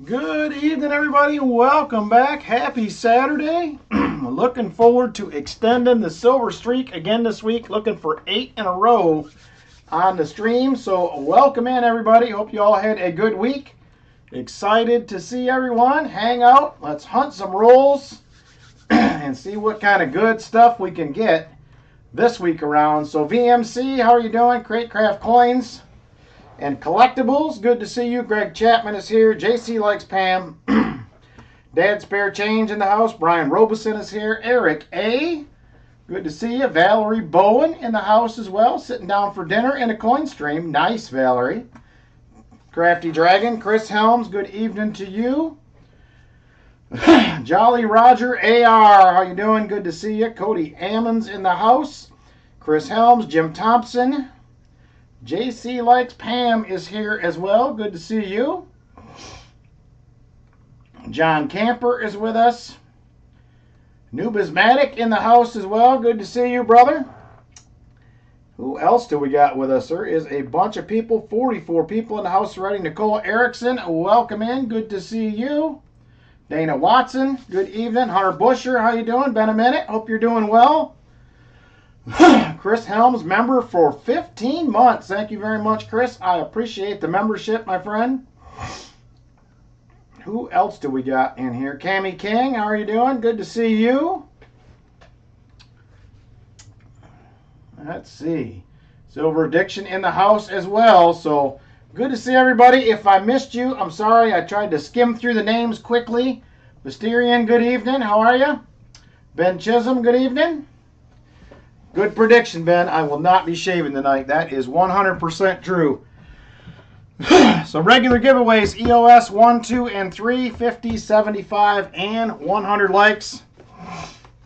Good evening, everybody. Welcome back. Happy Saturday. Looking forward to extending the silver streak again this week. Looking for 8 in a row on the stream. So welcome in, everybody. Hope you all had a good week. Excited to see everyone. Hang out. Let's hunt some rolls and see what kind of good stuff we can get this week around. So VMC, how are you doing? Crate Craft Coins and Collectibles, good to see you. Greg Chapman is here. JC likes Pam. Dad Spare Change in the house. Brian Robeson is here. Eric A, good to see you. Valerie Bowen in the house as well, sitting down for dinner and a coin stream. Nice, Valerie. Crafty Dragon. Chris Helms, good evening to you. Jolly Roger AR, how you doing? Good to see you. Cody Ammons in the house. Chris Helms. Jim Thompson. JC Likes Pam is here as well. Good to see you. John Camper is with us. Nubismatic in the house as well. Good to see you, brother. Who else do we got with us? There is a bunch of people. 44 people in the house already. Nicole Erickson, welcome in. Good to see you. Dana Watson, good evening. Hunter Busher, how you doing? Been a minute. Hope you're doing well. Chris Helms, member for 15 months. Thank you very much, Chris. I appreciate the membership, my friend. Who else do we got in here? Cammie King, how are you doing? Good to see you. Let's see. Silver Addiction in the house as well. So good to see everybody. If I missed you, I'm sorry. I tried to skim through the names quickly. Mysterian, good evening. How are you? Ben Chisholm, good evening. Good prediction, Ben. I will not be shaving tonight. That is 100% true. So regular giveaways, EOS 1, 2, and 3, 50, 75, and 100 likes.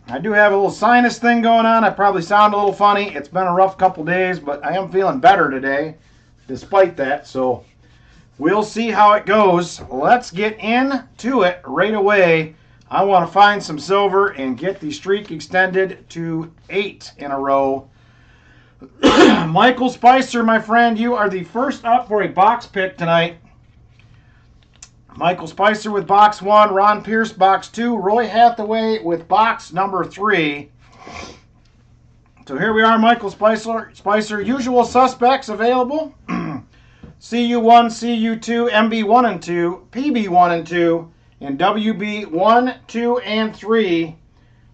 I do have a little sinus thing going on. I probably sound a little funny. It's been a rough couple days, but I am feeling better today despite that. So we'll see how it goes. Let's get into it right away. I want to find some silver and get the streak extended to 8 in a row. Michael Spicer, my friend, you are the first up for a box pick tonight. Michael Spicer with box 1, Ron Pierce box 2, Roy Hathaway with box number 3. So here we are, Michael Spicer, usual suspects available. CU1, CU2, MB1 and 2, PB1 and 2, and WB 1, 2, and 3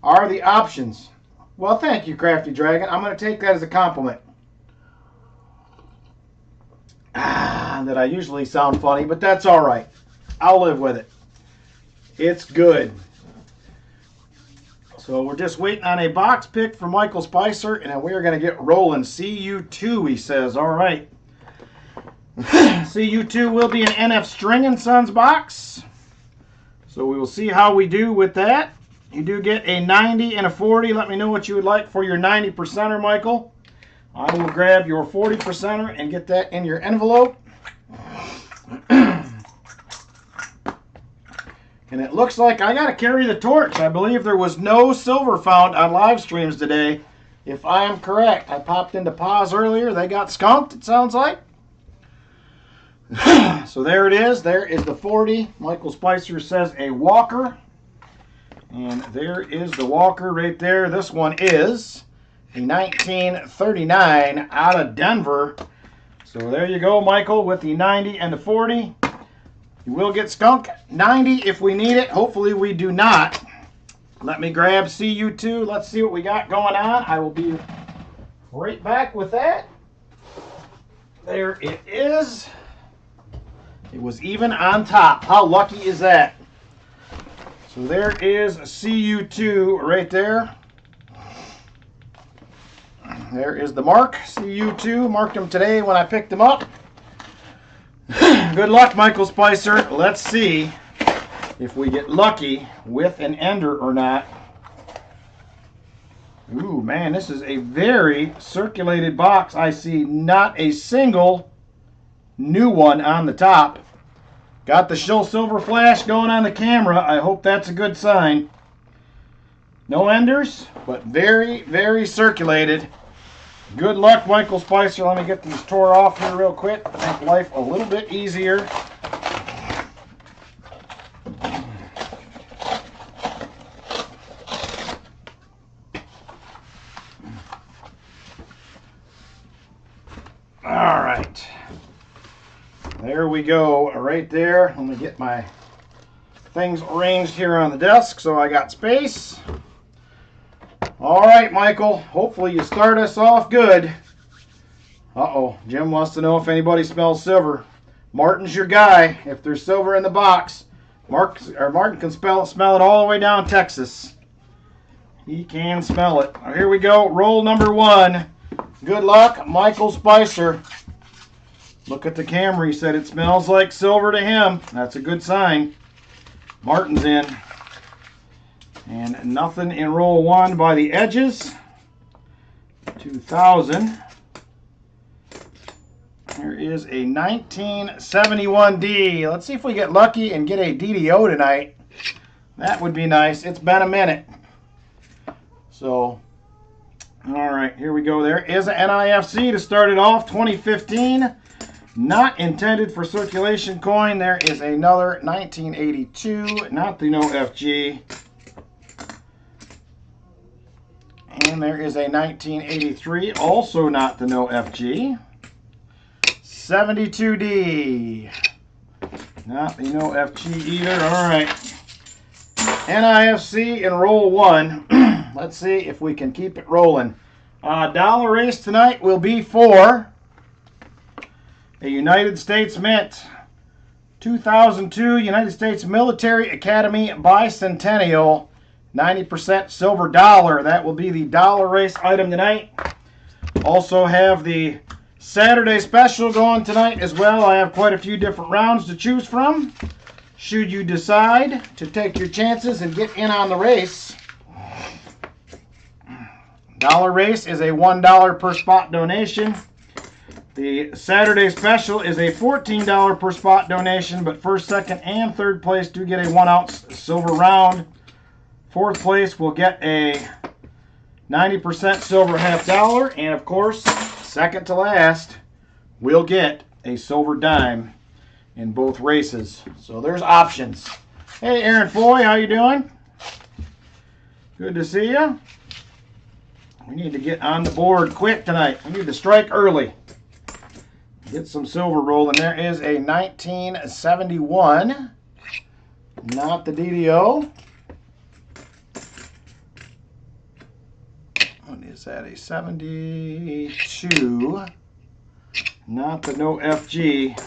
are the options. Well, thank you, Crafty Dragon. I'm going to take that as a compliment. That I usually sound funny, but that's all right. I'll live with it. It's good. So we're just waiting on a box pick from Michael Spicer, and then we're going to get rolling. CU2, he says. All right. CU2 will be an NF String & Sons box. So we will see how we do with that. You do get a 90 and a 40. Let me know what you would like for your 90%er, Michael. I will grab your 40%er and get that in your envelope. And it looks like I got to carry the torch. I believe there was no silver found on live streams today, if I am correct. I popped into pause earlier. They got skunked, it sounds like. So there it is. There is the 40. Michael Spicer says a Walker. And there is the Walker right there. This one is a 1939 out of Denver. So there you go, Michael, with the 90 and the 40. You will get skunk 90 if we need it. Hopefully we do not. Let me grab CU2. Let's see what we got going on. I will be right back with that. There it is. It was even on top. How lucky is that? So there is CU2 right there. There is the mark. CU2. Marked them today when I picked them up. Good luck, Michael Spicer. Let's see if we get lucky with an ender or not. Ooh, man, this is a very circulated box. I see not a single new one on the top. Got the show silver flash going on the camera. I hope that's a good sign. No enders, but very, very circulated. Good luck, Michael Spicer. Let me get these tore off here real quick. Make life a little bit easier. There we go, right there. Let me get my things arranged here on the desk so I got space. All right, Michael, hopefully you start us off good. Uh-oh, Jim wants to know if anybody smells silver. Martin's your guy. If there's silver in the box, Martin can smell it all the way down Texas. He can smell it. Here we go, roll number 1. Good luck, Michael Spicer. Look at the camera. He said it smells like silver to him. That's a good sign. Martin's in. And nothing in roll 1 by the edges. 2000. Here is a 1971D. Let's see if we get lucky and get a DDO tonight. That would be nice. It's been a minute. So, all right, here we go. There is an NIFC to start it off, 2015. Not intended for circulation coin. There is another 1982, not the no FG. And there is a 1983, also not the no FG. 72D, not the no FG either. All right, NIFC in roll 1. Let's see if we can keep it rolling. Dollar race tonight will be for a United States Mint 2002 United States Military Academy Bicentennial 90% silver dollar. That will be the dollar race item tonight. Also have the Saturday special going tonight as well. I have quite a few different rounds to choose from. Should you decide to take your chances and get in on the race. Dollar race is a $1 per spot donation. The Saturday special is a $14 per spot donation, but first, second, and third place do get a 1-ounce silver round. Fourth place will get a 90% silver $half, and of course, second to last, we'll get a silver dime in both races. So there's options. Hey, Aaron Foy, how you doing? Good to see you. We need to get on the board quick tonight. We need to strike early. Get some silver rolling. There is a 1971, not the DDO. What is that? A 72, not the no FG.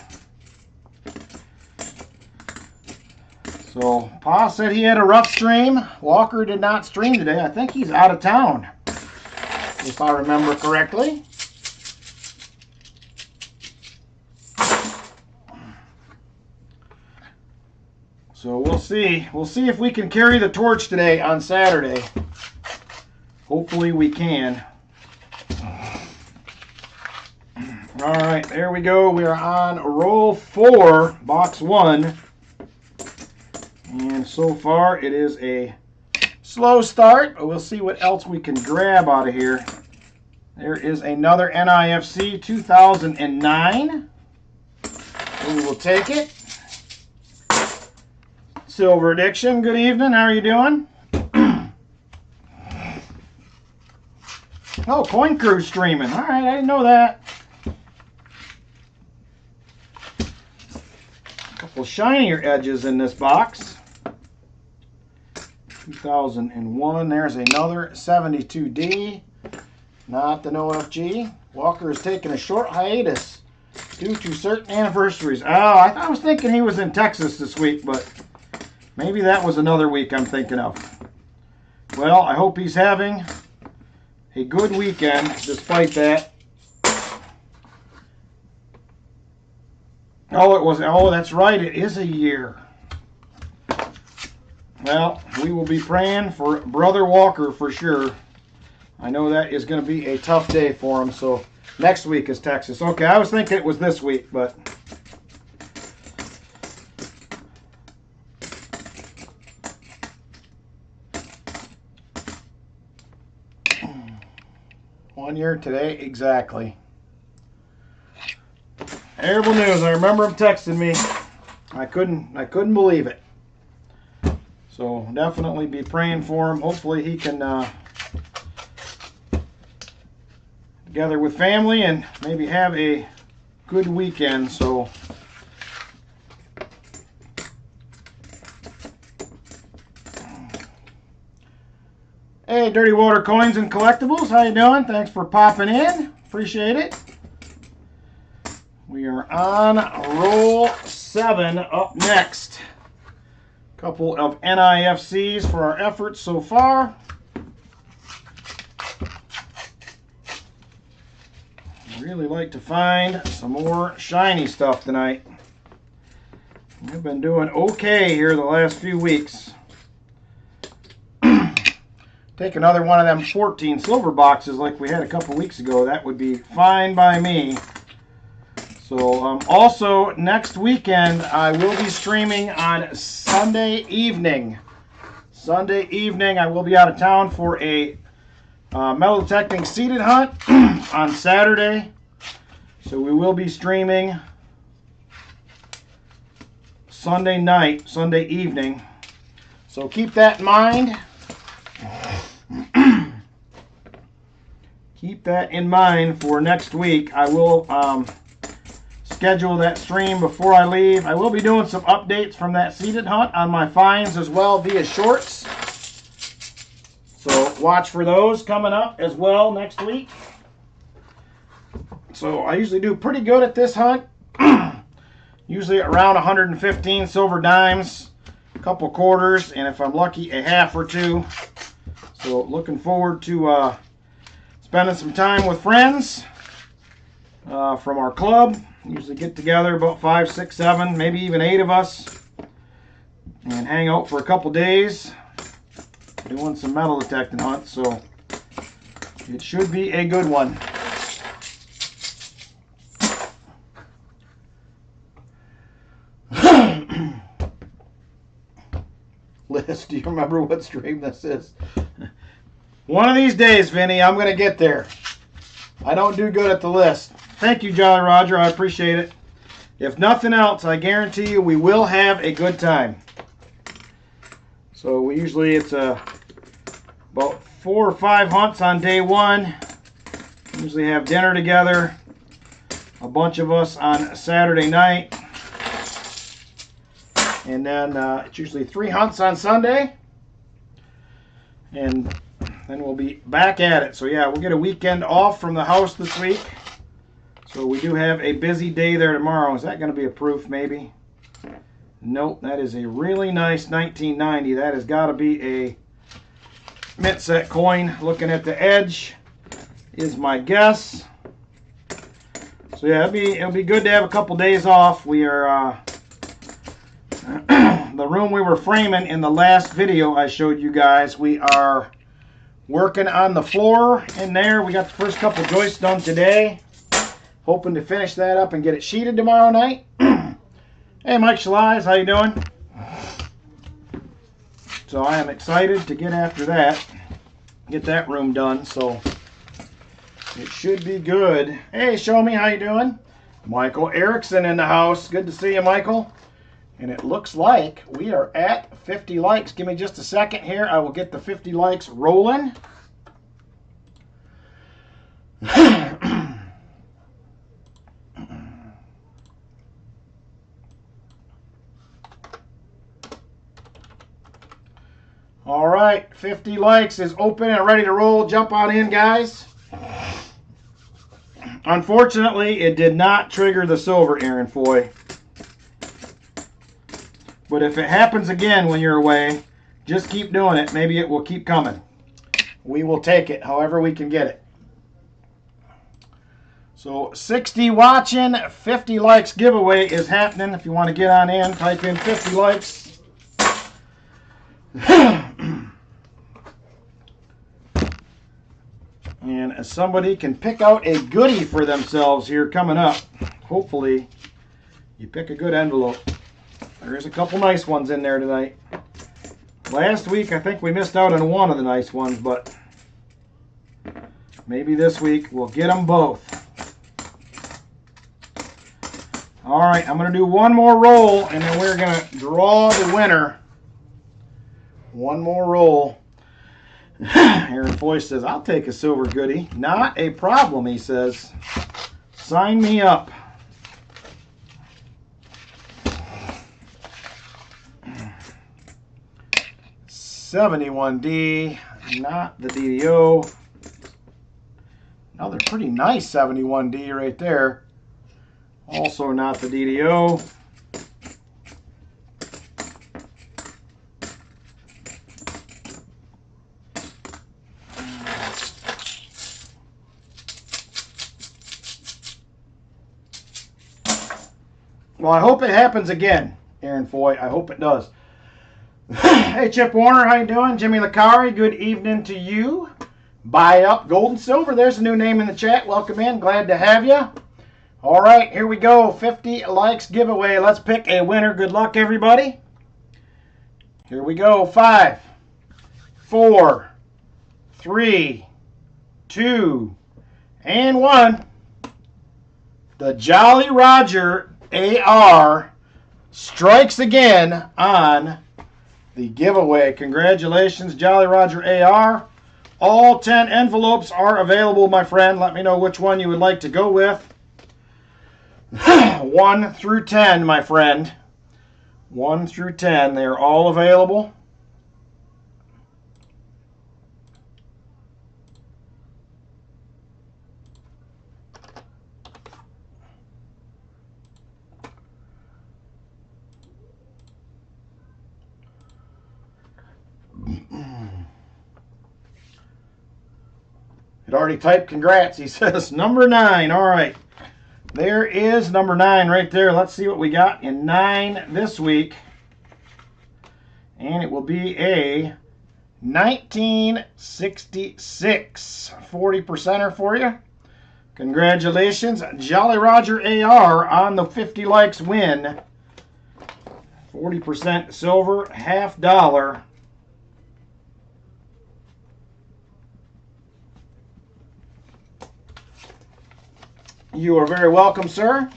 So, Pa said he had a rough stream. Walker did not stream today. I think he's out of town, if I remember correctly. So we'll see. We'll see if we can carry the torch today on Saturday. Hopefully we can. All right, there we go. We are on roll 4, box 1. And so far it is a slow start, but we'll see what else we can grab out of here. There is another NIFC 2009. We will take it. Silver Addiction, good evening. How are you doing? Oh, Coin Crew streaming. All right, I didn't know that. A couple shinier edges in this box. 2001. There's another 72D. Not the no FG. Walker is taking a short hiatus due to certain anniversaries. Oh, I was thinking he was in Texas this week, but maybe that was another week I'm thinking of. Well, I hope he's having a good weekend despite that. Oh, that's right. It is a year. Well, we will be praying for Brother Walker for sure. I know that is going to be a tough day for him. So next week is Texas. Okay, I was thinking it was this week, but one year today exactly. Terrible news. I remember him texting me. I couldn't believe it. So definitely be praying for him. Hopefully he can together with family and maybe have a good weekend. So Hey, Dirty Water Coins and Collectibles. How you doing? Thanks for popping in. Appreciate it. We are on roll 7 up next. Couple of NIFCs for our efforts so far. Really like to find some more shiny stuff tonight. We've been doing okay here the last few weeks. Take another one of them 14 silver boxes like we had a couple weeks ago. That would be fine by me. So also next weekend I will be streaming on Sunday evening. Sunday evening I will be out of town for a metal detecting seated hunt on Saturday. So we will be streaming Sunday night, Sunday evening. So keep that in mind. Keep that in mind for next week. I will schedule that stream before I leave. I will be doing some updates from that seated hunt on my finds as well via shorts. So watch for those coming up as well next week. So I usually do pretty good at this hunt. Usually around 115 silver dimes, a couple quarters, and if I'm lucky, a half or two. So looking forward to spending some time with friends from our club. Usually get together about 5, 6, 7, maybe even 8 of us and hang out for a couple days doing some metal detecting hunts. So it should be a good one. Liz, do you remember what stream this is? One of these days, Vinny, I'm going to get there. I don't do good at the list. Thank you, Jolly Roger. I appreciate it. If nothing else, I guarantee you we will have a good time. So it's about 4 or 5 hunts on day 1. We usually have dinner together. A bunch of us on Saturday night. And then it's usually 3 hunts on Sunday. And then we'll be back at it. So yeah, we'll get a weekend off from the house this week. So we do have a busy day there tomorrow. Is that going to be a proof maybe? Nope, that is a really nice 1990. That has got to be a mint set coin. Looking at the edge is my guess. So yeah, it'll be good to have a couple days off. We are the room we were framing in the last video I showed you guys. We are working on the floor in there. We got the first couple joists done today. Hoping to finish that up and get it sheeted tomorrow night. Hey, Mike Schley's, how you doing? So I am excited to get after that. Get that room done. So it should be good. Hey, Show Me, how you doing? Michael Erickson in the house. Good to see you, Michael. And it looks like we are at 50 likes. Give me just a second here. I will get the 50 likes rolling. All right, 50 likes is open and ready to roll. Jump on in, guys. Unfortunately, it did not trigger the silver, Aaron Foy. But if it happens again when you're away, just keep doing it. Maybe it will keep coming. We will take it however we can get it. So 60 watching, 50 likes giveaway is happening. If you want to get on in, type in 50 likes. And somebody can pick out a goodie for themselves here coming up. Hopefully you pick a good envelope. There's a couple nice ones in there tonight. Last week, I think we missed out on one of the nice ones, but maybe this week we'll get them both. All right, I'm going to do one more roll, and then we're going to draw the winner. One more roll. Aaron Foy says, I'll take a silver goodie. Not a problem, he says. Sign me up. $71D, Not the DDO. Another pretty nice 71D right there. Also not the DDO. Well, I hope it happens again, Aaron Foy. I hope it does. Hey, Chip Warner, how you doing? Jimmy Licari, good evening to you. Buy Up Gold and Silver. There's a new name in the chat. Welcome in. Glad to have you. All right, here we go. 50 likes giveaway. Let's pick a winner. Good luck, everybody. Here we go. 5, 4, 3, 2, and 1. The Jolly Roger AR strikes again on the giveaway. Congratulations, Jolly Roger AR. All 10 envelopes are available, my friend. Let me know which one you would like to go with. 1 through 10, my friend. 1 through 10. They're all available. It already typed congrats. He says number 9. All right. There is number 9 right there. Let's see what we got in 9 this week. And it will be a 1966 40%er for you. Congratulations, Jolly Roger AR on the 50 likes win. 40% silver, $half. You are very welcome, sir.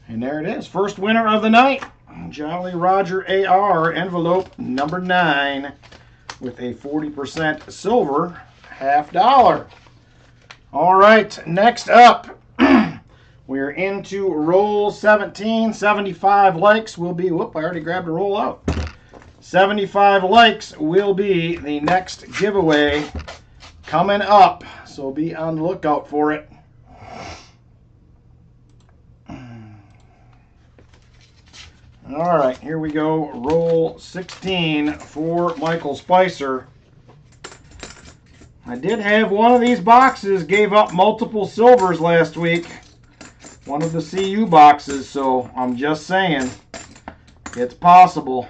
And there it is. First winner of the night. Jolly Roger AR envelope number 9 with a 40% silver, $half. All right, next up, we're into roll 17. 75 likes will be, whoop, I already grabbed a roll out. 75 likes will be the next giveaway coming up. So be on the lookout for it. All right, here we go. Roll 16 for Michael Spicer. I did have one of these boxes gave up multiple silvers last week. One of the CU boxes, so I'm just saying it's possible.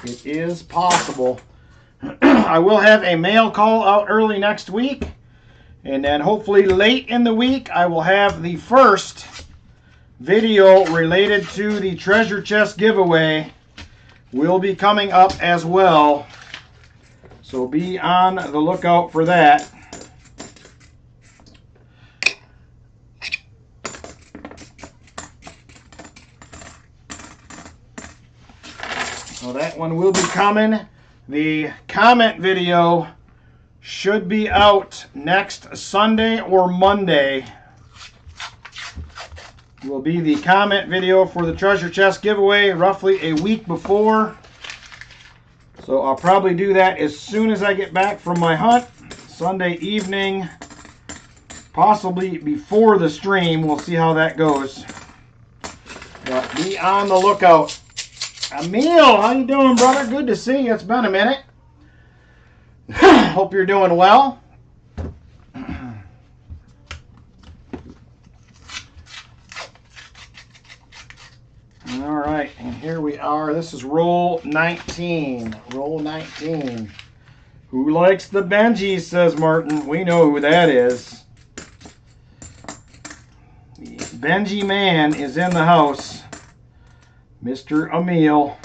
It is possible. I will have a mail call out early next week, and then hopefully late in the week I will have the first video related to the treasure chest giveaway will be coming up as well. So be on the lookout for that. So that one will be coming. The comment video should be out next Sunday or Monday. Will be the comment video for the treasure chest giveaway roughly a week before. So I'll probably do that as soon as I get back from my hunt, Sunday evening, possibly before the stream. We'll see how that goes. But be on the lookout. Emil, how you doing, brother? Good to see you. It's been a minute. Hope you're doing well. All right, and here we are. This is roll 19. Roll 19. Who likes the Benjis, says Martin. We know who that is. The Benji man is in the house. Mr. Emil.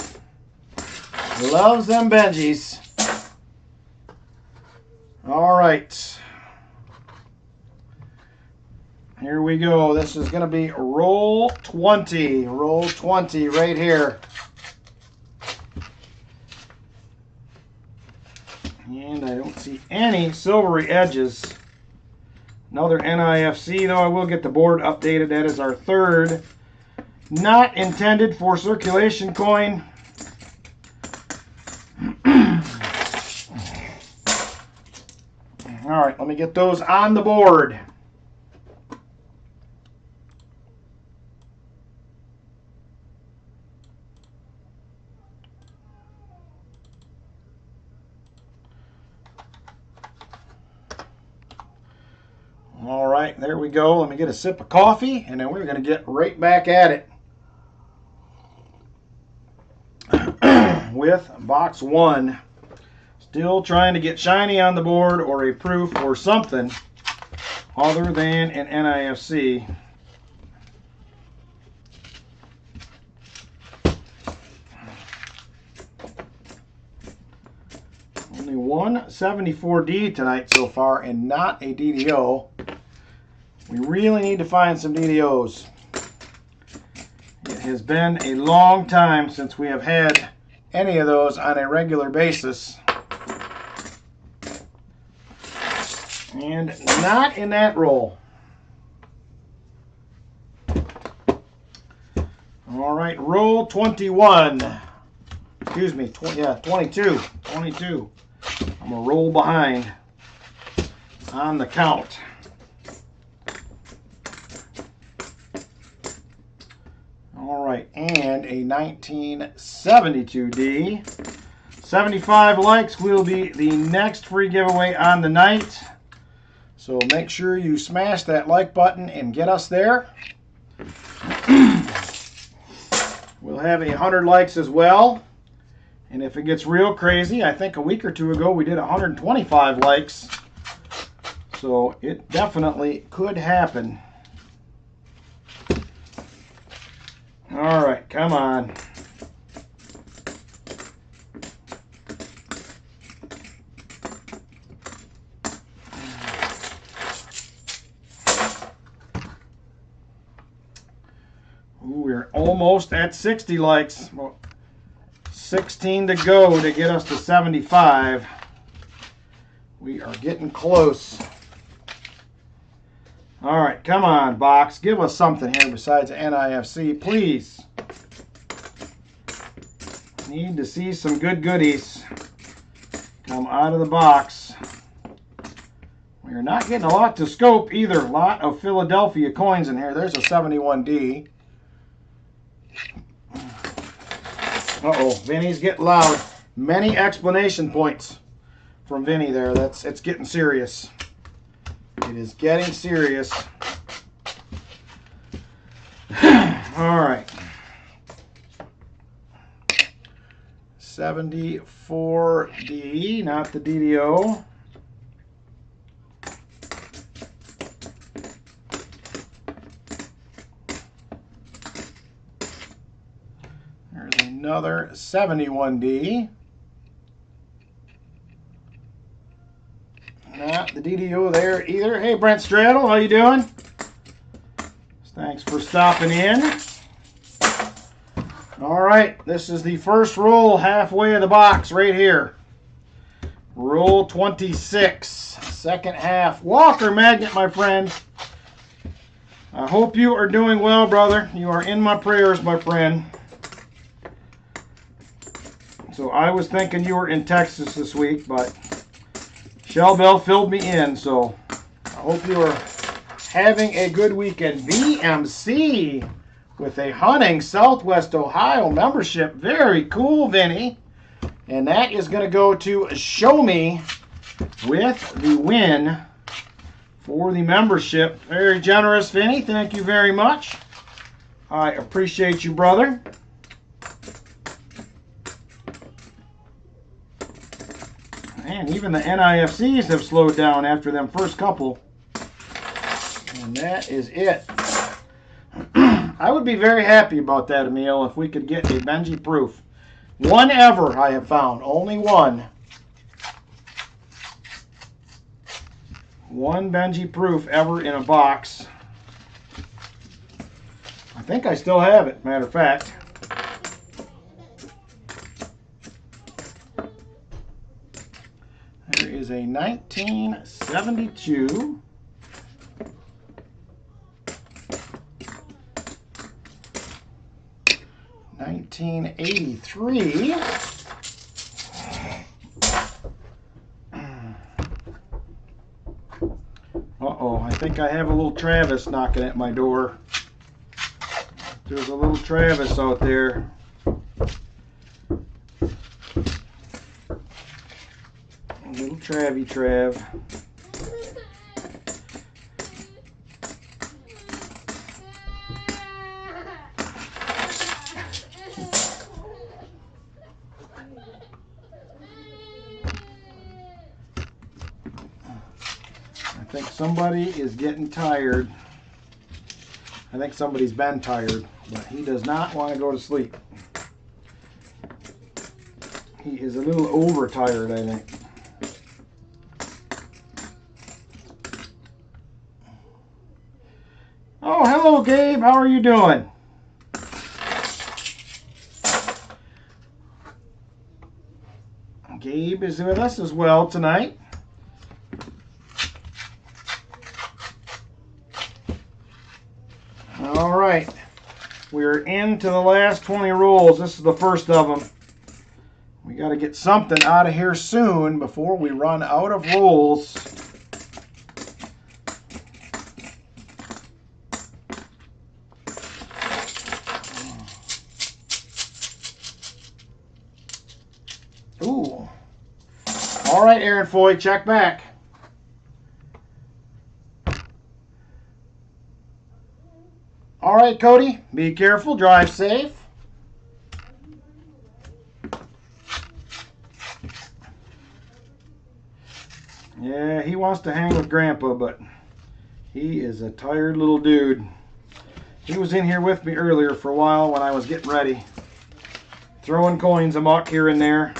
Loves them Benjis. All right. Here we go. This is going to be roll 20. Roll 20 right here. And I don't see any silvery edges. Another NIFC, though. I will get the board updated. That is our third. Not intended for circulation coin. All right, let me get those on the board. All right, there we go. Let me get a sip of coffee, and then we're going to get right back at it with box 1. Still trying to get shiny on the board or a proof or something other than an NIFC. Only one 74D tonight so far and not a DDO. We really need to find some DDOs. It has been a long time since we have had any of those on a regular basis. And not in that roll. All right, roll 21. Excuse me, 22. 22. I'm a roll behind on the count. All right, and a 1972D. 75 likes will be the next free giveaway on the night. So make sure you smash that like button and get us there. We'll have 100 likes as well. And if it gets real crazy, I think a week or two ago we did 125 likes. So it definitely could happen. All right, come on. Ooh, we're almost at 60 likes. Well, 16 to go to get us to 75. We are getting close. All right, come on, box. Give us something here besides NIFC, please. Need to see some good goodies come out of the box. We are not getting a lot to scope either. A lot of Philadelphia coins in here. There's a 71D. Uh-oh, Vinny's getting loud. Many explanation points from Vinny there. It's getting serious. It is getting serious. All right. 74D, not the DDO. There's another 71D. Not the DDO there either. Hey, Brent Straddle, how you doing? Thanks for stopping in. All right, this is the first roll halfway of the box right here. Roll 26, second half. Walker Magnet, my friend. I hope you are doing well, brother. You are in my prayers, my friend. So I was thinking you were in Texas this week, but Shell Bell filled me in, so I hope you are having a good weekend. VMC with a Hunting Southwest Ohio membership. Very cool, Vinny. And that is going to go to Show Me with the win for the membership. Very generous, Vinny. Thank you very much. I appreciate you, brother. And even the NIFCs have slowed down after them first couple. And that is it. I would be very happy about that, Emil, if we could get a Benji proof. One ever, I have found. Only one. One Benji proof ever in a box. I think I still have it, matter of fact. There is a 1972. $1983. like I have a little Travis knocking at my door. There's a little Travis out there. A little Travy Trav. I think somebody is getting tired. I think somebody's been tired, but he does not want to go to sleep. He is a little overtired, I think. Oh, hello, Gabe. How are you doing? Gabe is with us as well tonight. All right, we're into the last 20 rolls. This is the first of them. We got to get something out of here soon before we run out of rolls. Ooh. All right, Aaron Foy, check back. All right, Cody, be careful, drive safe. Yeah, he wants to hang with Grandpa, but he is a tired little dude. He was in here with me earlier for a while when I was getting ready. Throwing coins amok here and there.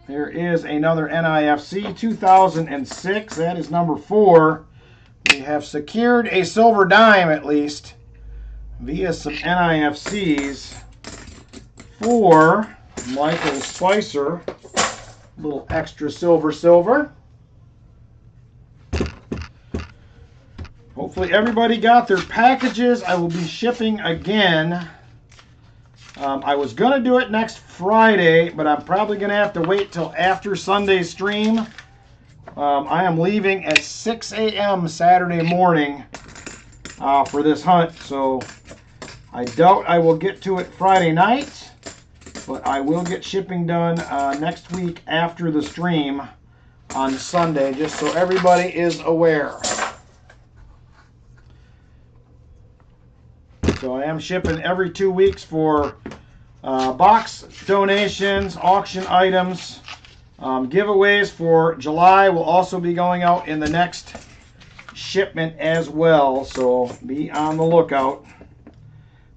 There is another NIFC 2006. That is number 4. We have secured a silver dime at least via some NIFCs for Michael Spicer. A little extra silver. Hopefully everybody got their packages. I will be shipping again. I was going to do it next Friday, but I'm probably going to have to wait till after Sunday's stream. I am leaving at 6 a.m. Saturday morning for this hunt, so I doubt I will get to it Friday night, but I will get shipping done next week after the stream on Sunday, just so everybody is aware. So I am shipping every 2 weeks for box donations, auction items. Giveaways for July will also be going out in the next shipment as well, so be on the lookout.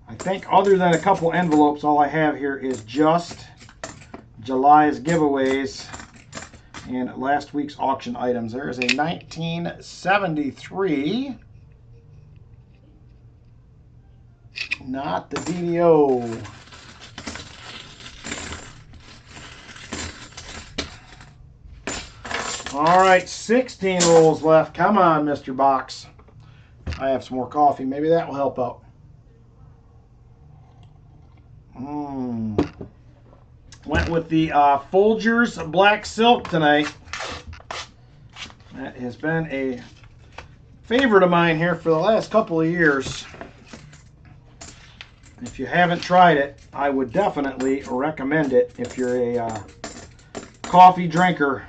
I think other than a couple envelopes, all I have here is just July's giveaways and last week's auction items. There is a 1973, not the DDO. All right, 16 rolls left. Come on, Mr. Box. I have some more coffee. Maybe that will help out. Went with the Folgers Black Silk tonight. That has been a favorite of mine here for the last couple of years. If you haven't tried it, I would definitely recommend it if you're a coffee drinker.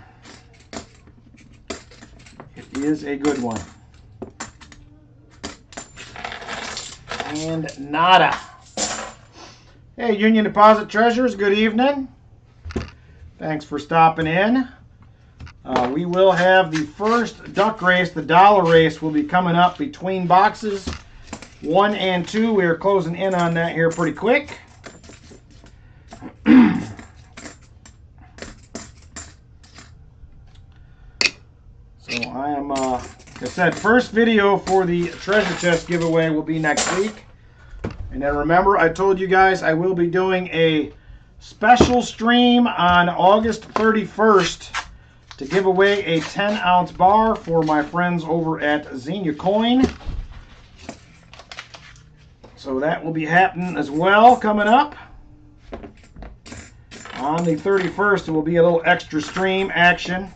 Is a good one. And nada. Hey, Union Deposit Treasurers, good evening. Thanks for stopping in. We will have the first duck race, the dollar race, will be coming up between boxes 1 and 2. We are closing in on that here pretty quick. So I am, like I said, first video for the treasure chest giveaway will be next week. And then remember, I told you guys I will be doing a special stream on August 31st to give away a 10-ounce bar for my friends over at Xenia Coin. So that will be happening as well coming up. On the 31st, it will be a little extra stream action.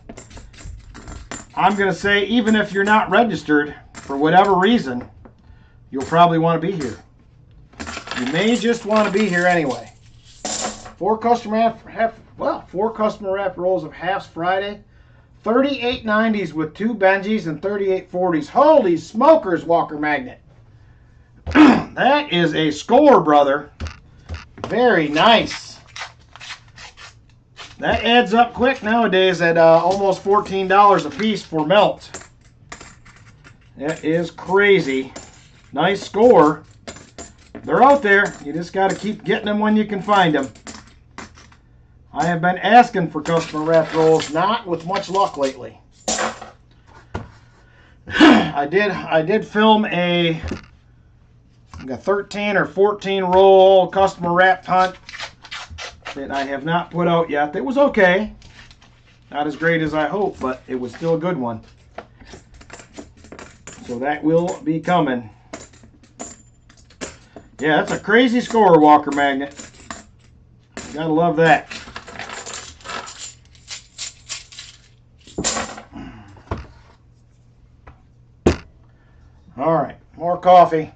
I'm going to say, even if you're not registered, for whatever reason, you'll probably want to be here. You may just want to be here anyway. 4 customer wrap rolls of halves Friday. 38.90s with 2 Benjis and 38.40s. Holy smokers, Walker Magnet. That is a score, brother. Very nice. That adds up quick nowadays at almost $14 a piece for melt. That is crazy. Nice score. They're out there. You just got to keep getting them when you can find them. I have been asking for customer wrap rolls, not with much luck lately. I did film a 13 or 14 roll customer wrap hunt that I have not put out yet. It was okay. Not as great as I hoped, but it was still a good one. So that will be coming. Yeah, that's a crazy score, Walker Magnet. You gotta love that. All right, more coffee.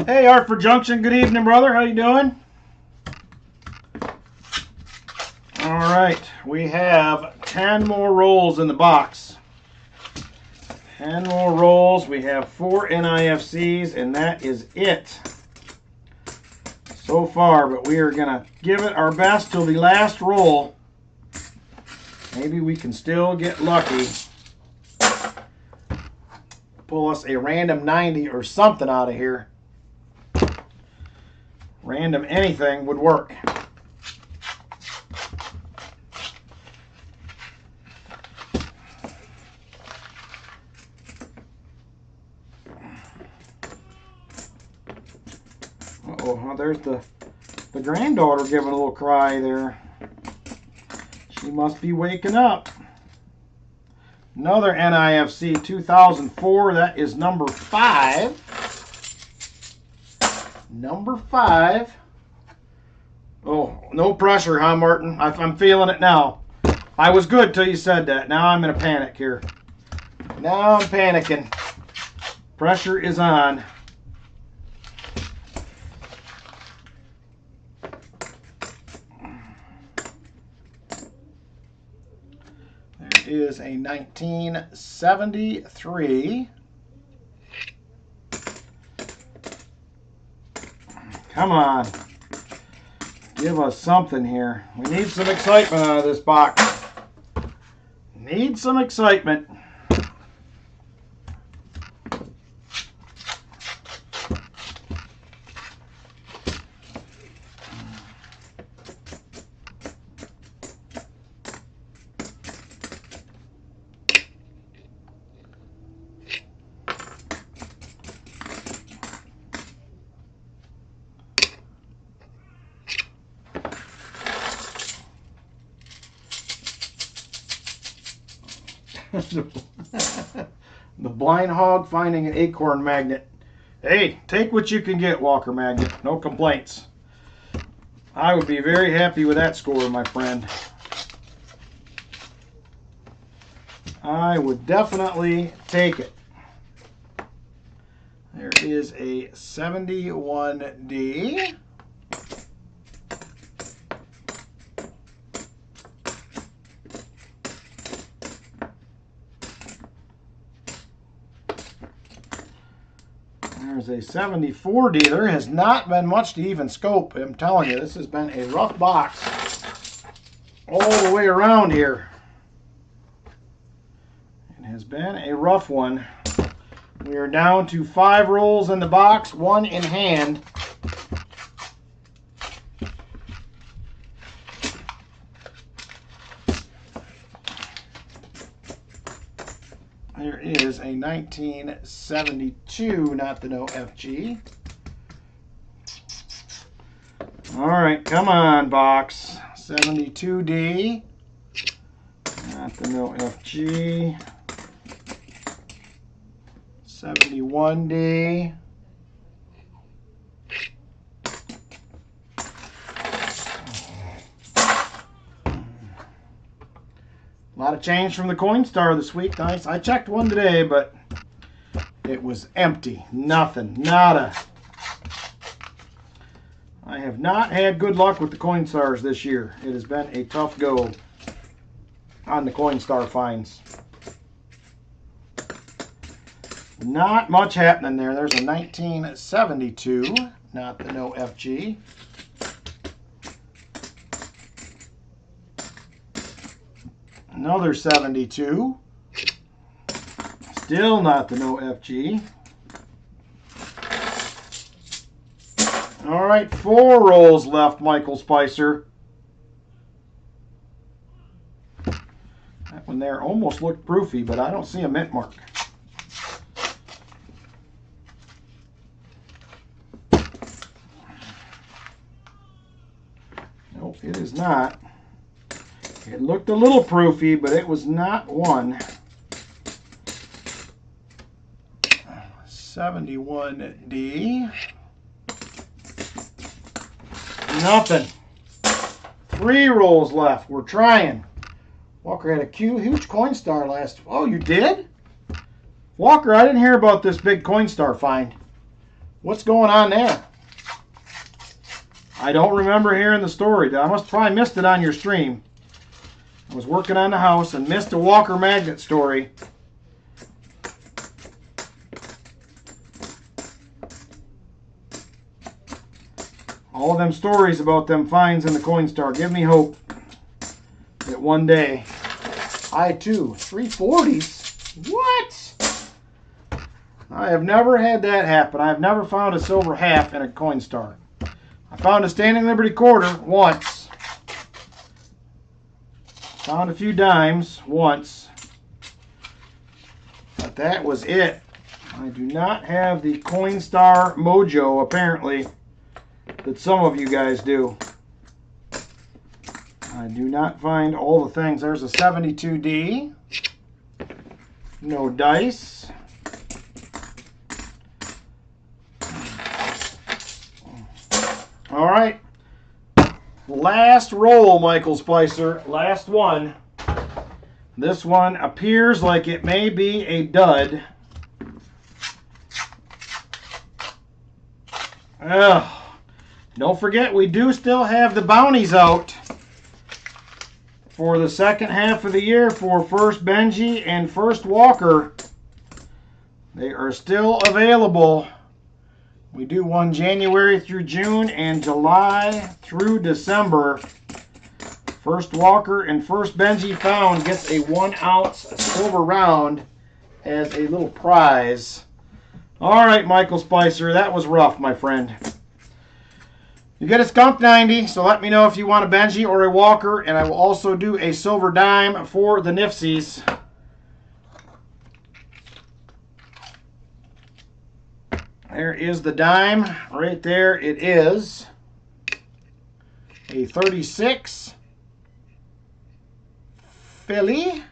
Hey, Hartford Junction. Good evening, brother. How you doing? All right, we have 10 more rolls in the box. 10 more rolls. We have 4 NIFCs, and that is it so far. But we are going to give it our best till the last roll. Maybe we can still get lucky. Pull us a random 90 or something out of here. Random anything would work. Uh-oh, there's the granddaughter giving a little cry there. She must be waking up. Another NIFC 2004. That is number 5. Number 5. Oh, no pressure, huh, Martin? I'm feeling it now. I was good till you said that. Now I'm in a panic here. Now I'm panicking. Pressure is on. There is a 1973. Come on. Give us something here. We need some excitement out of this box. Need some excitement. The blind hog finding an acorn magnet. Hey, take what you can get, Walker Magnet. No complaints. I would be very happy with that score, my friend. I would definitely take it. There is a 71D. There's a 74D. There has not been much to even scope. I'm telling you, this has been a rough box all the way around here. It has been a rough one. We are down to 5 rolls in the box, 1 in hand. There is a 1972, not the no FG. All right, come on, box. 72D, not the no FG. 71D. A lot of change from the Coinstar this week. Nice. I checked one today, but it was empty. Nothing. Nada. I have not had good luck with the Coinstars this year. It has been a tough go on the Coinstar finds. Not much happening there. There's a 1972, not the no FG. Another 72. Still not the no FG. All right, 4 rolls left, Michael Spicer. That one there almost looked proofy, but I don't see a mint mark. Nope, it is not. It looked a little proofy, but it was not one. 71D. Nothing. 3 rolls left. We're trying. Walker had a huge Coinstar last. Oh, you did? Walker, I didn't hear about this big Coinstar find. What's going on there? I don't remember hearing the story. I must probably missed it on your stream. I was working on the house and missed a Walker magnet story. All of them stories about them finds in the Coinstar give me hope that one day I too, 340s? What? I have never had that happen. I have never found a silver half in a Coinstar. I found a Standing Liberty quarter once. Found a few dimes once, but that was it. I do not have the Coinstar mojo, apparently, that some of you guys do. I do not find all the things. There's a 72D. No dice. All right. Last roll, Michael Spicer. Last one. This one appears like it may be a dud. Ugh. Don't forget, we do still have the bounties out for the second half of the year for First Benji and First Walker. They are still available. We do one January through June and July through December. First Walker and First Benji found gets a 1 ounce silver round as a little prize. All right, Michael Spicer, that was rough, my friend. You get a skunked 90, so let me know if you want a Benji or a Walker, and I will also do a silver dime for the Nifsies. There is the dime right there. It is a 36 Philly.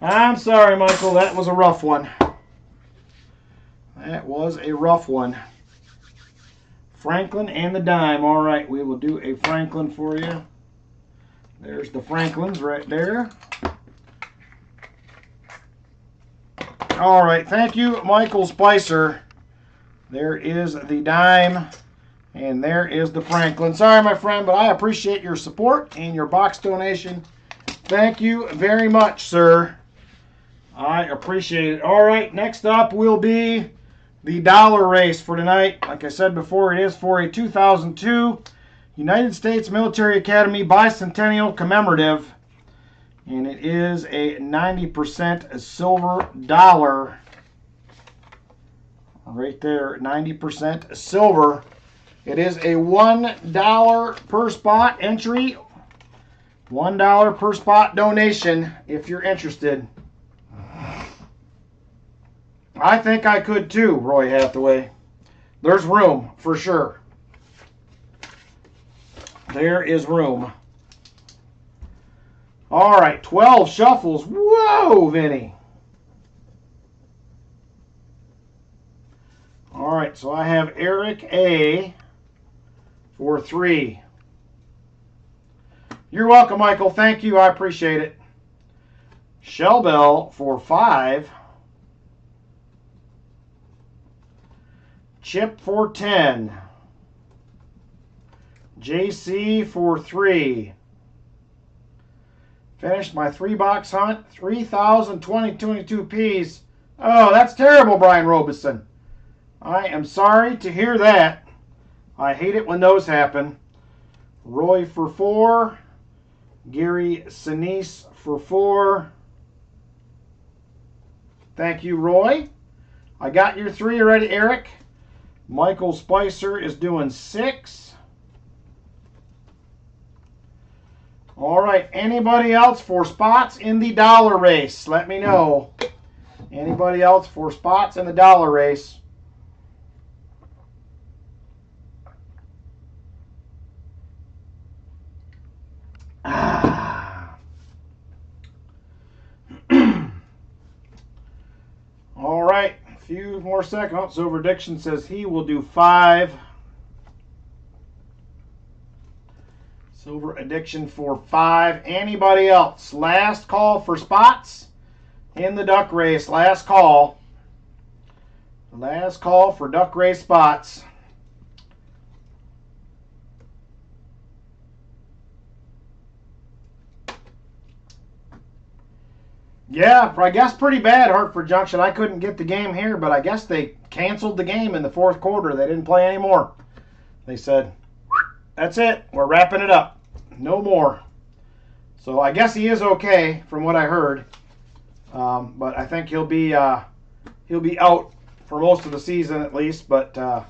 I'm sorry, Michael, that was a rough one. That was a rough one. Franklin and the dime. All right, we will do a Franklin for you. There's the Franklins right there. All right, thank you, Michael Spicer. There is the dime, and there is the Franklin. Sorry, my friend, but I appreciate your support and your box donation. Thank you very much, sir. I appreciate it. All right, next up will be the dollar race for tonight. Like I said before, it is for a 2002 United States Military Academy Bicentennial Commemorative. And it is a 90% silver dollar. Right there, 90% silver. It is a $1 per spot entry. $1 per spot donation if you're interested. I think I could too, Roy Hathaway. There's room for sure. There is room. All right, 12 shuffles. Whoa, Vinny. All right, so I have Eric A for 3. You're welcome, Michael. Thank you. I appreciate it. Shell Bell for 5. Chip for 10. JC for 3. Finished my 3-box hunt. 3,022 Ps. Oh, that's terrible, Brian Robeson. I am sorry to hear that. I hate it when those happen. Roy for 4. Gary Sinise for 4. Thank you, Roy. I got your 3 already, Eric. Michael Spicer is doing 6. All right, anybody else for spots in the dollar race? Let me know. Anybody else for spots in the dollar race? All right, a few more seconds. Silver Diction says he will do 5. Silver Addiction for 5. Anybody else? Last call for spots in the duck race. Last call. Last call for duck race spots. Yeah, I guess pretty bad, Hartford Junction. I couldn't get the game here, but I guess they canceled the game in the 4th quarter. They didn't play anymore. They said, that's it. We're wrapping it up. No more. So I guess he is okay from what I heard. But I think he'll be out for most of the season at least. But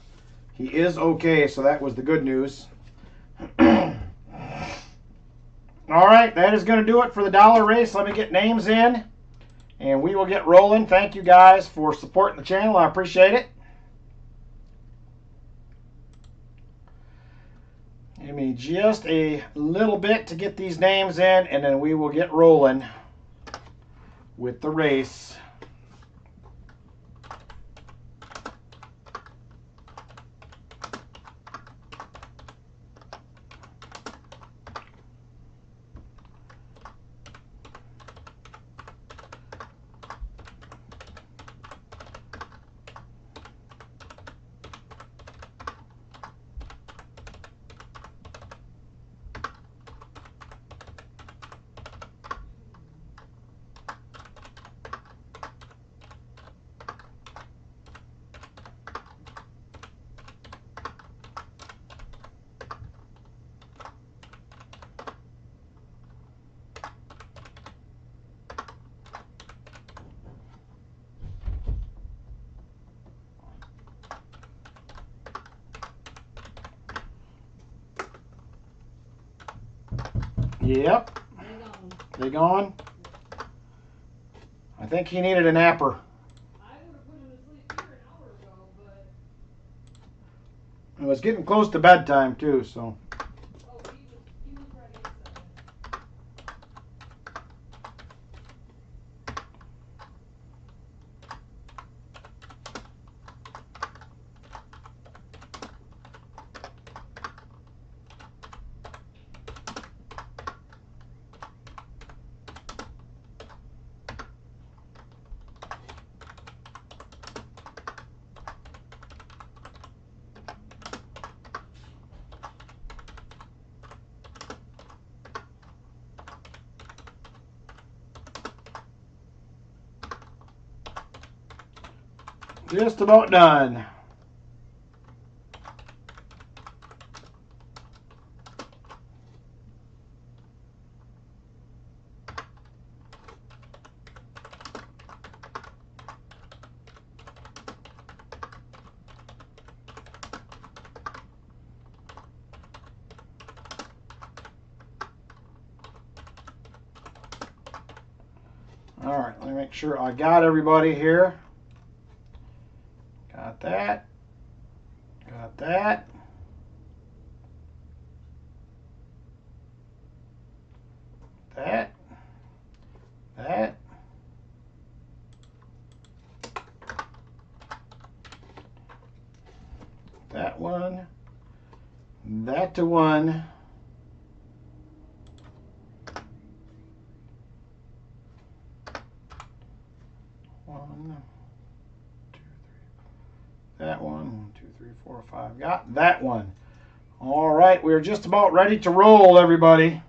he is okay, so that was the good news. All right, that is going to do it for the dollar race. Let me get names in, and we will get rolling. Thank you guys for supporting the channel. I appreciate it. Give me just a little bit to get these names in, and then we will get rolling with the race. Yep. They gone? I think he needed a napper. I would have put him to sleep here an hour ago, but... It was getting close to bedtime too, so... Oh, he was ready at 7. Just about done. All right, let me make sure I got everybody here. Got that. Got that. That. That. That one. That to one. That one. 1, 2, 3, 4, 5. Got that one. All right, we're just about ready to roll, everybody.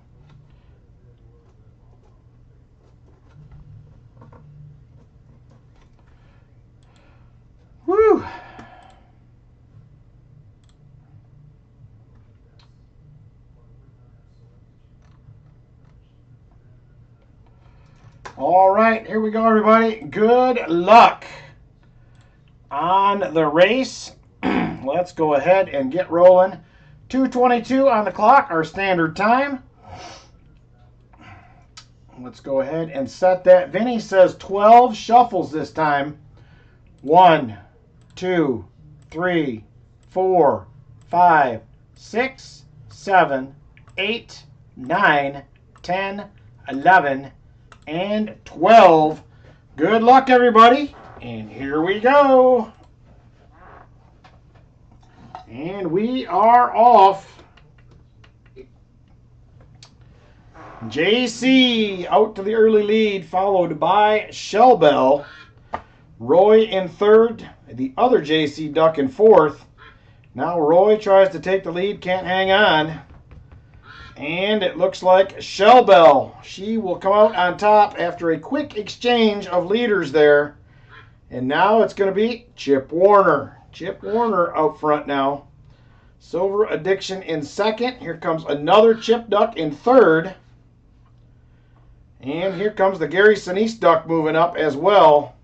Woo! All right, here we go, everybody. Good luck on the race. Let's go ahead and get rolling. 2:22 on the clock, our standard time. Let's go ahead and set that. Vinny says 12 shuffles this time. 1, 2, 3, 4, 5, 6, 7, 8, 9, 10, 11, and 12. Good luck, everybody. And here we go. And we are off. JC out to the early lead, followed by Shellbell. Roy in third, the other JC Duck in fourth. Now Roy tries to take the lead, can't hang on. And it looks like Shellbell, she will come out on top after a quick exchange of leaders there. And now it's going to be Chip Warner. Chip Warner out front now. Silver Addiction in second. Here comes another Chip Duck in third. And here comes the Gary Sinise Duck moving up as well.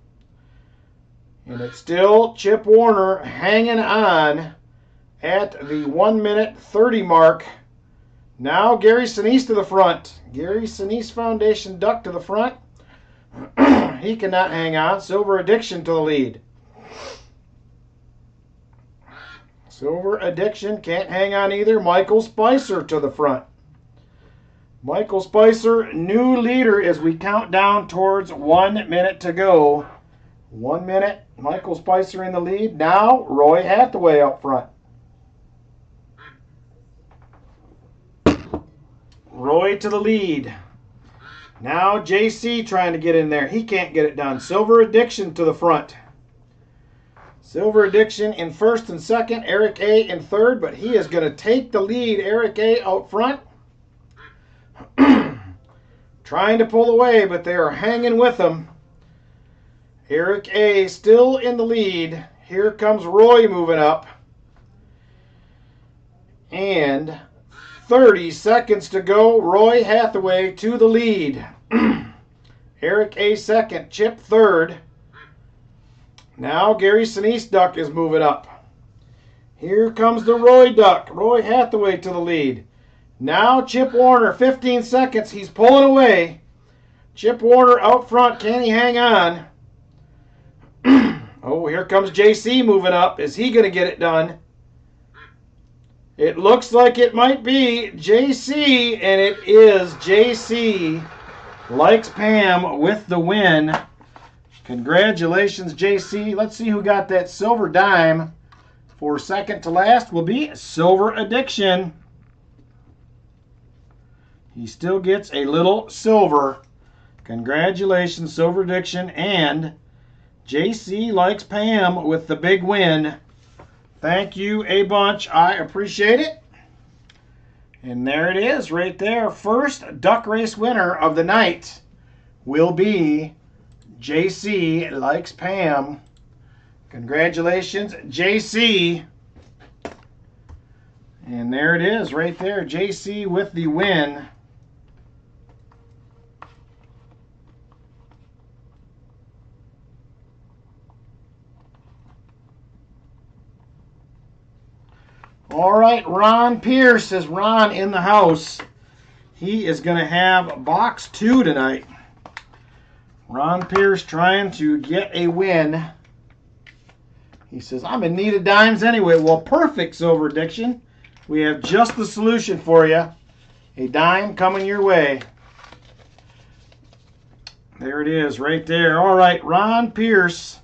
And it's still Chip Warner hanging on at the 1 minute 30 mark. Now Gary Sinise to the front. Gary Sinise Foundation Duck to the front. He cannot hang on. Silver Addiction to the lead. Silver Addiction can't hang on either. Michael Spicer to the front. Michael Spicer, new leader as we count down towards 1 minute to go. 1 minute, Michael Spicer in the lead. Now Roy Hathaway up front. Roy to the lead. Now JC trying to get in there. He can't get it done. Silver Addiction to the front. Silver Addiction in first and second. Eric A in third, but he is going to take the lead. Eric A out front. Trying to pull away, but they are hanging with him. Eric A still in the lead. Here comes Roy moving up. And 30 seconds to go. Roy Hathaway to the lead. Eric A second. Chip third. Now Gary Sinise Duck is moving up. Here comes the Roy Duck. Roy Hathaway to the lead. Now Chip Warner. 15 seconds. He's pulling away. Chip Warner out front. Can he hang on? Oh, here comes JC moving up. Is he going to get it done? It looks like it might be JC, and it is JC. Likes Pam with the win. Congratulations, JC. Let's see who got that silver dime. For second to last will be Silver Addiction. He still gets a little silver. Congratulations, Silver Addiction, and JC Likes Pam with the big win. Thank you a bunch. I appreciate it. And there it is right there. First duck race winner of the night will be JC Likes Pam. Congratulations, JC. And there it is right there. JC with the win. All right, Ron Pierce is Ron in the house. He is going to have box 2 tonight. Ron Pierce trying to get a win. He says, I'm in need of dimes anyway. Well, perfect, Silver Addiction. We have just the solution for you. A dime coming your way. There it is right there. All right, Ron Pierce.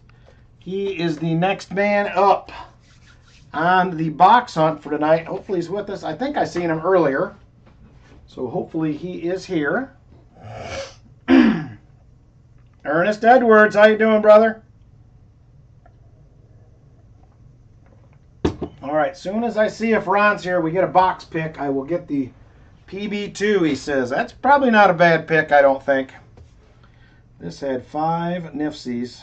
He is the next man up on the box hunt for tonight. Hopefully he's with us. I think I seen him earlier. So hopefully he is here. Ernest Edwards, how you doing, brother? right, soon as I see if Ron's here, we get a box pick, I will get the PB2, he says. That's probably not a bad pick, I don't think. This had 5 Nifsies.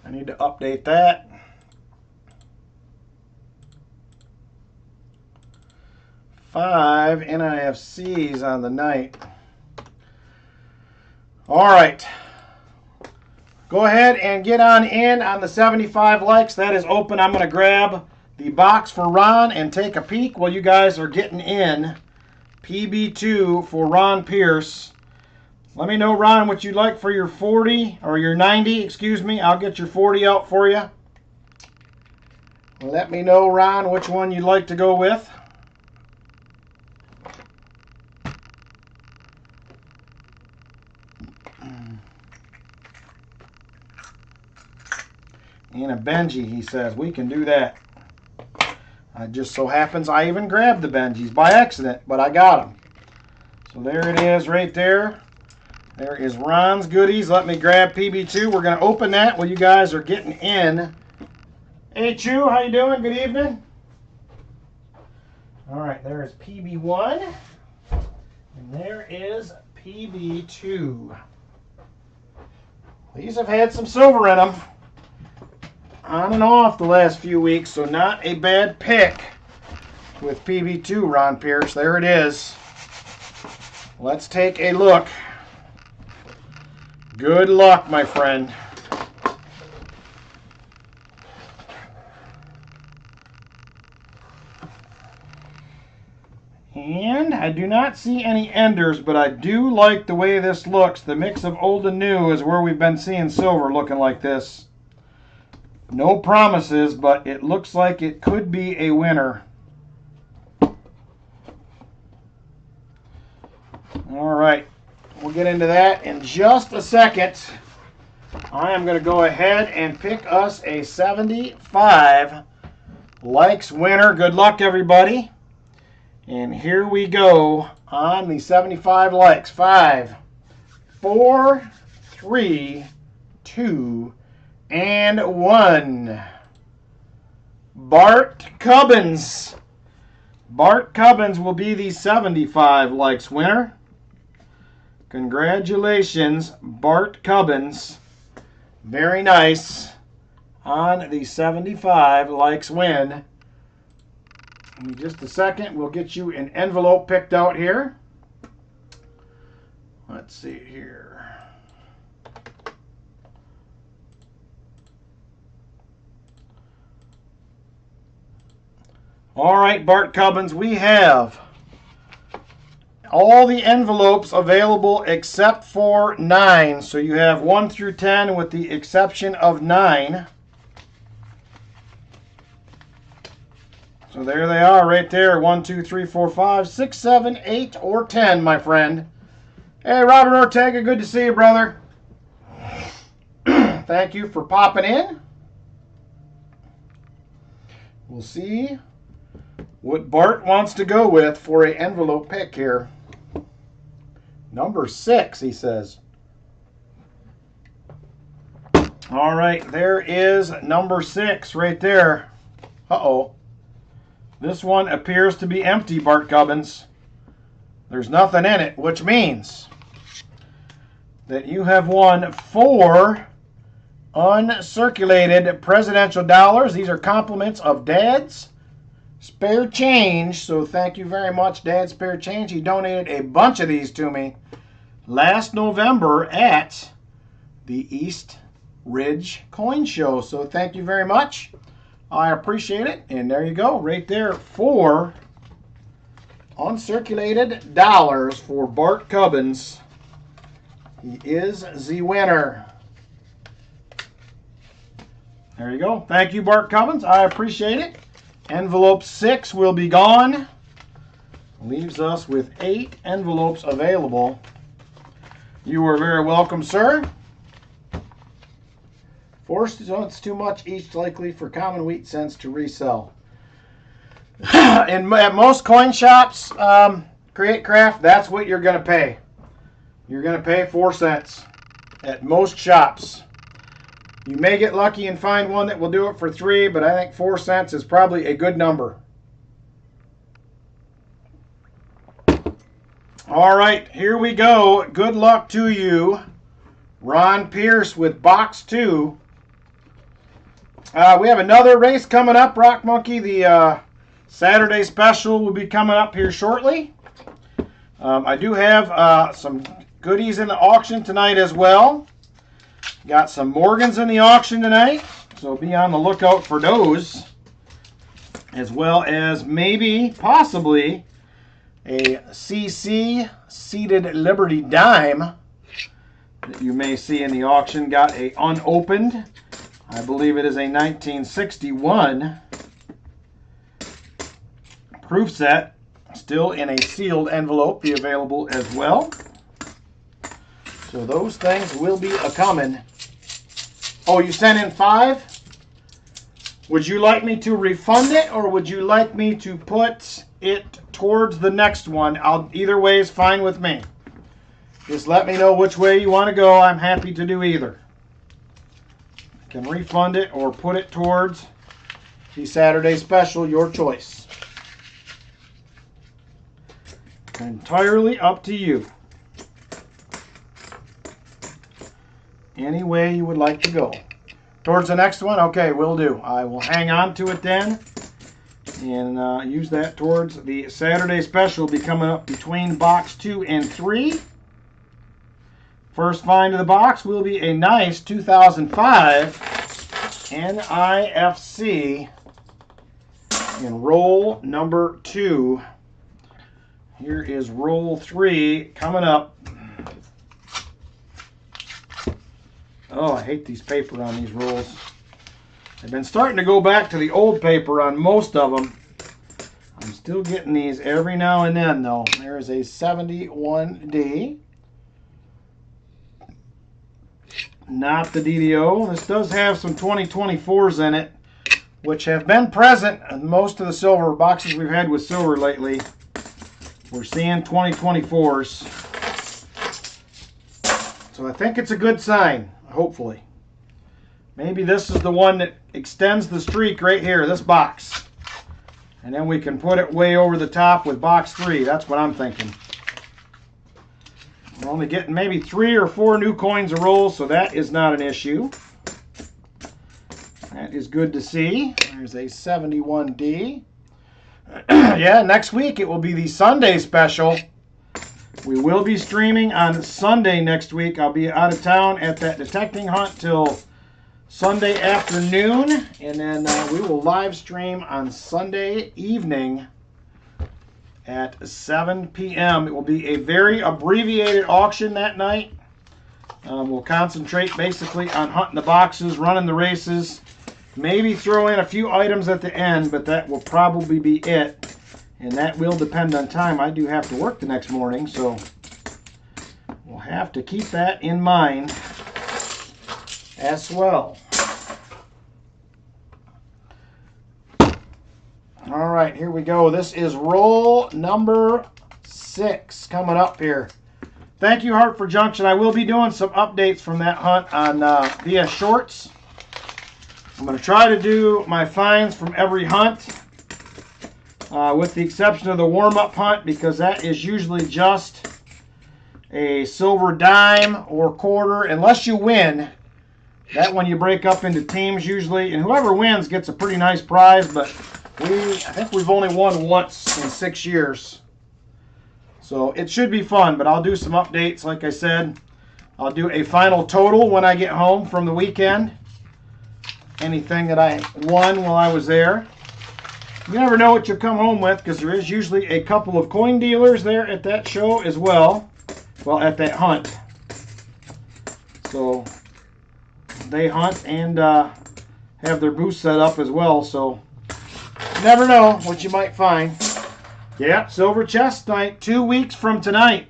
I need to update that. 5 NIFCs on the night. All right. Go ahead and get on in on the 75 likes. That is open. I'm going to grab the box for Ron and take a peek while you guys are getting in. PB2 for Ron Pierce. Let me know, Ron, what you'd like for your 40, or your 90, excuse me. I'll get your 40 out for you. Let me know, Ron, which one you'd like to go with. And a Benji, he says. We can do that. It just so happens I even grabbed the Benjis by accident, but I got them. So there it is right there. There is Ron's goodies. Let me grab PB2. We're going to open that while you guys are getting in. Hey, Chu, how you doing? Good evening. All right, there is PB1. And there is PB2. These have had some silver in them. On and off the last few weeks, so not a bad pick with PB2, Ron Pierce. There it is. Let's take a look. Good luck, my friend. And I do not see any enders, but I do like the way this looks. The mix of old and new is where we've been seeing silver looking like this. No promises, but it looks like it could be a winner. All right, we'll get into that in just a second. I am going to go ahead and pick us a 75 likes winner. Good luck, everybody. And here we go on the 75 likes. 5, 4, 3, 2, and 1. Bart Cubbins. Bart Cubbins will be the 75 likes winner. Congratulations, Bart Cubbins. Very nice on the 75 likes win. In just a second, we'll get you an envelope picked out here. Let's see here. All right, Bart Cubbins, we have all the envelopes available except for 9. So you have 1 through 10 with the exception of 9. So there they are right there. 1, 2, 3, 4, 5, 6, 7, 8, or 10, my friend. Hey, Robert Ortega, good to see you, brother. Thank you for popping in. We'll see what Bart wants to go with for an envelope pick here. Number 6, he says. All right, there is number 6 right there. Uh-oh. This one appears to be empty, Bart Cubbins. There's nothing in it, which means that you have won 4 uncirculated presidential dollars. These are compliments of Dad's Spare Change. So thank you very much, Dad's Spare Change. He donated a bunch of these to me last November at the East Ridge Coin Show. So thank you very much. I appreciate it. And there you go, right there, 4 uncirculated dollars for Bart Cubbins. He is the winner. There you go. Thank you, Bart Cubbins. I appreciate it. Envelope 6 will be gone. Leaves us with 8 envelopes available. You are very welcome, sir. 4 cents too much each, likely for common wheat cents to resell. At most coin shops, Create Craft, that's what you're going to pay. You're going to pay 4 cents at most shops. You may get lucky and find one that will do it for 3, but I think 4 cents is probably a good number. All right, here we go. Good luck to you. Ron Pierce with box 2. We have another race coming up, Rock Monkey. The Saturday special will be coming up here shortly. I do have some goodies in the auction tonight as well. Got some Morgans in the auction tonight, so be on the lookout for those. As well as maybe, possibly, a CC Seated Liberty Dime that you may see in the auction. Got a unopened, I believe it is a 1961 proof set, still in a sealed envelope, be available as well. So those things will be a-coming. Oh, you sent in 5? Would you like me to refund it, or would you like me to put it towards the next one? Either way is fine with me. Just let me know which way you want to go. I'm happy to do either. I can refund it or put it towards the Saturday special, your choice. Entirely up to you. Any way you would like to go. Towards the next one? Okay, will do. I will hang on to it then and use that towards the Saturday special. Will be coming up between box 2 and 3. First find of the box will be a nice 2005 NIFC in roll number 2. Here is roll 3 coming up. Oh, I hate these paper on these rolls. I've been starting to go back to the old paper on most of them. I'm still getting these every now and then, though. There's a 71D. Not the DDO. This does have some 2024s in it, which have been present in most of the silver boxes we've had with silver lately. We're seeing 2024s. So I think it's a good sign. Hopefully. Maybe this is the one that extends the streak right here, this box. And then we can put it way over the top with box 3. That's what I'm thinking. We're only getting maybe 3 or 4 new coins a roll, so that is not an issue. That is good to see. There's a 71D. Yeah, next week it will be the Sunday special. We will be streaming on Sunday next week. I'll be out of town at that detecting hunt till Sunday afternoon, and then we will live stream on Sunday evening at 7 p.m. It will be a very abbreviated auction that night. We'll concentrate basically on hunting the boxes, running the races, maybe throw in a few items at the end, but that will probably be it. And that will depend on time. I do have to work the next morning, so we'll have to keep that in mind as well. All right, here we go. This is roll number 6 coming up here. Thank you, Hartford Junction. I will be doing some updates from that hunt on via shorts. I'm going to try to do my finds from every hunt. With the exception of the warm-up hunt, because that is usually just a silver dime or quarter, unless you win. That one you break up into teams usually, and whoever wins gets a pretty nice prize, but I think we've only won once in 6 years. So it should be fun, but I'll do some updates, like I said. I'll do a final total when I get home from the weekend. Anything that I won while I was there. You never know what you'll come home with, because there is usually a couple of coin dealers there at that show as well. Well, at that hunt. So they hunt and have their booth set up as well. So you never know what you might find. Yeah, silver chest night, 2 weeks from tonight.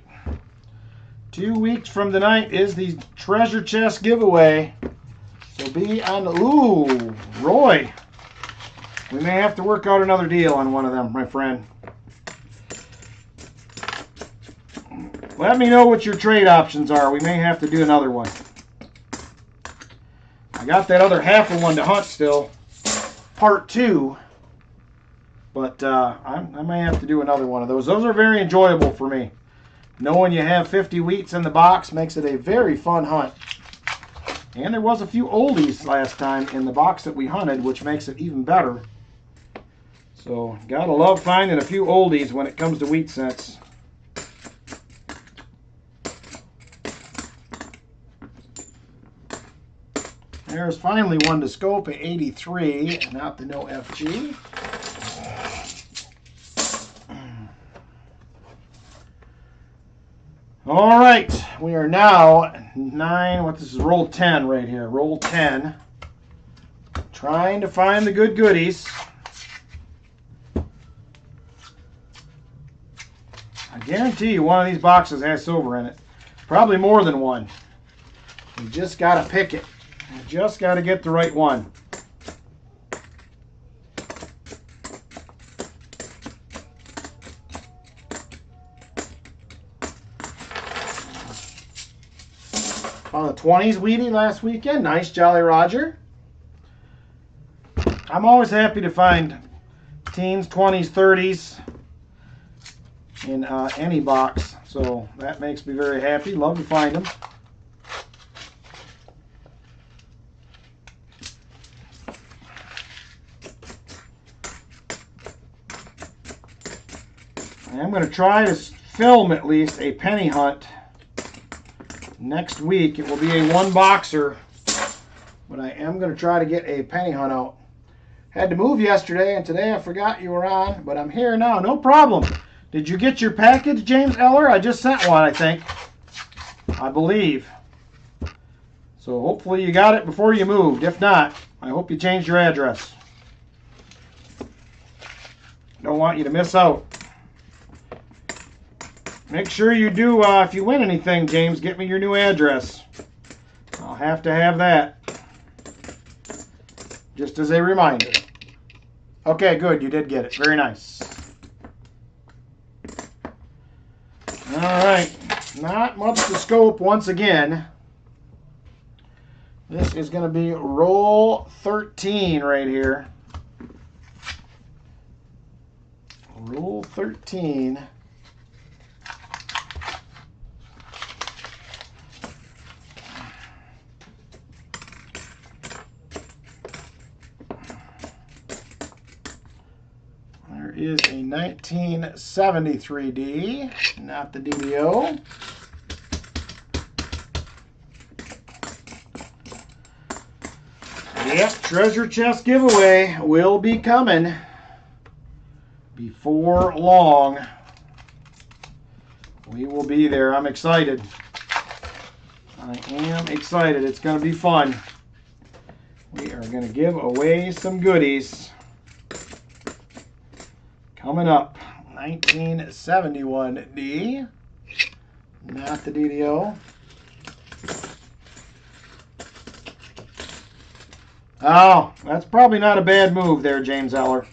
2 weeks from tonight is the treasure chest giveaway. So be on the... Ooh, Roy. We may have to work out another deal on one of them, my friend. Let me know what your trade options are. We may have to do another one. I I got that other half of one to hunt still, part 2. But I may have to do another one of those. Those are very enjoyable for me. Knowing you have 50 wheats in the box makes it a very fun hunt. And there was a few oldies last time in the box that we hunted, which makes it even better. So, gotta love finding a few oldies when it comes to wheat scents. There's finally one to scope at 83, not the no FG. All right, we are now 9, this is roll 10 right here, roll 10. Trying to find the good goodies. I guarantee you one of these boxes has silver in it. Probably more than one. You just got to pick it. You just got to get the right one. On the 20s Wheatie last weekend. Nice, Jolly Roger. I'm always happy to find teens, 20s, 30s in any box. So that makes me very happy. Love to find them. I'm going to try to film at least a penny hunt next week. It will be a one boxer, but I am going to try to get a penny hunt out. Had to move yesterday, and today I forgot you were on, but I'm here now. No problem. Did you get your package, James Eller? I just sent one, I think. I believe. So hopefully you got it before you moved. If not, I hope you changed your address. Don't want you to miss out. Make sure you do, if you win anything, James, get me your new address. I'll have to have that. Just as a reminder. Okay, good. You did get it. Very nice. All right. Not much to scope once again. This is going to be roll 13 right here. Roll 13. Is a 1973D, not the DDO. Yep, treasure chest giveaway will be coming before long. We will be there. I'm excited. I am excited. It's going to be fun. We are going to give away some goodies. Coming up, 1971D, not the DDO. Oh, that's probably not a bad move there, James Eller.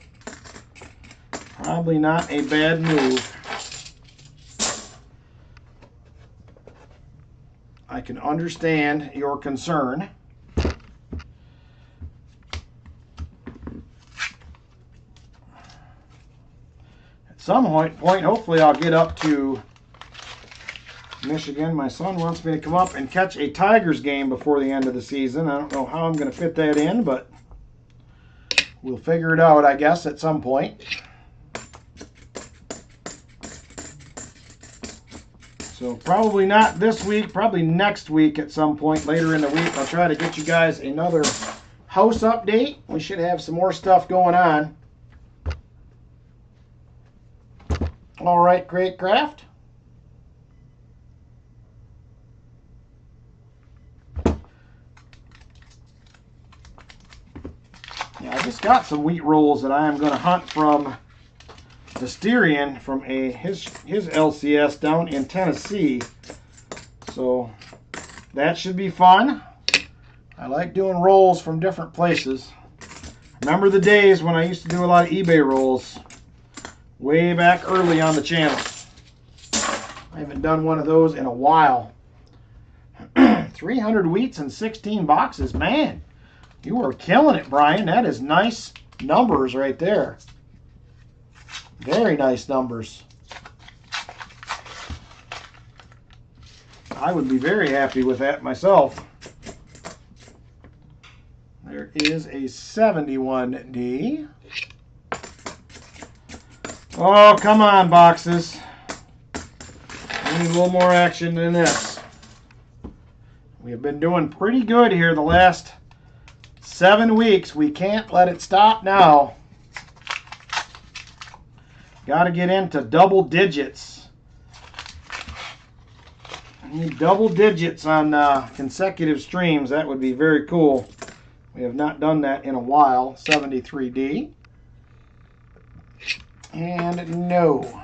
Probably not a bad move. I can understand your concern. Some point, hopefully I'll get up to Michigan. My son wants me to come up and catch a Tigers game before the end of the season. I don't know how I'm going to fit that in, but we'll figure it out, I guess, at some point. So probably not this week, probably next week at some point later in the week. I'll try to get you guys another house update. We should have some more stuff going on. All right, Great Craft. Yeah, I just got some wheat rolls that I am going to hunt from the Styrian from his LCS down in Tennessee. So that should be fun. I like doing rolls from different places. Remember the days when I used to do a lot of eBay rolls. Way back early on the channel. I haven't done one of those in a while. 300 wheats and 16 boxes. Man, You are killing it, Brian. That is nice numbers right there. Very nice numbers. I would be very happy with that myself. There is a 71D. Oh, come on, boxes. We need a little more action than this. We have been doing pretty good here the last 7 weeks. We can't let it stop now. Got to get into double digits. I need double digits on consecutive streams. That would be very cool. We have not done that in a while. 73D. And no.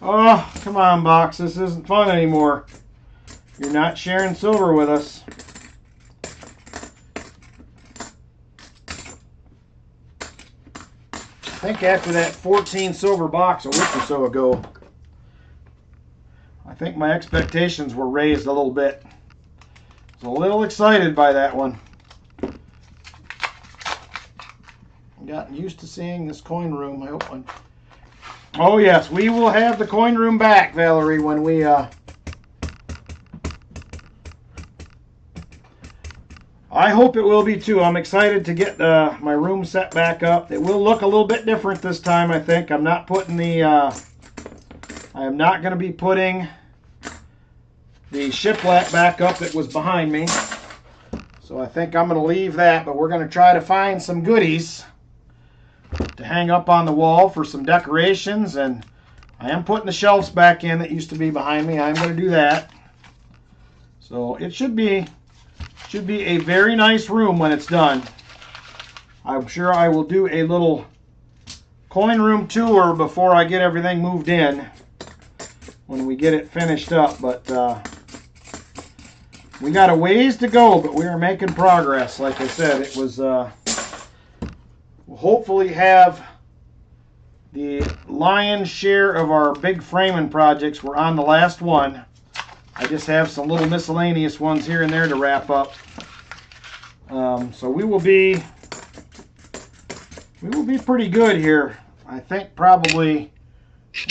Oh, come on, box. This isn't fun anymore. You're not sharing silver with us. I think after that 14 silver box a week or so ago, I think my expectations were raised a little bit. I was a little excited by that one. I've gotten used to seeing this coin room. I hope one. Oh yes, we will have the coin room back, Valerie, when we I hope it will be too. I'm excited to get my room set back up. It will look a little bit different this time, I think. I'm not putting the I am not going to be putting the shiplap back up that was behind me. So I think I'm going to leave that, but we're going to try to find some goodies to hang up on the wall for some decorations, and I am putting the shelves back in that used to be behind me. I'm going to do that. So it should be a very nice room when it's done. I'm sure I will do a little coin room tour before I get everything moved in when we get it finished up, but we got a ways to go, but we are making progress. Like I said, it was we'll hopefully have the lion's share of our big framing projects. We're on the last one. I just have some little miscellaneous ones here and there to wrap up. So we will be pretty good here. I think probably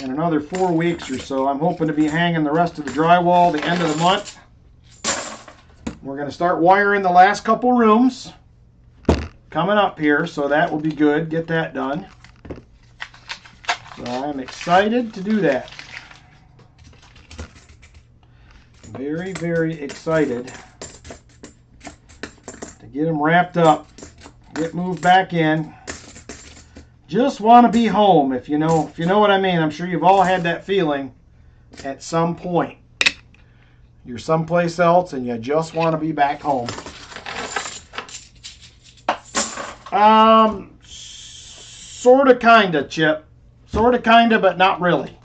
in another 4 weeks or so. I'm hoping to be hanging the rest of the drywall the end of the month. We're going to start wiring the last couple rooms coming up here, so that will be good. Get that done. So I'm excited to do that. Very, very excited to get them wrapped up, get moved back in. Just want to be home, if you know what I mean. I'm sure you've all had that feeling at some point. You're someplace else and you just want to be back home. Sort of, kind of, Chip. Sort of, kind of, but not really.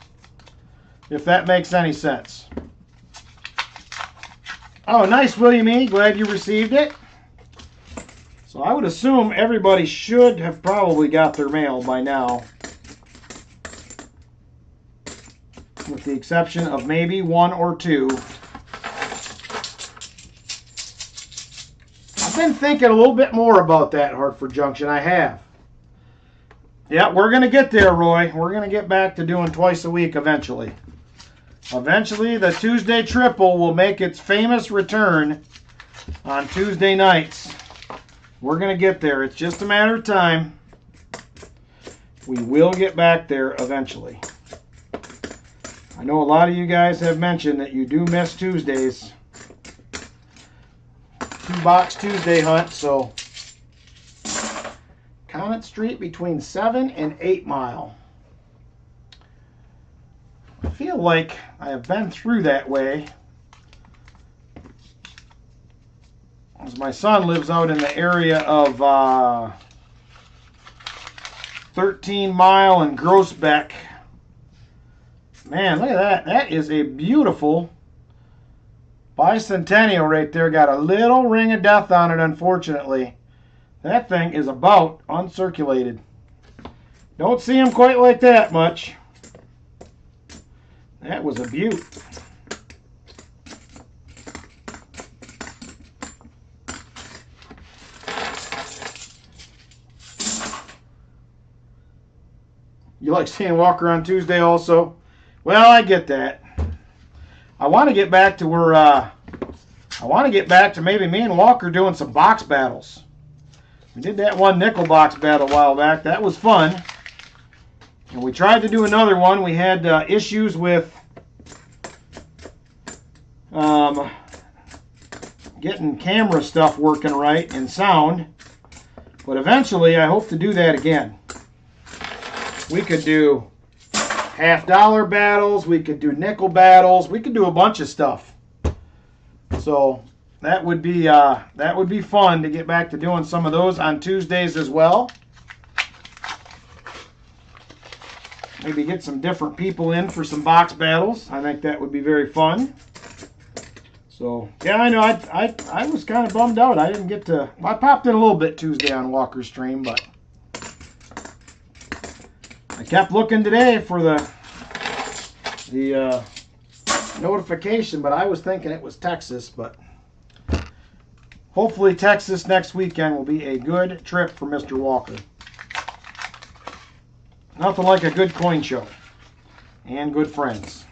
If that makes any sense. Oh, nice, William E. Glad you received it. So I would assume everybody should have probably got their mail by now. With the exception of maybe 1 or 2. I've been thinking a little bit more about that, Hartford Junction. I have. Yeah, we're going to get there, Roy. We're going to get back to doing twice a week eventually. Eventually, the Tuesday Triple will make its famous return on Tuesday nights. We're going to get there. It's just a matter of time. We will get back there eventually. I know a lot of you guys have mentioned that you do miss Tuesdays. 2-box Tuesday hunt, so Conant Street between 7 and 8 Mile. I feel like I have been through that way, as my son lives out in the area of 13 Mile and Grossbeck. Man, look at that. That is a beautiful Bicentennial right there. Got a little ring of death on it, unfortunately. That thing is about uncirculated. Don't see them quite like that much. That was a beaut. You like seeing Walker on Tuesday also? Well, I get that. I want to get back to where I want to get back to maybe me and Walker doing some box battles. We did that one nickel box battle a while back. That was fun. And we tried to do another one. We had issues with getting camera stuff working right and sound. But eventually, I hope to do that again. We could do $half battles. We could do nickel battles. We could do a bunch of stuff. So that would be fun to get back to doing some of those on Tuesdays as well. Maybe get some different people in for some box battles. I think that would be very fun. So yeah, I know I was kind of bummed out. I didn't get to. I popped in a little bit Tuesday on Walker's stream, but I kept looking today for the notification, but I was thinking it was Texas. But hopefully Texas next weekend will be a good trip for Mr. Walker. Nothing like a good coin show and good friends.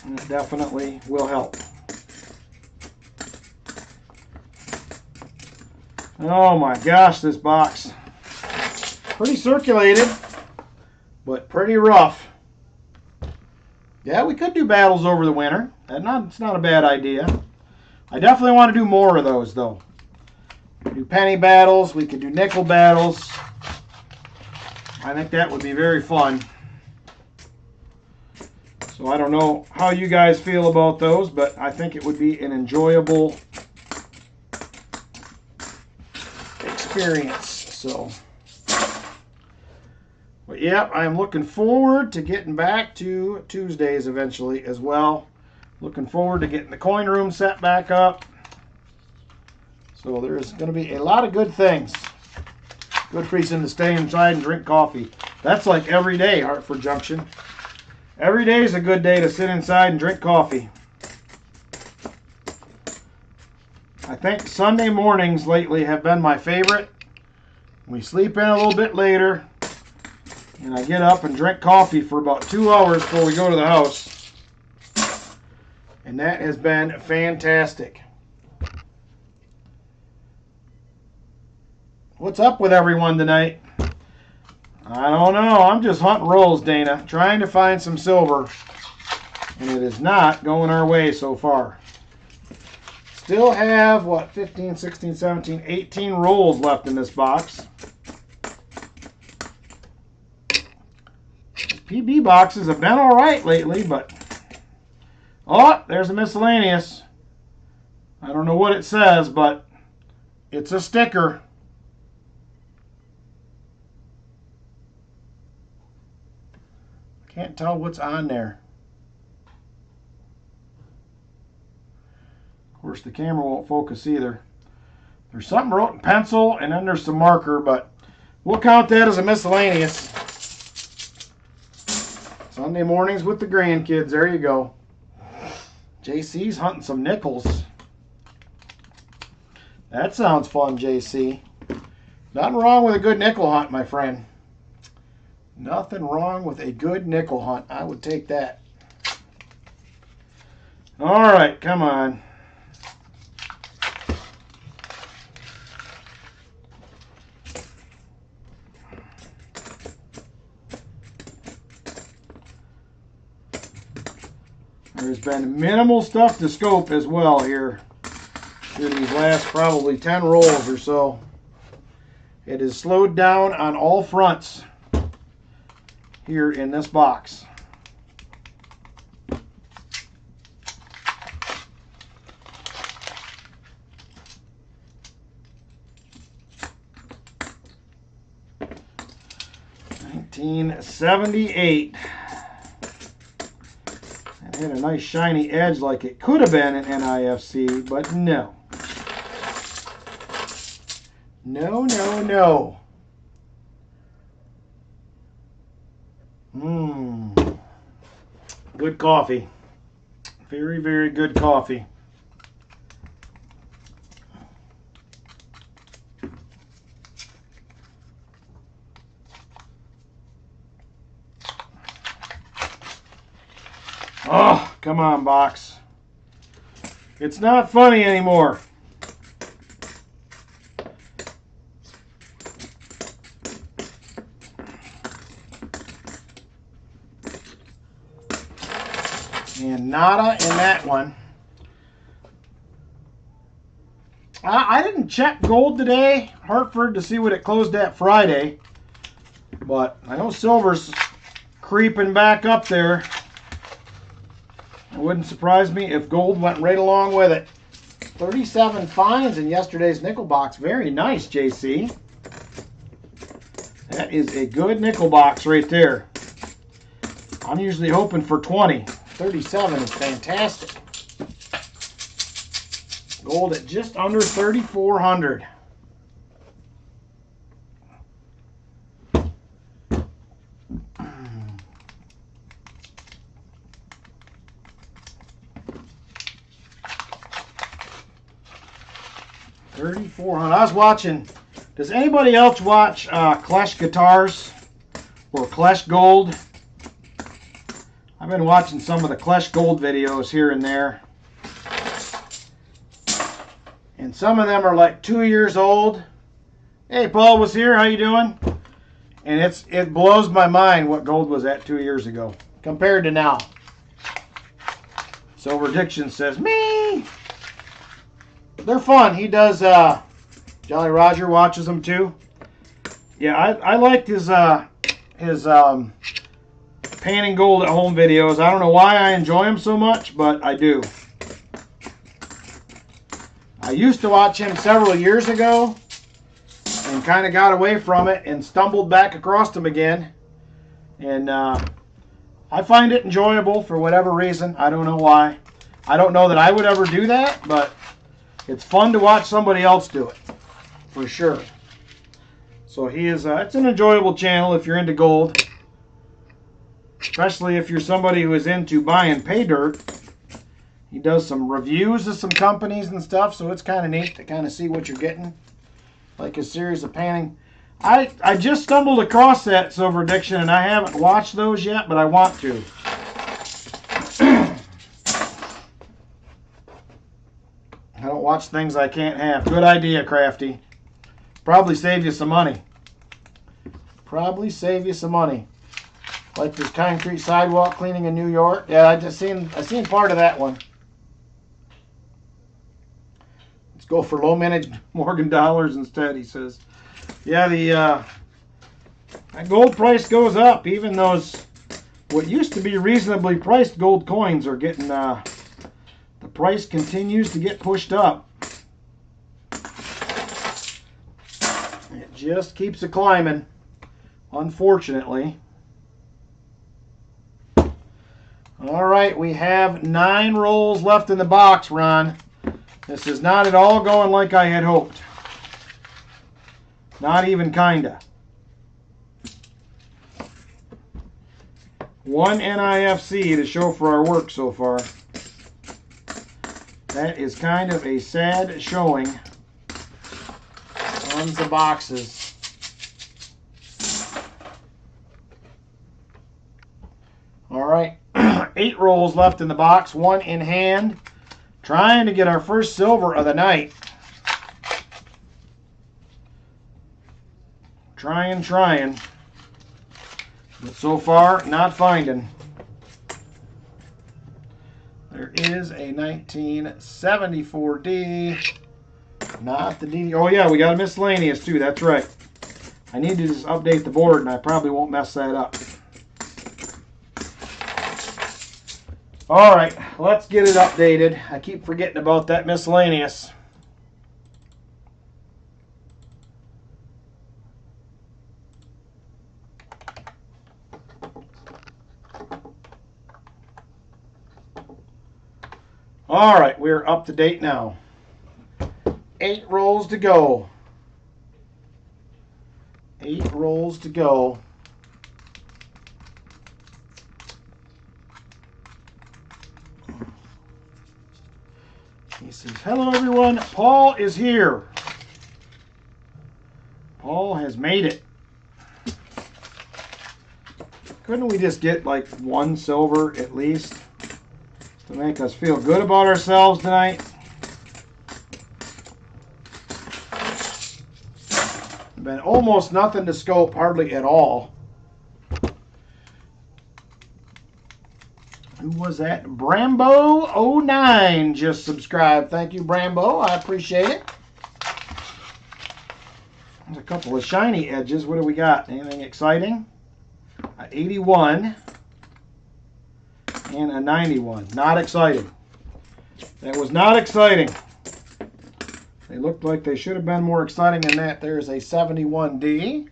And it definitely will help. Oh my gosh, this box. Pretty circulated, but pretty rough. Yeah, we could do battles over the winter. It's not a bad idea. I definitely want to do more of those, though. We could do penny battles. We could do nickel battles. I think that would be very fun. So I don't know how you guys feel about those, but I think it would be an enjoyable experience. So, but yeah, I'm looking forward to getting back to Tuesdays eventually as well. Looking forward to getting the coin room set back up. So there's going to be a lot of good things. Good reason to stay inside and drink coffee. That's like every day, Hartford Junction. Every day is a good day to sit inside and drink coffee. I think Sunday mornings lately have been my favorite. We sleep in a little bit later, and I get up and drink coffee for about 2 hours before we go to the house. And that has been fantastic. What's up with everyone tonight? I don't know. I'm just hunting rolls, Dana. Trying to find some silver. And it is not going our way so far. Still have, what, 15, 16, 17, 18 rolls left in this box. PB boxes have been alright lately, but... Oh, there's a miscellaneous. I don't know what it says, but it's a sticker. Can't tell what's on there. Of course, the camera won't focus either. There's something wrote in pencil, and then there's some marker, but we'll count that as a miscellaneous. Sunday mornings with the grandkids. There you go. JC's hunting some nickels. That sounds fun, JC. Nothing wrong with a good nickel hunt, my friend. Nothing wrong with a good nickel hunt. I would take that. All right, come on. There's been minimal stuff to scope as well here through these last probably 10 rolls or so. It is slowed down on all fronts here in this box. 1978. It had a nice shiny edge like it could have been an NIFC, but no. No, no, no. Good coffee. Very, very good coffee. Oh, come on, box. It's not funny anymore. And nada in that one. I didn't check gold today, Hartford, to see what it closed at Friday. But I know silver's creeping back up there. It wouldn't surprise me if gold went right along with it. 37 fines in yesterday's nickel box. Very nice, JC. That is a good nickel box right there. I'm usually hoping for 20. 37 is fantastic. Gold at just under 3,400. I was watching. Does anybody else watch Clash Guitars or Clash Gold? I've been watching some of the Clash Gold videos here and there. And some of them are like 2 years old. Hey, Paul was here. How you doing? And it blows my mind what gold was at 2 years ago compared to now. Silver Diction says, me. They're fun. He does, Jolly Roger watches them too. Yeah, I liked his panning gold at home videos. I don't know why I enjoy them so much, but I do. I used to watch him several years ago and kind of got away from it and stumbled back across them again. And I find it enjoyable for whatever reason. I don't know why. I don't know that I would ever do that, but it's fun to watch somebody else do it, for sure. So he is. It's an enjoyable channel if you're into gold. Especially if you're somebody who is into buying pay dirt. He does some reviews of some companies and stuff, so it's kind of neat to kind of see what you're getting. Like a series of panning. I just stumbled across that Silver Diction, and I haven't watched those yet, but I want to. I don't watch things I can't have. Good idea, Crafty. Probably save you some money. Probably save you some money. Like this concrete sidewalk cleaning in New York. Yeah, I seen part of that one. Let's go for low mintage Morgan dollars instead, he says. Yeah, that gold price goes up. Even those what used to be reasonably priced gold coins are getting the price continues to get pushed up. It just keeps a climbing, unfortunately. All right, we have 9 rolls left in the box, Ron. This is not at all going like I had hoped. Not even kinda. 1 NIFC to show for our work so far. That is kind of a sad showing on the boxes. All right. 8 rolls left in the box, 1 in hand. Trying to get our first silver of the night. Trying. But so far, not finding. There is a 1974D. Not the D. Oh yeah, we got a miscellaneous too, that's right. I need to just update the board and I probably won't mess that up. All right, let's get it updated. I keep forgetting about that miscellaneous. All right, we're up to date now. 8 rolls to go. 8 rolls to go. He says, hello everyone, Paul is here. Paul has made it. Couldn't we just get like 1 silver at least to make us feel good about ourselves tonight? Been almost nothing to scope, hardly at all. Who was that? Brambo09 just subscribed. Thank you, Brambo. I appreciate it. There's a couple of shiny edges. What do we got? Anything exciting? 81 and a 91. Not exciting. That was not exciting. They looked like they should have been more exciting than that. There's a 71D.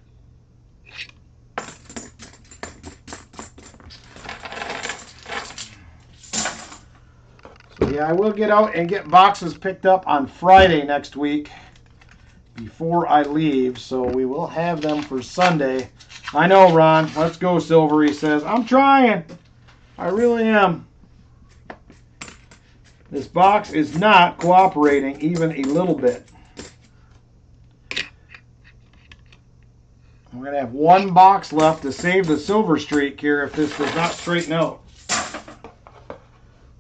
So yeah, I will get out and get boxes picked up on Friday next week before I leave. So we will have them for Sunday. I know, Ron. Let's go, Silver, he says. I'm trying. I really am. This box is not cooperating even a little bit. We're going to have 1 box left to save the silver streak here if this does not straighten out.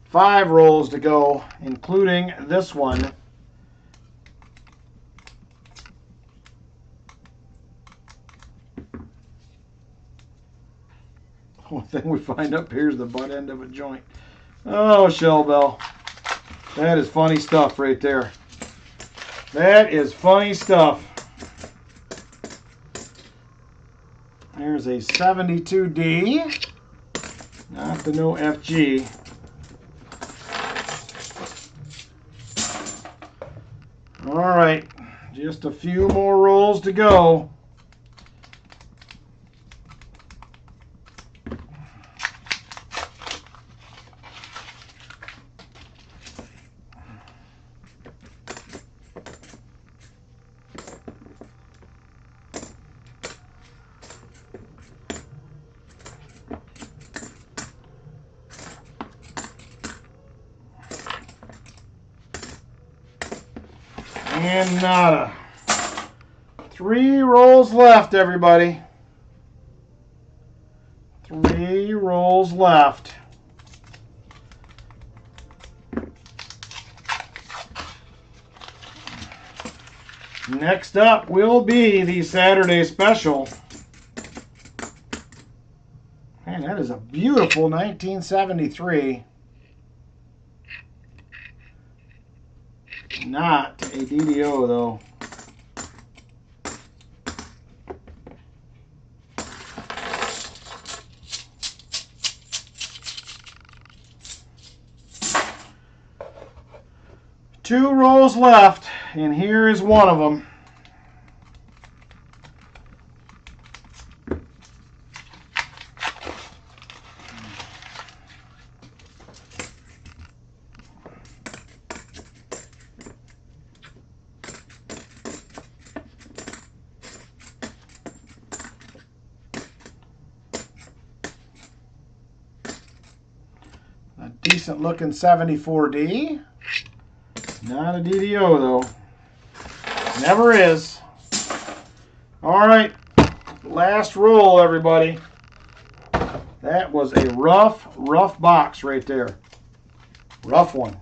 5 rolls to go, including this one. One thing we find up here is the butt end of a joint. Oh, shell bell. That is funny stuff right there. That is funny stuff. There's a 72D. Not the no FG. All right. Just a few more rolls to go. And nada. 3 rolls left, everybody. 3 rolls left. Next up will be the Saturday special. Man, that is a beautiful 1973. Not a DDO, though. Two rolls left, and here is one of them. A decent looking 74D. Not a DDO though. Never is. Alright. Last roll, everybody. That was a rough box right there. Rough one.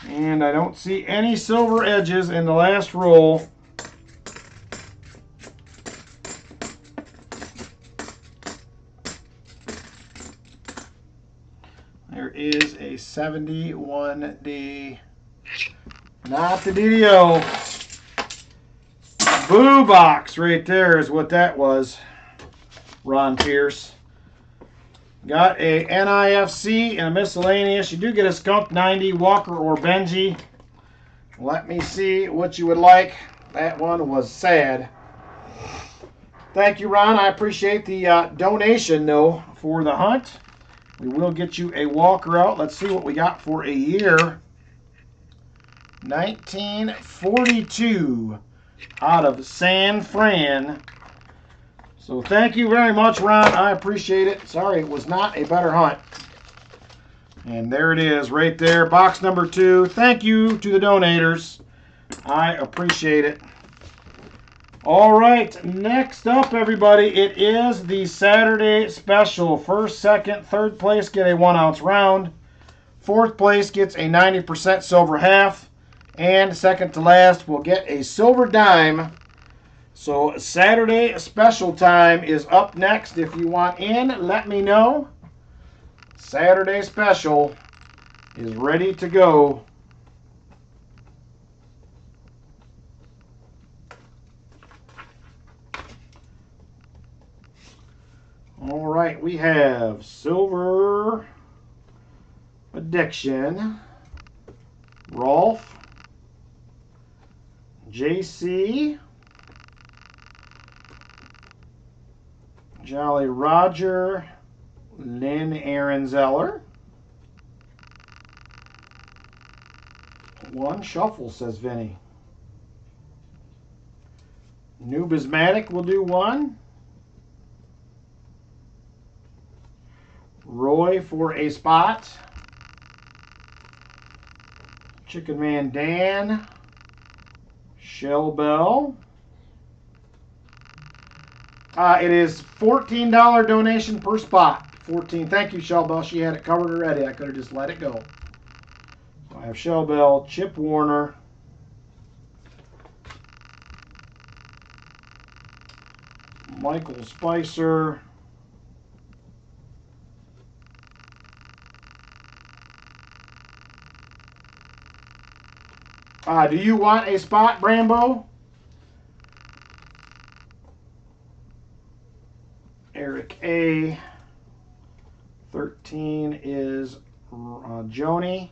And I don't see any silver edges in the last roll. There is a 71D. Not the DDO. Boo box right there is what that was. Ron Pierce. Got a NIFC and a miscellaneous. You do get a Skunked 90, Walker or Benji. Let me see what you would like. That one was sad. Thank you, Ron. I appreciate the donation, though, for the hunt. We will get you a walker out. Let's see what we got for a year. 1942 out of San Fran. So thank you very much, Ron. I appreciate it. Sorry it was not a better hunt. And there it is right there. Box number 2. Thank you to the donators. I appreciate it. All right, next up, everybody, it is the Saturday special. First, second, third place get a 1 ounce round. Fourth place gets a 90% silver half. And second to last will get a silver dime. So Saturday special time is up next. If you want in, let me know. Saturday special is ready to go. All right, we have Silver Addiction, Rolf, JC, Jolly Roger, Lynn Aaron Zeller. 1 shuffle, says Vinny. Nubismatic will do 1. Roy for a spot. Chicken Man Dan. Shell Bell. It is $14 donation per spot. 14. Thank you, Shell Bell. She had it covered already. I could have just let it go. So I have Shell Bell, Chip Warner, Michael Spicer, do you want a spot, Brambo? Eric A. 13 is Joni.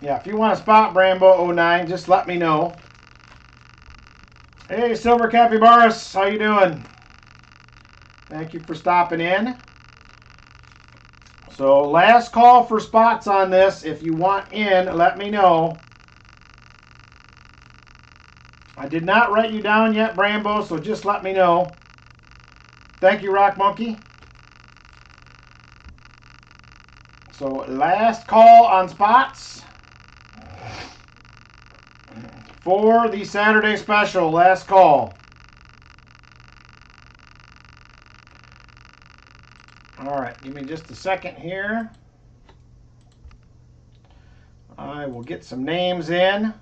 Yeah, if you want a spot, Brambo09, just let me know. Hey, Silver Capybaras, how you doing? Thank you for stopping in. So, last call for spots on this. If you want in, let me know. I did not write you down yet, Brambo, so just let me know. Thank you, Rock Monkey. So, last call on spots for the Saturday special. Last call. All right, give me just a second here. I will get some names in.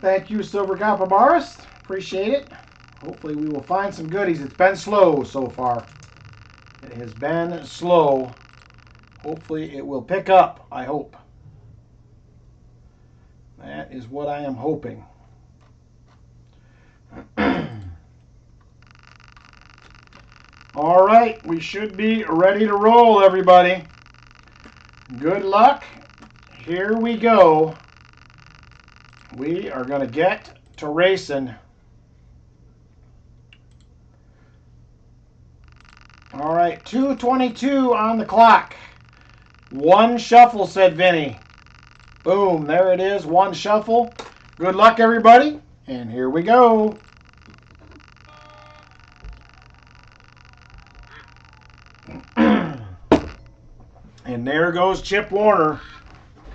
Thank you, Silver Capabaris. Appreciate it. Hopefully we will find some goodies. It's been slow so far. It has been slow. Hopefully it will pick up, I hope. That is what I am hoping. All right, we should be ready to roll, everybody. Good luck. Here we go. We are going to get to racing. All right, 2:22 on the clock. One shuffle, said Vinny. Boom, there it is, one shuffle. Good luck, everybody, and here we go. And there goes Chip Warner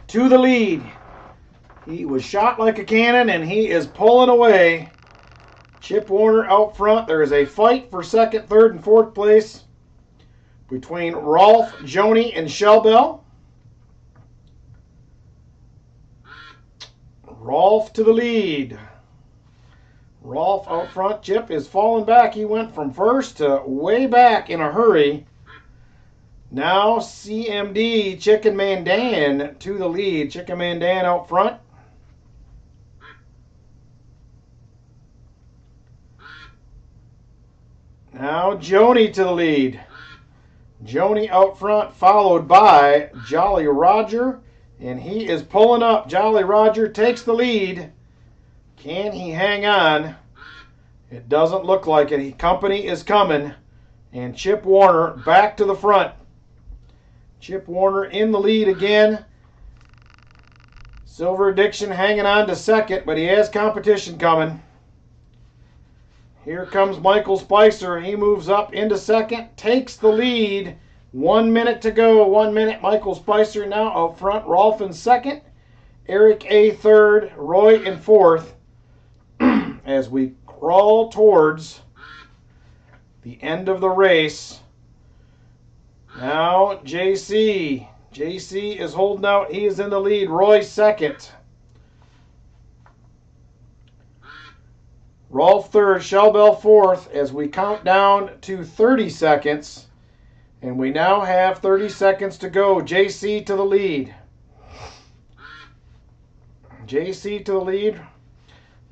to the lead. He was shot like a cannon, and he is pulling away. Chip Warner out front. There is a fight for second, third, and fourth place between Rolf, Joni, and Shellbell. Rolf to the lead. Rolf out front. Chip is falling back. He went from first to way back in a hurry. Now CMD, Chicken Mandan to the lead. Chicken Mandan out front. Now Joni to the lead. Joni out front, followed by Jolly Roger. And he is pulling up. Jolly Roger takes the lead. Can he hang on? It doesn't look like it. Company is coming. And Chip Warner back to the front. Chip Warner in the lead again. Silver Addiction hanging on to second, but he has competition coming. Here comes Michael Spicer. He moves up into second, takes the lead. 1 minute to go. 1 minute. Michael Spicer now out front. Rolf in second. Eric A. third. Roy in fourth. As we crawl towards the end of the race. Now JC. JC is holding out. He is in the lead. Roy second. Rolf third. Shellbell fourth. As we count down to 30 seconds. And we now have 30 seconds to go. JC to the lead. JC to the lead.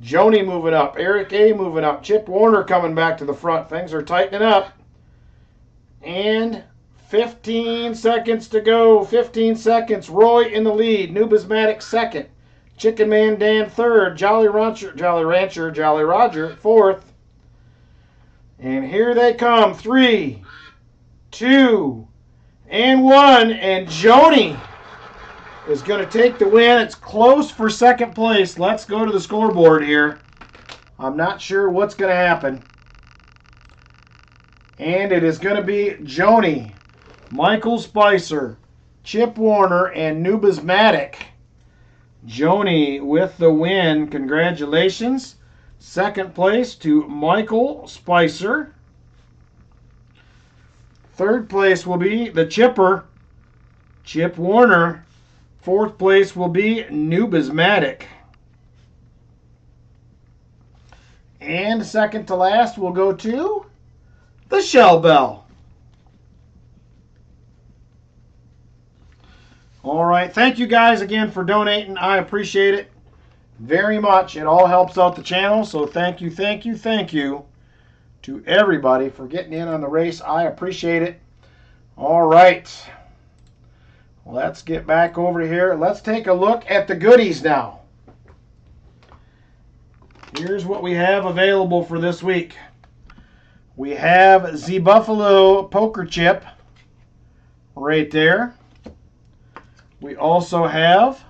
Joni moving up. Eric A. moving up. Chip Warner coming back to the front. Things are tightening up. And 15 seconds to go. 15 seconds. Roy in the lead. Nubismatic second. Chicken Mandan third. Jolly Roger fourth. And here they come. 3, 2, and 1. And Joni is going to take the win. It's close for second place. Let's go to the scoreboard here. I'm not sure what's going to happen. And it is going to be Joni, Michael Spicer, Chip Warner, and Nubismatic. Joni with the win. Congratulations. Second place to Michael Spicer. Third place will be the Chipper, Chip Warner. Fourth place will be Nubismatic. And second to last will go to the Shellbell. All right. Thank you guys again for donating. I appreciate it very much. It all helps out the channel. So thank you to everybody for getting in on the race. I appreciate it. All right. Let's get back over here. Let's take a look at the goodies now. Here's what we have available for this week. We have the Buffalo Poker Chip right there. We also have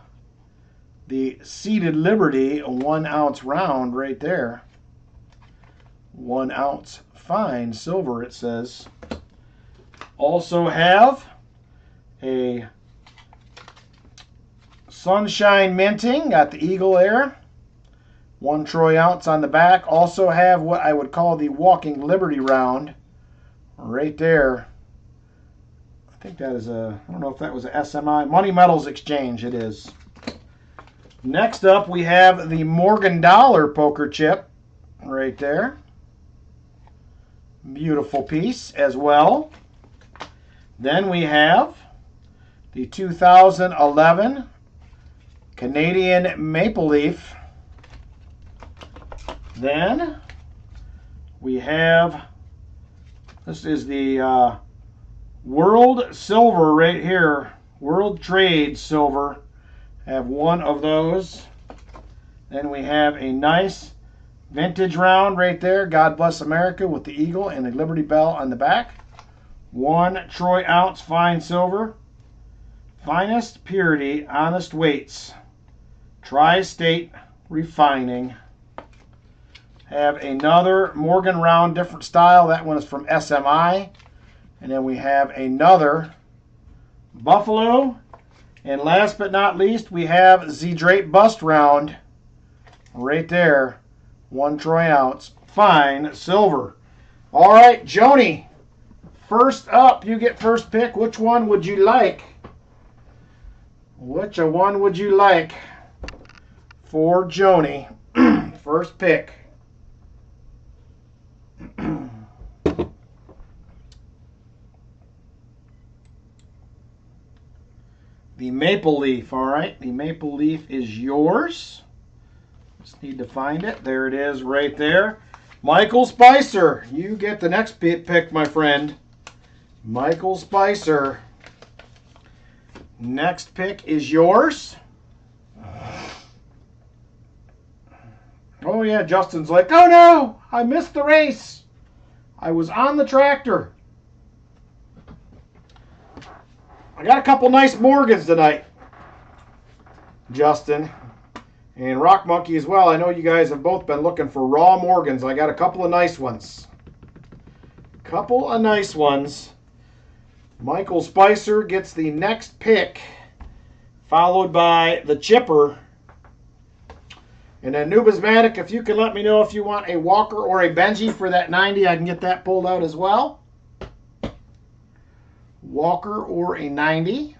the Seated Liberty 1 ounce round right there. 1 ounce fine silver, it says. Also have a Sunshine Minting, got the Eagle Air, 1 troy ounce on the back. Also have what I would call the Walking Liberty round right there. I think that is a, I don't know if that was a SMI, Money Metals Exchange, it is. Next up, we have the Morgan Dollar poker chip right there. Beautiful piece as well. Then we have the 2011 Canadian Maple Leaf. Then we have, this is the World Silver right here. World Trade Silver. Have one of those. Then we have a nice vintage round right there. God Bless America with the eagle and the Liberty Bell on the back. 1 troy ounce fine silver. Finest purity, honest weights. Tri-State Refining. Have another Morgan round, different style. That one is from SMI. And then we have another Buffalo. And last but not least, we have Z Drape Bust round right there. 1 troy ounce. Fine silver. All right, Joni, first up, you get first pick. Which one would you like? Which one would you like for Joni? First pick. The Maple Leaf, all right. The Maple Leaf is yours. Just need to find it. There it is right there. Michael Spicer, you get the next pick, my friend. Michael Spicer. Next pick is yours. Oh, yeah, Justin's like, oh, no, I missed the race. I was on the tractor. I got a couple nice Morgans tonight, Justin, and Rock Monkey as well. I know you guys have both been looking for raw Morgans. I got a couple of nice ones. Couple of nice ones. Michael Spicer gets the next pick, followed by the Chipper. And then Numismatic, if you can let me know if you want a Walker or a Benji for that 90, I can get that pulled out as well. Walker or a 90.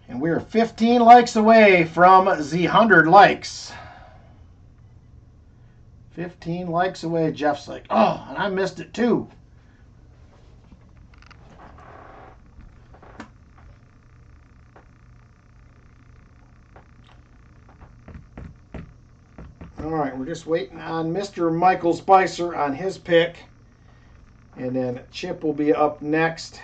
And we are 15 likes away from the 100 likes. 15 likes away. Jeff's like, oh, and I missed it too. All right, we're just waiting on Mr. Michael Spicer on his pick. And then Chip will be up next.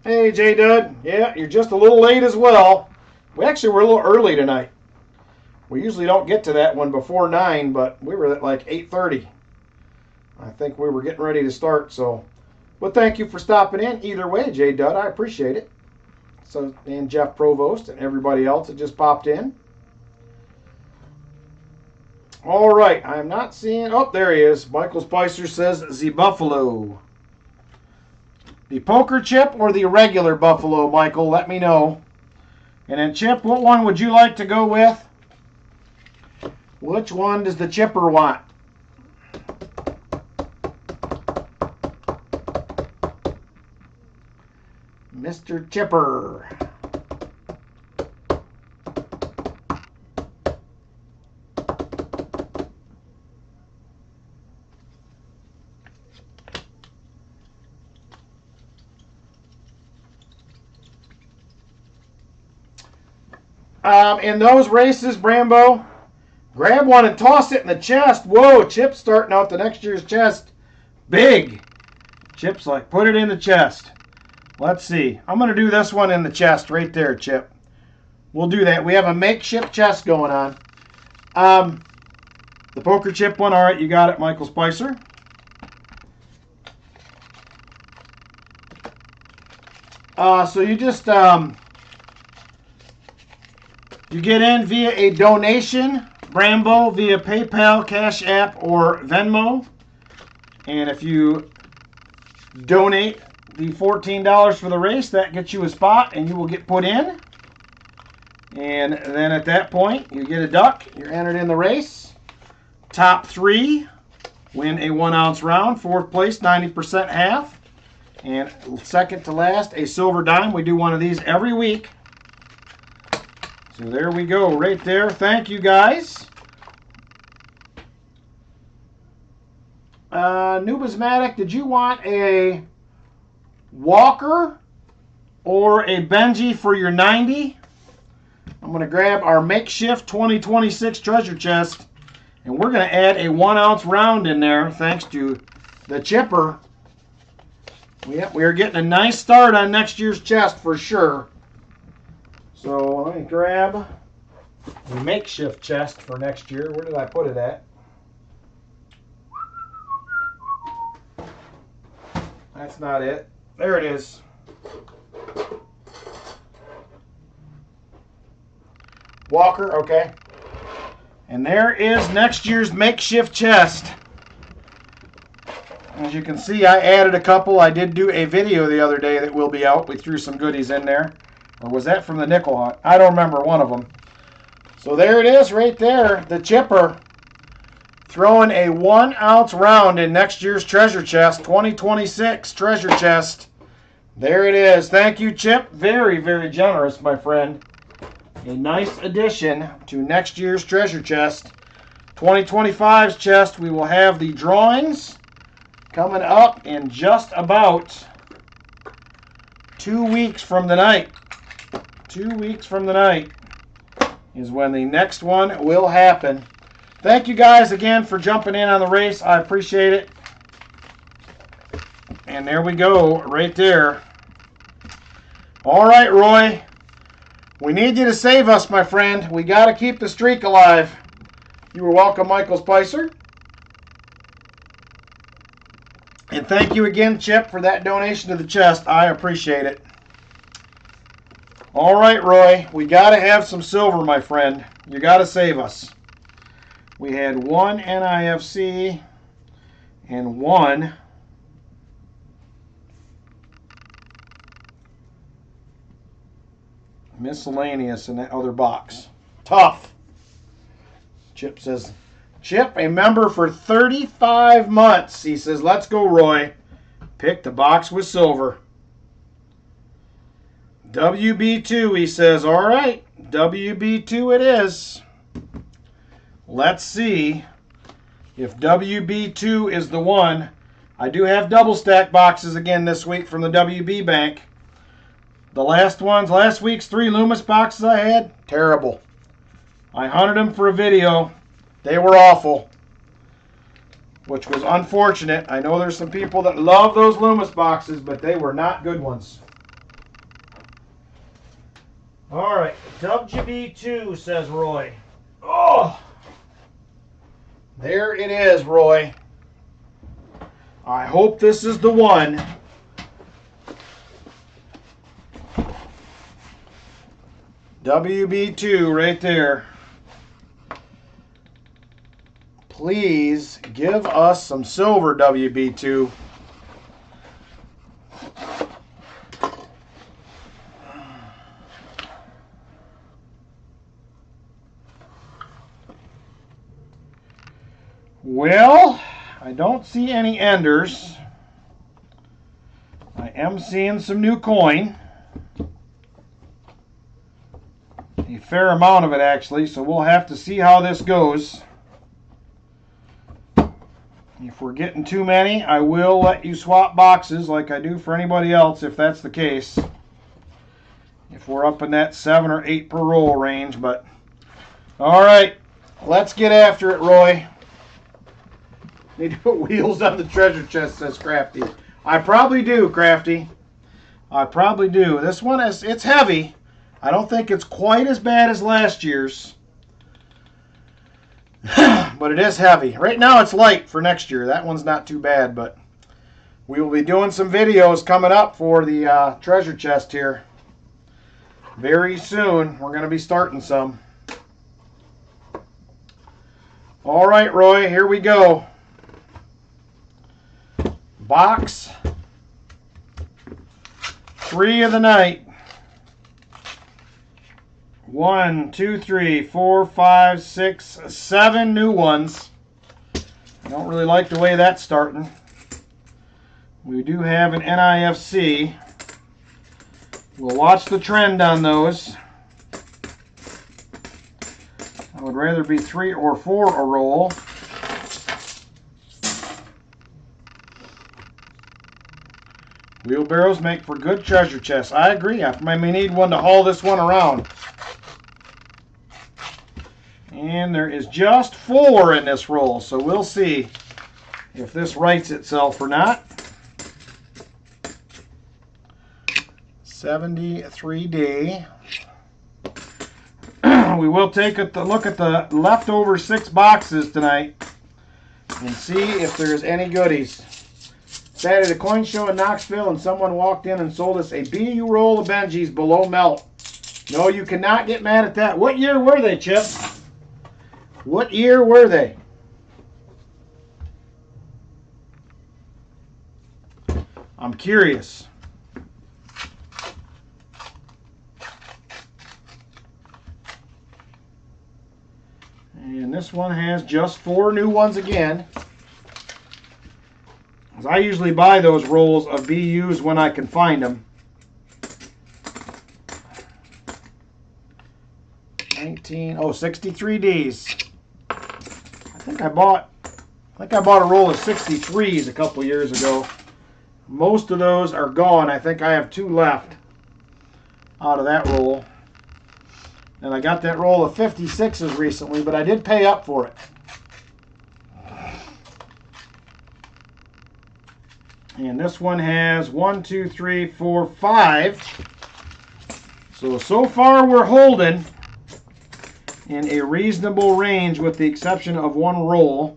Hey, J-Dud. Yeah, you're just a little late as well. We actually were a little early tonight. We usually don't get to that one before 9, but we were at like 8:30. I think we were getting ready to start, so. But thank you for stopping in. Either way, J-Dud, I appreciate it. So, and Jeff Provost and everybody else that just popped in. All right, I'm not seeing. Oh, there he is. Michael Spicer says the Buffalo. The poker chip or the regular Buffalo, Michael? Let me know. And then, Chip, what one would you like to go with? Which one does the Chipper want? Mr. Chipper. In those races, Brambo, grab one and toss it in the chest. Whoa, Chip's starting out the next year's chest big. Chip's like, put it in the chest. Let's see. I'm going to do this one in the chest right there, Chip. We'll do that. We have a makeshift chest going on. The poker chip one, all right, you got it, Michael Spicer. So you just... you get in via a donation Brambo via PayPal, Cash App, or Venmo. And if you donate the $14 for the race, that gets you a spot and you will get put in. And then at that point, you get a duck. You're entered in the race. Top 3 win a 1 ounce round. 4th place, 90% half. And second to last, a silver dime. We do one of these every week. So there we go, right there. Thank you, guys. Numismatic, did you want a Walker or a Benji for your 90? I'm going to grab our makeshift 2026 treasure chest, and we're going to add a 1 ounce round in there thanks to the chipper. Yep, we are getting a nice start on next year's chest for sure. So let me grab the makeshift chest for next year. Where did I put it at? That's not it. There it is. Walker, okay. And there is next year's makeshift chest. As you can see, I added a couple. I did do a video the other day that will be out. We threw some goodies in there. Or was that from the nickel hunt? I don't remember, one of them. So there it is right there, the chipper. Throwing a 1 ounce round in next year's treasure chest, 2026 treasure chest. There it is. Thank you, Chip. Very, very generous, my friend. A nice addition to next year's treasure chest. 2025's chest, we will have the drawings coming up in just about 2 weeks from tonight. 2 weeks from tonight is when the next one will happen. Thank you guys again for jumping in on the race. I appreciate it. And there we go, right there. All right, Roy. We need you to save us, my friend. We got to keep the streak alive. You were welcome, Michael Spicer. And thank you again, Chip, for that donation to the chest. I appreciate it. All right, Roy. We got to have some silver, my friend. You got to save us. We had 1 NIFC and 1 miscellaneous in that other box. Tough. Chip says, Chip, a member for 35 months. He says, let's go, Roy. Pick the box with silver. WB2, he says, all right. WB2 it is. Let's see if WB2 is the one. I do have double stack boxes again this week from the WB Bank. The last ones, last week's 3 Loomis boxes I had, terrible. I hunted them for a video. They were awful, which was unfortunate. I know there's some people that love those Loomis boxes, but they were not good ones. All right, WB2, says Roy. Oh! There it is, Roy. I hope this is the one. WB2 right there. Please give us some silver, WB2. Well, I don't see any enders. I am seeing some new coin. A fair amount of it, actually, so we'll have to see how this goes. If we're getting too many, I will let you swap boxes like I do for anybody else if that's the case. If we're up in that 7 or 8 per roll range, but all right, let's get after it, Roy. Need to put wheels on the treasure chest, says Crafty. I probably do, Crafty. I probably do. This one is, it's heavy. I don't think it's quite as bad as last year's. But it is heavy. Right now it's light for next year. That one's not too bad, but we will be doing some videos coming up for the treasure chest here. Very soon, we're going to be starting some. All right, Roy, here we go. Box 3 of the night. 1, 2, 3, 4, 5, 6, 7 new ones. I don't really like the way that's starting. We do have an NIFC. We'll watch the trend on those. I would rather be 3 or 4 a roll. Wheelbarrows make for good treasure chests. I agree. I may need one to haul this one around. And there is just 4 in this roll, so we'll see if this writes itself or not. 73D. We will take a look at the leftover 6 boxes tonight and see if there's any goodies. Sat at a coin show in Knoxville and someone walked in and sold us a BU roll of Benjis below melt. No, you cannot get mad at that. What year were they, Chip? What year were they? I'm curious. And this one has just 4 new ones again. I usually buy those rolls of BUs when I can find them. 63Ds. I think I bought a roll of 63s a couple years ago. Most of those are gone. I think I have 2 left out of that roll. And I got that roll of 56s recently, but I did pay up for it. And this one has 1, 2, 3, 4, 5. So far we're holding in a reasonable range with the exception of 1 roll.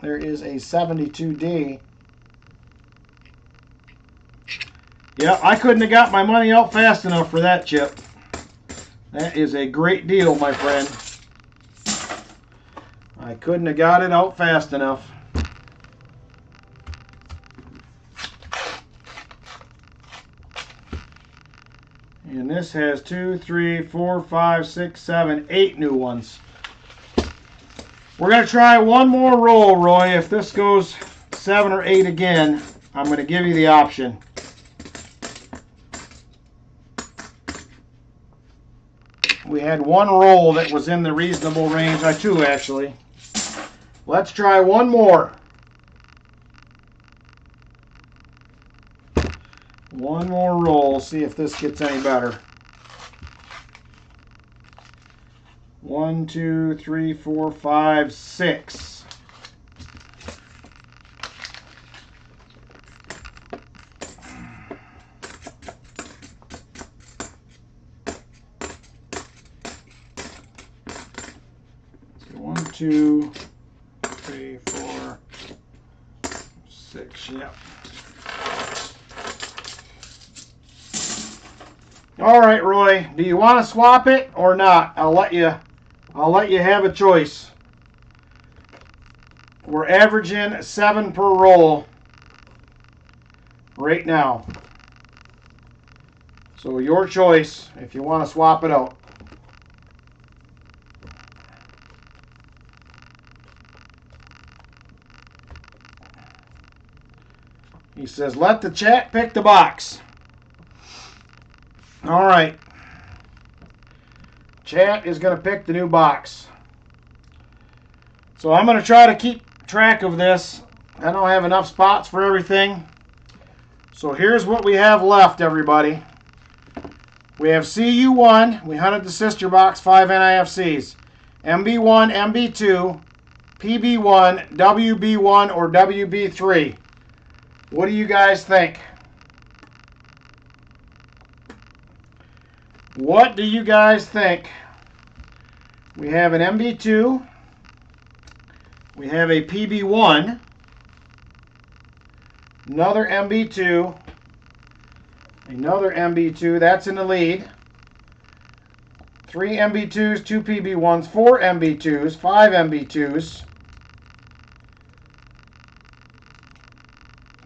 There is a 72D. Yeah, I couldn't have got my money out fast enough for that, Chip. That is a great deal, my friend. I couldn't have got it out fast enough. And this has 2, 3, 4, 5, 6, 7, 8 new ones. We're going to try one more roll, Roy. If this goes 7 or 8 again, I'm going to give you the option. We had 1 roll that was in the reasonable range. 2 actually. Let's try one more. One more roll, see if this gets any better. 1, 2, 3, 4, 5, 6. So 1, 2, 3, 4, 6. Yep. All right, Roy, do you want to swap it or not? I'll let you have a choice. We're averaging 7 per roll right now. So your choice if you want to swap it out. He says, let the chat pick the box. All right. Chat is going to pick the new box. So I'm going to try to keep track of this. I don't have enough spots for everything. So here's what we have left, everybody. We have CU1. We hunted the sister box, 5 NIFCs. MB1, MB2, PB1, WB1, or WB3. What do you guys think? What do you guys think? We have an MB2. We have a PB1. Another MB2. Another MB2. That's in the lead. 3 MB2s, 2 PB1s, 4 MB2s, 5 MB2s,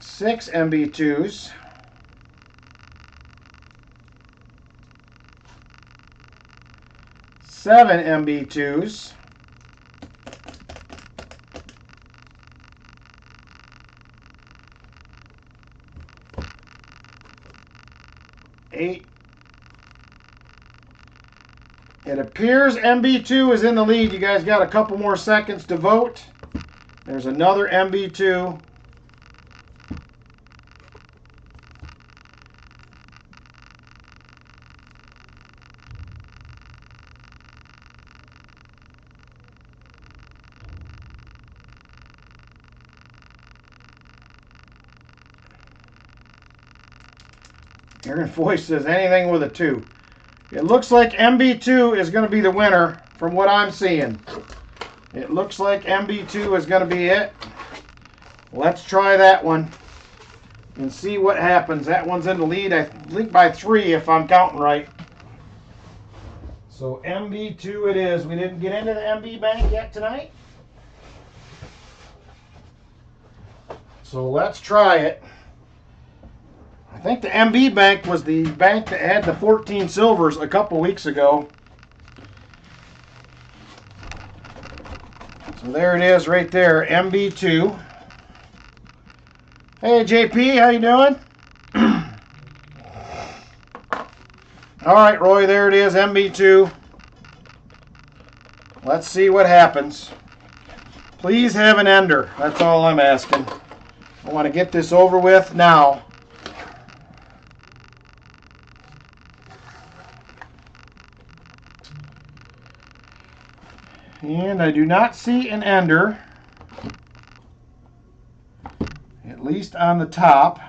6 MB2s, 7 MB2s, 8. It appears MB2 is in the lead. You guys got a couple more seconds to vote. There's another MB2. Aaron Voice says anything with a 2. It looks like MB2 is going to be the winner from what I'm seeing. It looks like MB2 is going to be it. Let's try that one and see what happens. That one's in the lead, I think by 3 if I'm counting right. So MB2 it is. We didn't get into the MB bank yet tonight. So let's try it. I think the MB bank was the bank that had the 14 silvers a couple weeks ago. So there it is right there, MB2. Hey JP, how you doing? All right, Roy, there it is, MB2. Let's see what happens. Please have an ender. That's all I'm asking. I want to get this over with now. And I do not see an ender, at least on the top.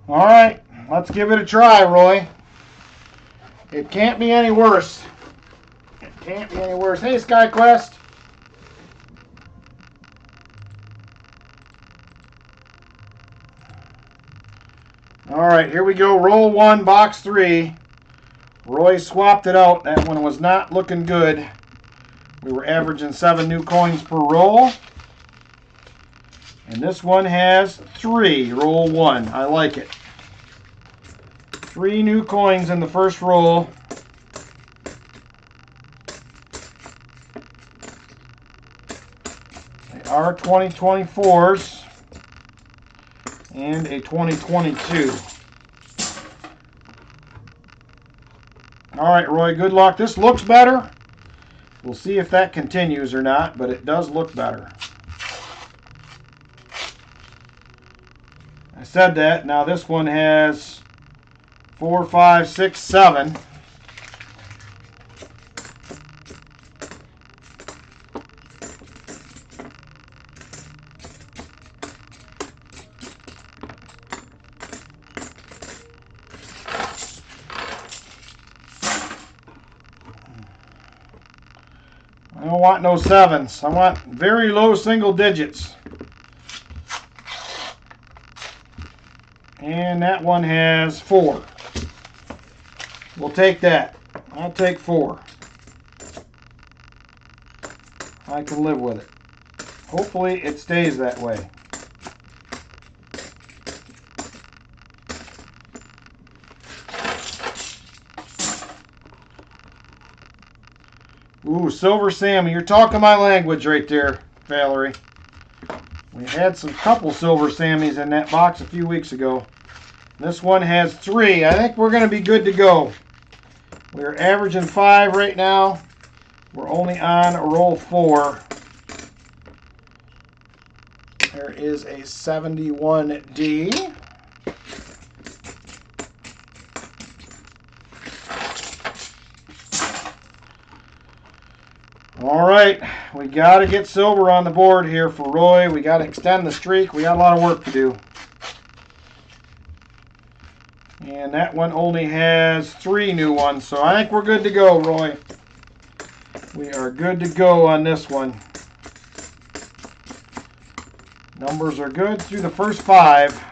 All right, let's give it a try, Roy. It can't be any worse. It can't be any worse. Hey, SkyQuest. All right, here we go. Roll 1, box 3. Roy swapped it out. That one was not looking good. We were averaging 7 new coins per roll. And this one has 3. Roll 1. I like it. 3 new coins in the first roll. They are 2024s. And a 2022. All right, Roy, good luck. This looks better. We'll see if that continues or not, but it does look better. I said that. Now this one has 4, 5, 6, 7. I don't want no 7s. I want very low single digits. And that one has 4. We'll take that. I'll take 4. I can live with it. Hopefully it stays that way. Ooh, Silver Sammy. You're talking my language right there, Valerie. We had some couple Silver Sammies in that box a few weeks ago. This one has 3. I think we're going to be good to go. We're averaging 5 right now. We're only on roll 4. There is a 71D. All right, we got to get silver on the board here for Roy. We got to extend the streak. We got a lot of work to do. And that one only has 3 new ones, so I think we're good to go, Roy. We are good to go on this one. Numbers are good through the first 5.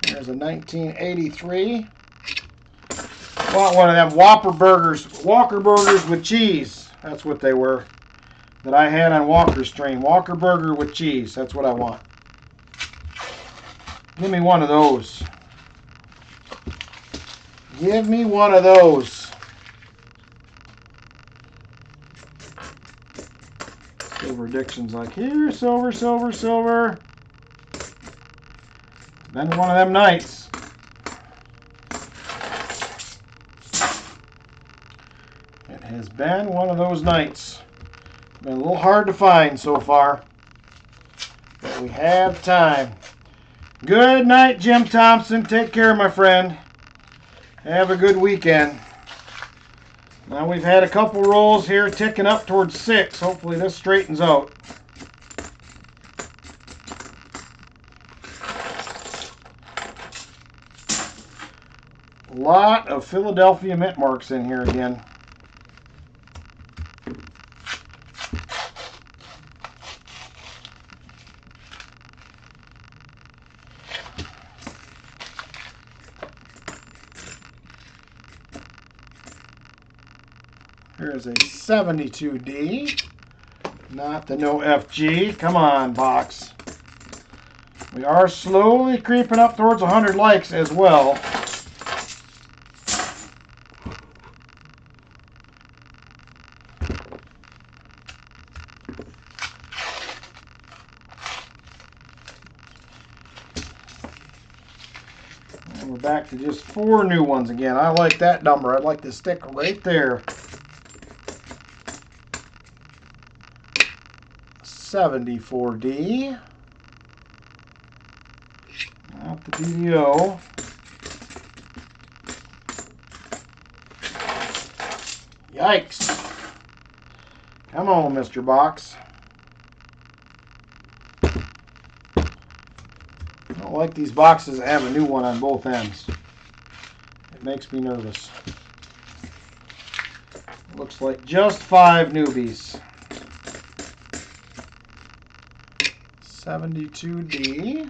There's a 1983. Want one of them Walker burgers with cheese. That's what they were that I had on Walker's stream. Walker burger with cheese. That's what I want. Give me one of those. Give me one of those. Silver Diction's like, here, silver, silver, silver. Been one of them nights. It has been one of those nights. Been a little hard to find so far, but we have time. Good night, Jim Thompson. Take care, my friend. Have a good weekend. Now we've had a couple rolls here ticking up towards 6. Hopefully this straightens out. A lot of Philadelphia mint marks in here again. Here's a 72D. Not the no FG. Come on, box. We are slowly creeping up towards 100 likes as well. And we're back to just 4 new ones again. I like that number. I'd like to stick right there. 74D. Not the BDO. Yikes. Come on, Mr. Box. I don't like these boxes that have a new one on both ends. It makes me nervous. Looks like just 5 newbies. 72D.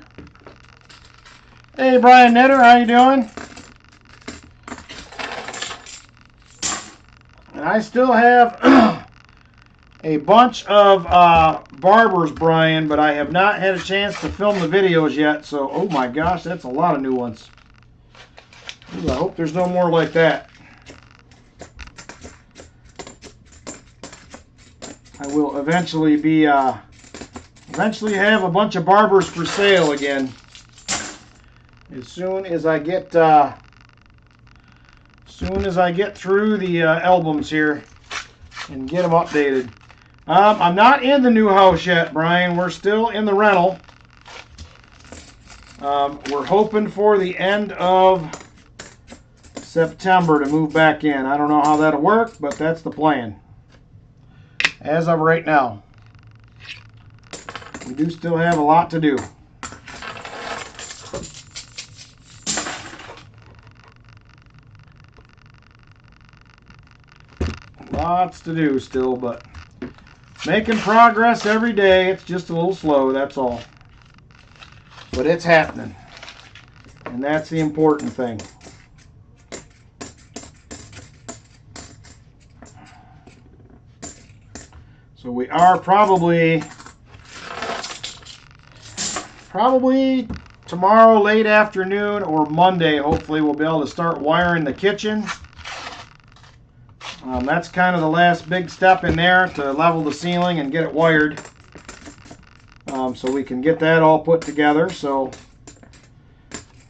Hey, Brian Netter, how you doing? And I still have a bunch of barbers, Brian, but I have not had a chance to film the videos yet. So, oh my gosh, that's a lot of new ones. Ooh, I hope there's no more like that. I will eventually be eventually have a bunch of barbers for sale again. As soon as I get through the albums here and get them updated. I'm not in the new house yet, Brian. We're still in the rental. We're hoping for the end of September to move back in. I don't know how that'll work, but that's the plan. As of right now. We do still have a lot to do. Lots to do still, but making progress every day. It's just a little slow, that's all. But it's happening. And that's the important thing. So we are probably tomorrow late afternoon or Monday, hopefully we'll be able to start wiring the kitchen. That's kind of the last big step in there, to level the ceiling and get it wired, so we can get that all put together. So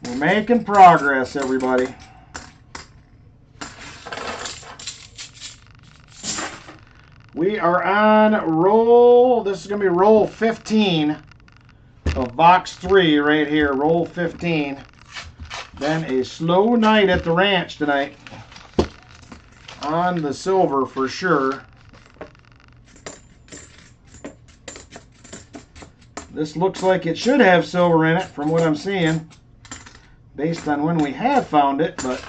we're making progress, everybody. We are on roll, this is going to be roll 15 of box 3 right here, roll 15. Been a slow night at the ranch tonight on the silver for sure. This looks like it should have silver in it from what I'm seeing, based on when we have found it, but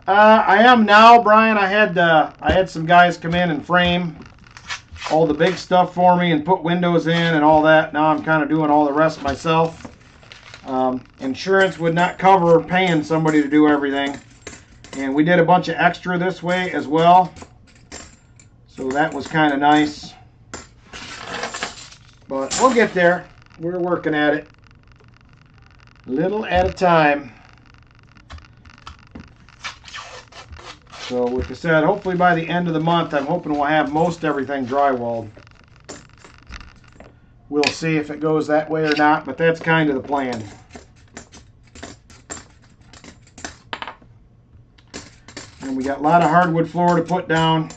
I am now, Brian. I had some guys come in and frame all the big stuff for me and put windows in and all that. Now I'm kind of doing all the rest myself. Insurance would not cover paying somebody to do everything. And we did a bunch of extra this way as well. So that was kind of nice. But we'll get there. We're working at it. Little at a time. So like I said, hopefully by the end of the month, I'm hoping we'll have most everything drywalled. We'll see if it goes that way or not, but that's kind of the plan. And we got a lot of hardwood floor to put down.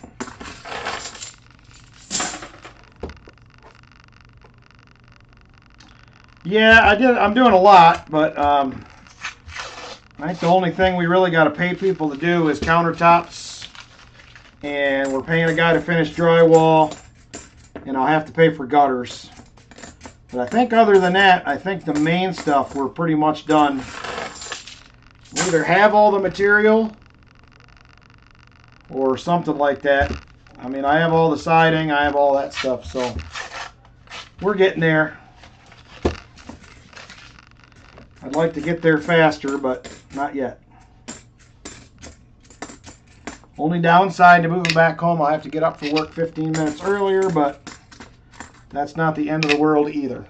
Yeah, I'm doing a lot, but I think the only thing we really got to pay people to do is countertops, and we're paying a guy to finish drywall, and I'll have to pay for gutters. But I think other than that, I think the main stuff we're pretty much done. We either have all the material or something like that. I mean, I have all the siding, I have all that stuff, so we're getting there. I'd like to get there faster, but not yet. Only downside to moving back home, I'll have to get up for work 15 minutes earlier, but that's not the end of the world either.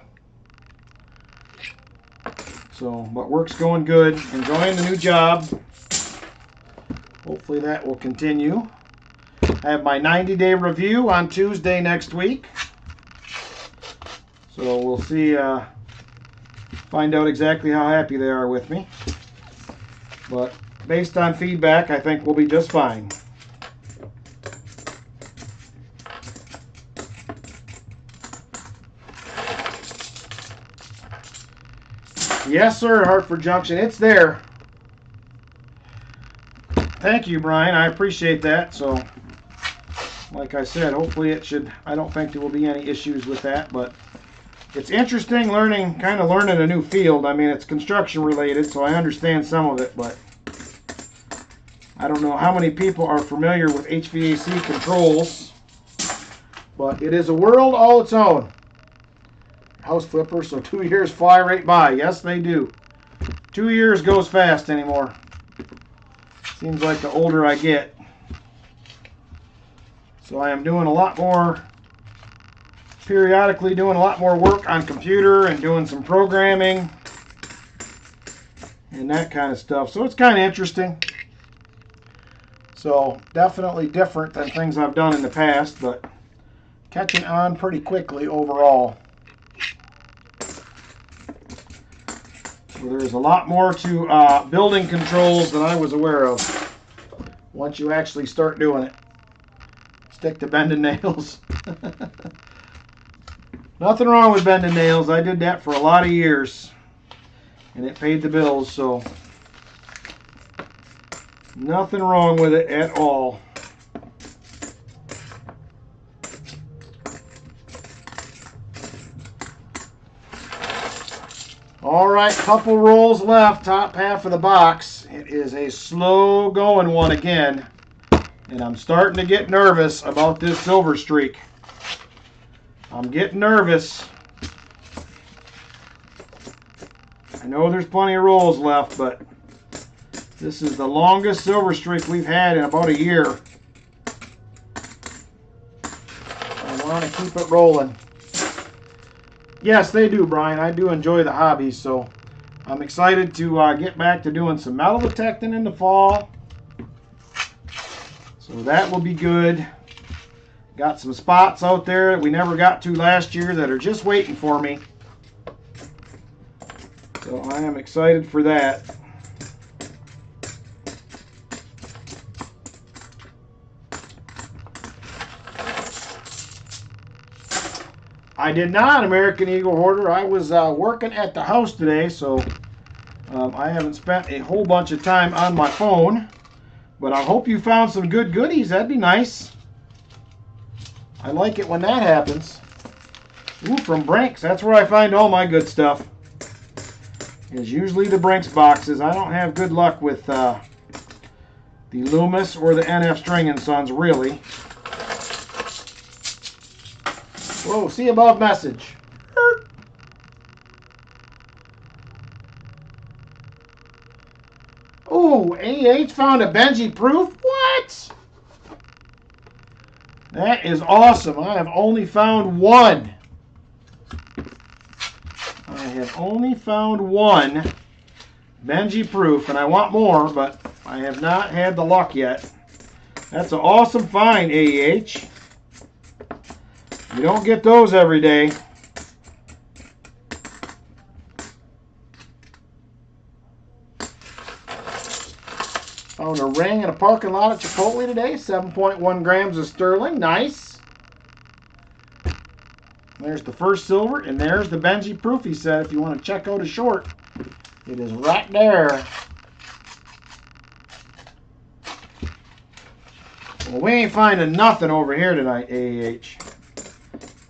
So, but work's going good. Enjoying the new job. Hopefully that will continue. I have my 90-day review on Tuesday next week. So we'll see, find out exactly how happy they are with me. But based on feedback, I think we'll be just fine. Yes, sir, at Hartford Junction. It's there. Thank you, Brian. I appreciate that. So, like I said, hopefully it should, I don't think there will be any issues with that, but it's interesting learning, kind of learning a new field. I mean, it's construction related, so I understand some of it, but I don't know how many people are familiar with HVAC controls, but it is a world all its own. House flipper, so 2 years fly right by. Yes, they do. 2 years goes fast anymore. Seems like the older I get. So I am doing a lot more, periodically doing a lot more work on computer and doing some programming and that kind of stuff. So it's kind of interesting. So definitely different than things I've done in the past, but catching on pretty quickly overall. So there's a lot more to building controls than I was aware of once you actually start doing it. Stick to bending nails. Nothing wrong with bending nails. I did that for a lot of years, and it paid the bills, so nothing wrong with it at all. All right, couple rolls left, top half of the box. It is a slow going one again, and I'm starting to get nervous about this silver streak. I'm getting nervous. I know there's plenty of rolls left, but this is the longest silver streak we've had in about a year. I want to keep it rolling. Yes, they do, Brian. I do enjoy the hobby, so I'm excited to get back to doing some metal detecting in the fall. So that will be good. Got some spots out there that we never got to last year that are just waiting for me. So I am excited for that. I did not, American Eagle Hoarder. I was working at the house today, so I haven't spent a whole bunch of time on my phone. But I hope you found some good goodies. That'd be nice. I like it when that happens. Ooh, from Brinks. That's where I find all my good stuff. Is usually the Brinks boxes. I don't have good luck with the the Loomis or the NF String & Sons, really. Whoa, see above message. Oh, AH found a Benji proof? What? That is awesome. I have only found one. I have only found one Benji proof, and I want more, but I have not had the luck yet. That's an awesome find, AEH. You don't get those every day. Found a ring in a parking lot at Chipotle today. 7.1 grams of sterling. Nice. There's the first silver, and there's the Benji proof, he said, if you want to check out a short. It is right there. Well, we ain't finding nothing over here tonight, AEH.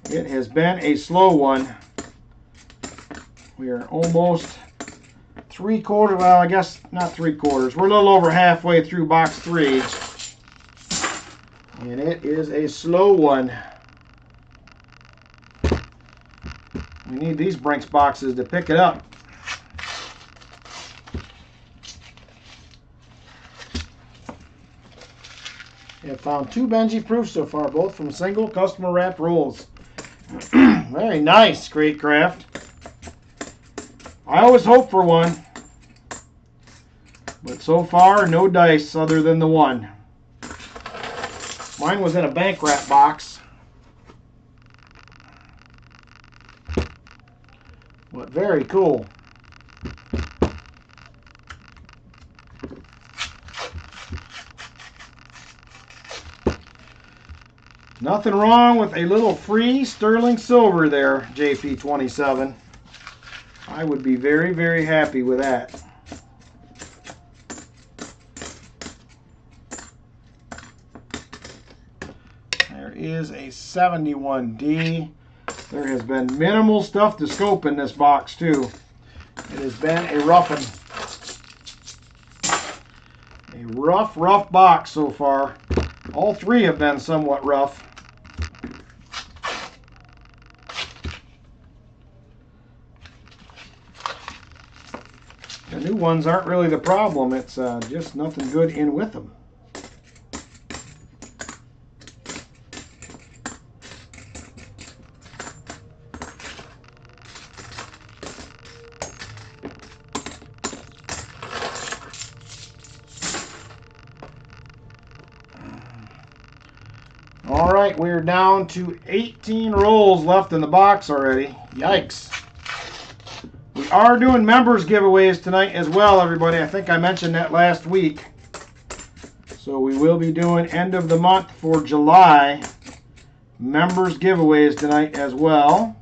It has been a slow one. We are almost 3/4, well, I guess not 3/4. We're a little over halfway through box 3. And it is a slow one. We need these Brinks boxes to pick it up. We have found 2 Benji proofs so far, both from single customer wrapped rolls. Very nice, Great Craft. I always hope for one, but so far no dice other than the one. Mine was in a bank wrap box. But very cool. Nothing wrong with a little free sterling silver there, JP27. I would be very, very happy with that. There is a 71D. There has been minimal stuff to scope in this box, too. It has been a rough one. A rough box so far. All 3 have been somewhat rough. The new ones aren't really the problem. It's just nothing good in with them. All right, we're down to 18 rolls left in the box already. Yikes. We are doing members giveaways tonight as well, everybody. I think I mentioned that last week. So we will be doing end of the month for July members giveaways tonight as well.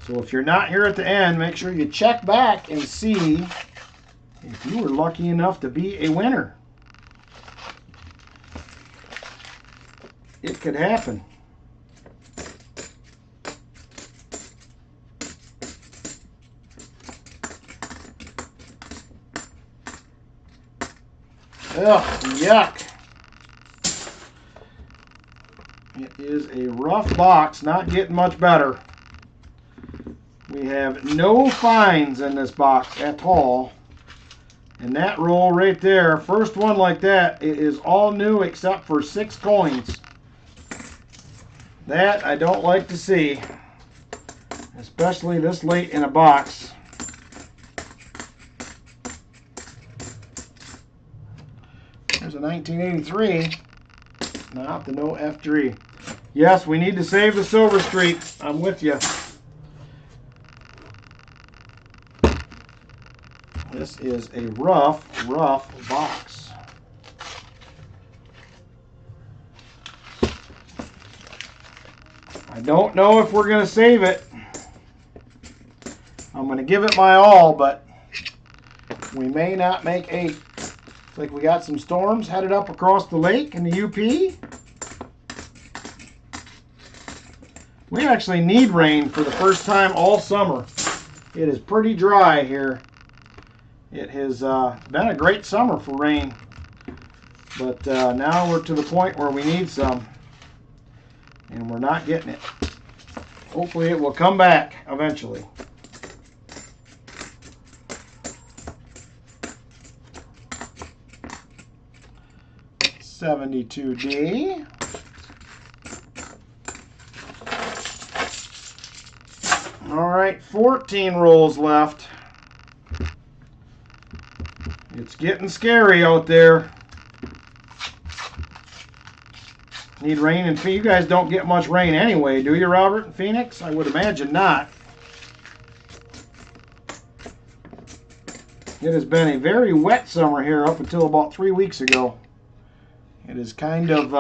So if you're not here at the end, make sure you check back and see if you were lucky enough to be a winner. It could happen. Ugh, yuck. It is a rough box, not getting much better. We have no finds in this box at all. And that roll right there, first one like that, it is all new except for 6 coins. That I don't like to see, especially this late in a box. There's a 1983, not the no F3. Yes, we need to save the silver streak. I'm with you. This is a rough box. I don't know if we're going to save it. I'm going to give it my all, but we may not make 8. Looks like we got some storms headed up across the lake in the UP. We actually need rain for the first time all summer. It is pretty dry here. It has been a great summer for rain. But now we're to the point where we need some. And we're not getting it. Hopefully it will come back eventually. $72D. All right, 14 rolls left. It's getting scary out there. Need rain in Phoenix. You guys don't get much rain anyway, do you, Robert, in Phoenix? I would imagine not. It has been a very wet summer here up until about 3 weeks ago. It is kind of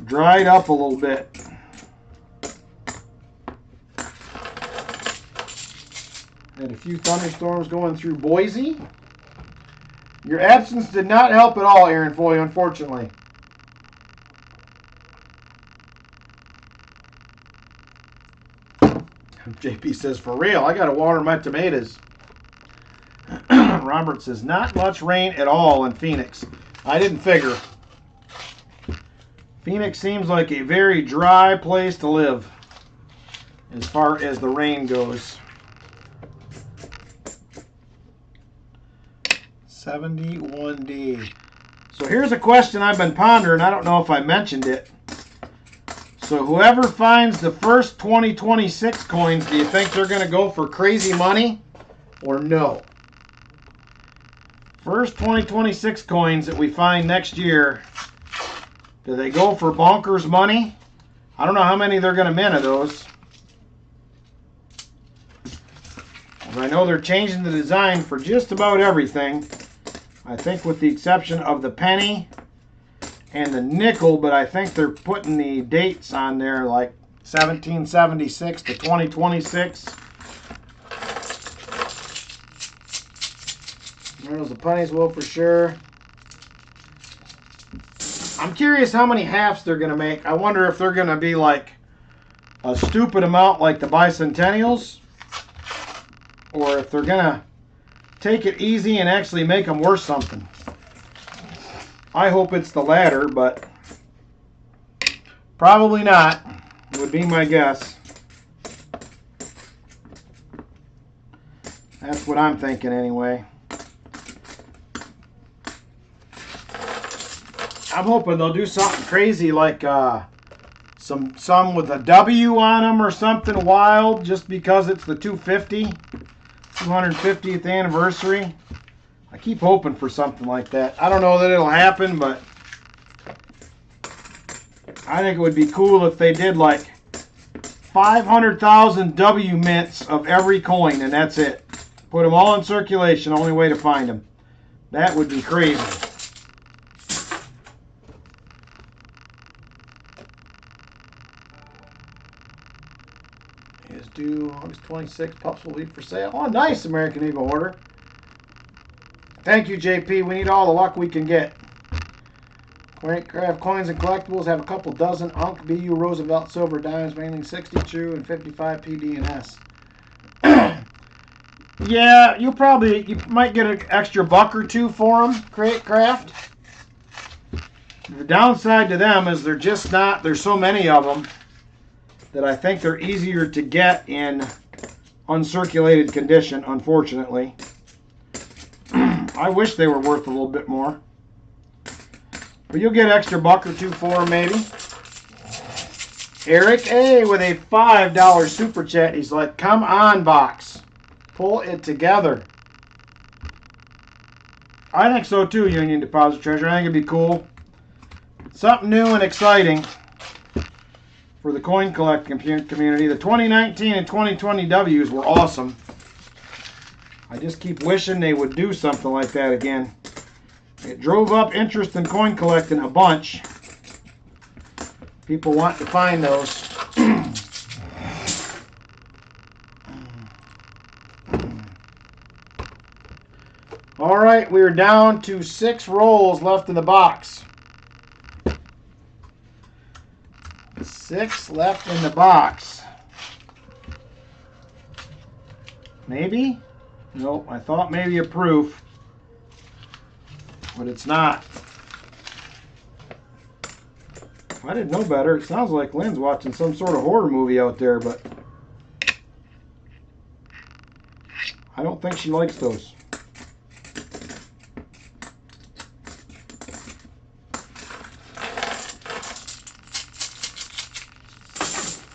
dried up a little bit. Had a few thunderstorms going through Boise. Your absence did not help at all, Aaron Foy, unfortunately. JP says, for real, I got to water my tomatoes. Robert says, not much rain at all in Phoenix. I didn't figure. Phoenix seems like a very dry place to live as far as the rain goes. 71D. So here's a question I've been pondering. I don't know if I mentioned it. So whoever finds the first 2026 coins, do you think they're going to go for crazy money or no? First 2026 coins that we find next year, do they go for bonkers money? I don't know how many they're going to mint of those. I know they're changing the design for just about everything. I think with the exception of the penny and the nickel, but I think they're putting the dates on there like 1776 to 2026. There's the pennies will for sure. I'm curious how many halves they're going to make. I wonder if they're going to be like a stupid amount like the bicentennials, or if they're going to take it easy and actually make them worth something. I hope it's the latter, but probably not, would be my guess. That's what I'm thinking anyway. I'm hoping they'll do something crazy like some with a W on them or something wild just because it's the 250th anniversary. I keep hoping for something like that. I don't know that it'll happen, but I think it would be cool if they did like 500,000 W mints of every coin and that's it. Put them all in circulation, only way to find them. That would be crazy. Is due August 26th. Pups will be for sale. Oh, nice, American Eagle order. Thank you, JP. We need all the luck we can get. Craft Coins and Collectibles have a couple dozen Unk, BU, Roosevelt, Silver, Diamonds, mainly 60 True, and 55 PD and S. Yeah, you might get an extra buck or two for them, Craft. The downside to them is they're just not, there's so many of them that I think they're easier to get in uncirculated condition, unfortunately. I wish they were worth a little bit more. But you'll get extra buck or two for them, maybe. Eric A. with a $5 super chat. He's like, come on, box. Pull it together. I think so too, Union Deposit Treasury. I think it'd be cool. Something new and exciting for the coin collecting community. The 2019 and 2020 Ws were awesome. I just keep wishing they would do something like that again. It drove up interest in coin collecting a bunch. People want to find those. All right, we're down to 6 rolls left in the box. 6 6 left in the box. Maybe? Nope, I thought maybe a proof, but it's not. If I didn't know better, it sounds like Lynn's watching some sort of horror movie out there, but I don't think she likes those.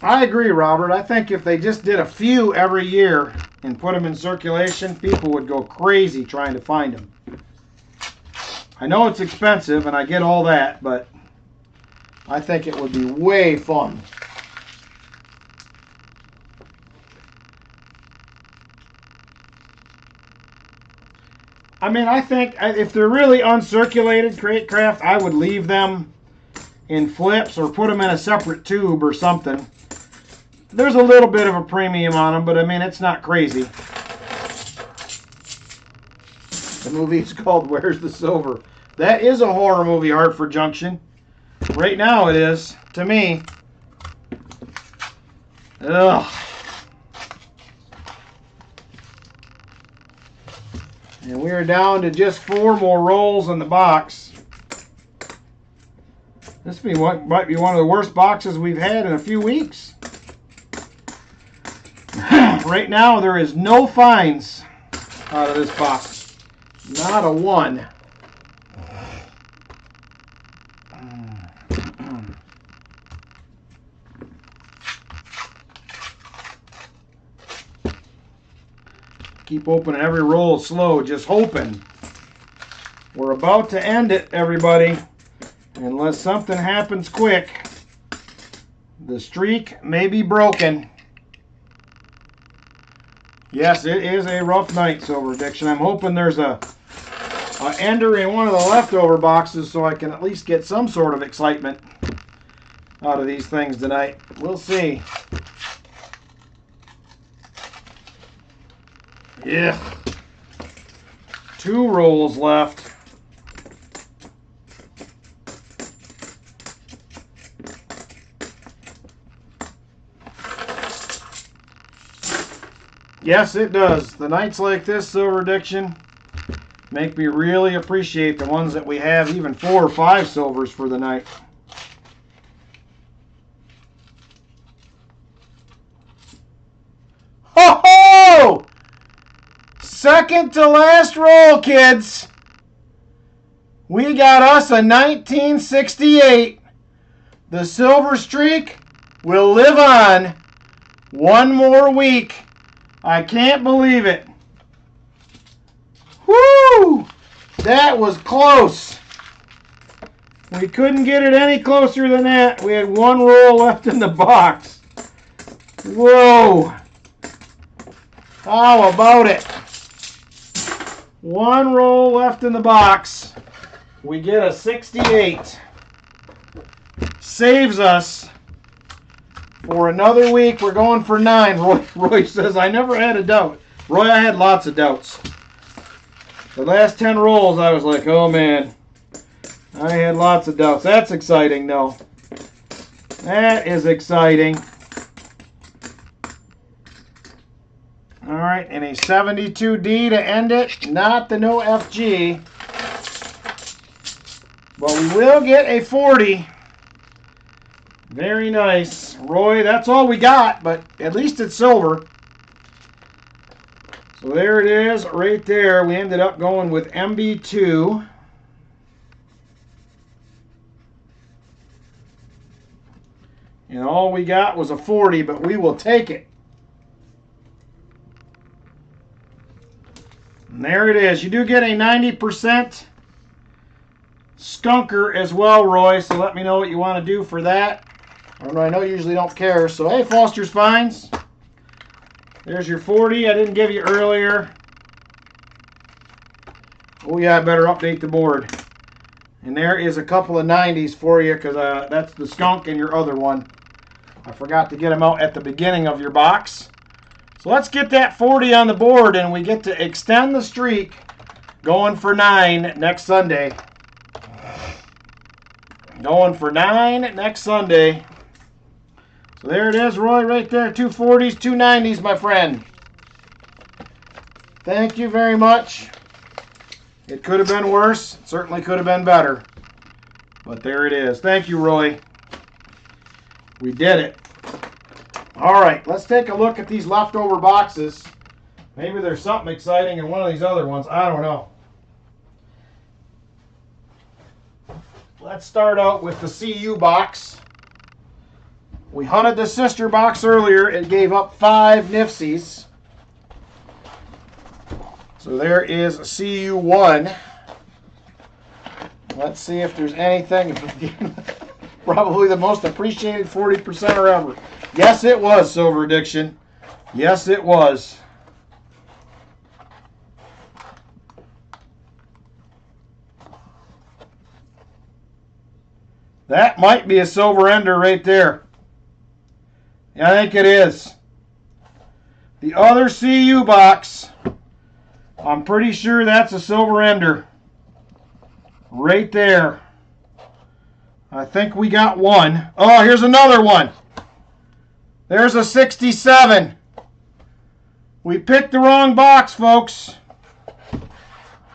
I agree, Robert. I think if they just did a few every year and put them in circulation, people would go crazy trying to find them. I know it's expensive, and I get all that, but I think it would be way fun. I mean, I think if they're really uncirculated crate craft, I would leave them in flips or put them in a separate tube or something. There's a little bit of a premium on them, but I mean, it's not crazy. The movie is called Where's the Silver? That is a horror movie, Hartford Junction. Right now it is, to me. Ugh. And we are down to just 4 more rolls in the box. This might be one of the worst boxes we've had in a few weeks. Right now, there is no finds out of this box. Not a one. Keep opening every roll slow, just hoping. We're about to end it, everybody. Unless something happens quick. The streak may be broken. Yes, it is a rough night, Silver Addiction. I'm hoping there's a ender in one of the leftover boxes so I can at least get some sort of excitement out of these things tonight. We'll see. Yeah. 2 rolls left. Yes, it does. The nights like this, Silver Addiction, make me really appreciate the ones that we have, even 4 or 5 silvers for the night. Ho ho! Second to last roll, kids. We got us a 1968. The silver streak will live on 1 more week. I can't believe it. Woo! That was close. We couldn't get it any closer than that. We had 1 roll left in the box. Whoa. How about it? 1 roll left in the box. We get a 68. Saves us for another week. We're going for 9. Roy says, I never had a doubt. Roy, I had lots of doubts. The last 10 rolls, I was like, oh man. I had lots of doubts. That's exciting, though. That is exciting. All right, and a 72D to end it. Not the no FG. But we will get a 40. Very nice. Roy, that's all we got, but at least it's silver. So there it is, right there. We ended up going with MB2. And all we got was a 40, but we will take it. And there it is. You do get a 90% skunker as well, Roy, so let me know what you want to do for that. I know you usually don't care. So, hey, Foster's Finds. There's your 40 I didn't give you earlier. Oh, yeah, I better update the board. And there is a couple of 90s for you because that's the skunk and your other one. I forgot to get them out at the beginning of your box. So let's get that 40 on the board and we get to extend the streak going for 9 next Sunday. Going for 9 next Sunday. So there it is, Roy, right there. 240s, 290s, my friend. Thank you very much. It could have been worse. It certainly could have been better. But there it is. Thank you, Roy. We did it. All right, let's take a look at these leftover boxes. Maybe there's something exciting in one of these other ones. I don't know. Let's start out with the CU box. We hunted the sister box earlier. It gave up 5 Nifsies. So there is CU1. Let's see if there's anything. Probably the most appreciated 40%er ever. Yes, it was, Silver Addiction. Yes, it was. That might be a silver ender right there. Yeah, I think it is. The other CU box, I'm pretty sure that's a silver ender. Right there. I think we got one. Oh, here's another one. There's a 67. We picked the wrong box, folks.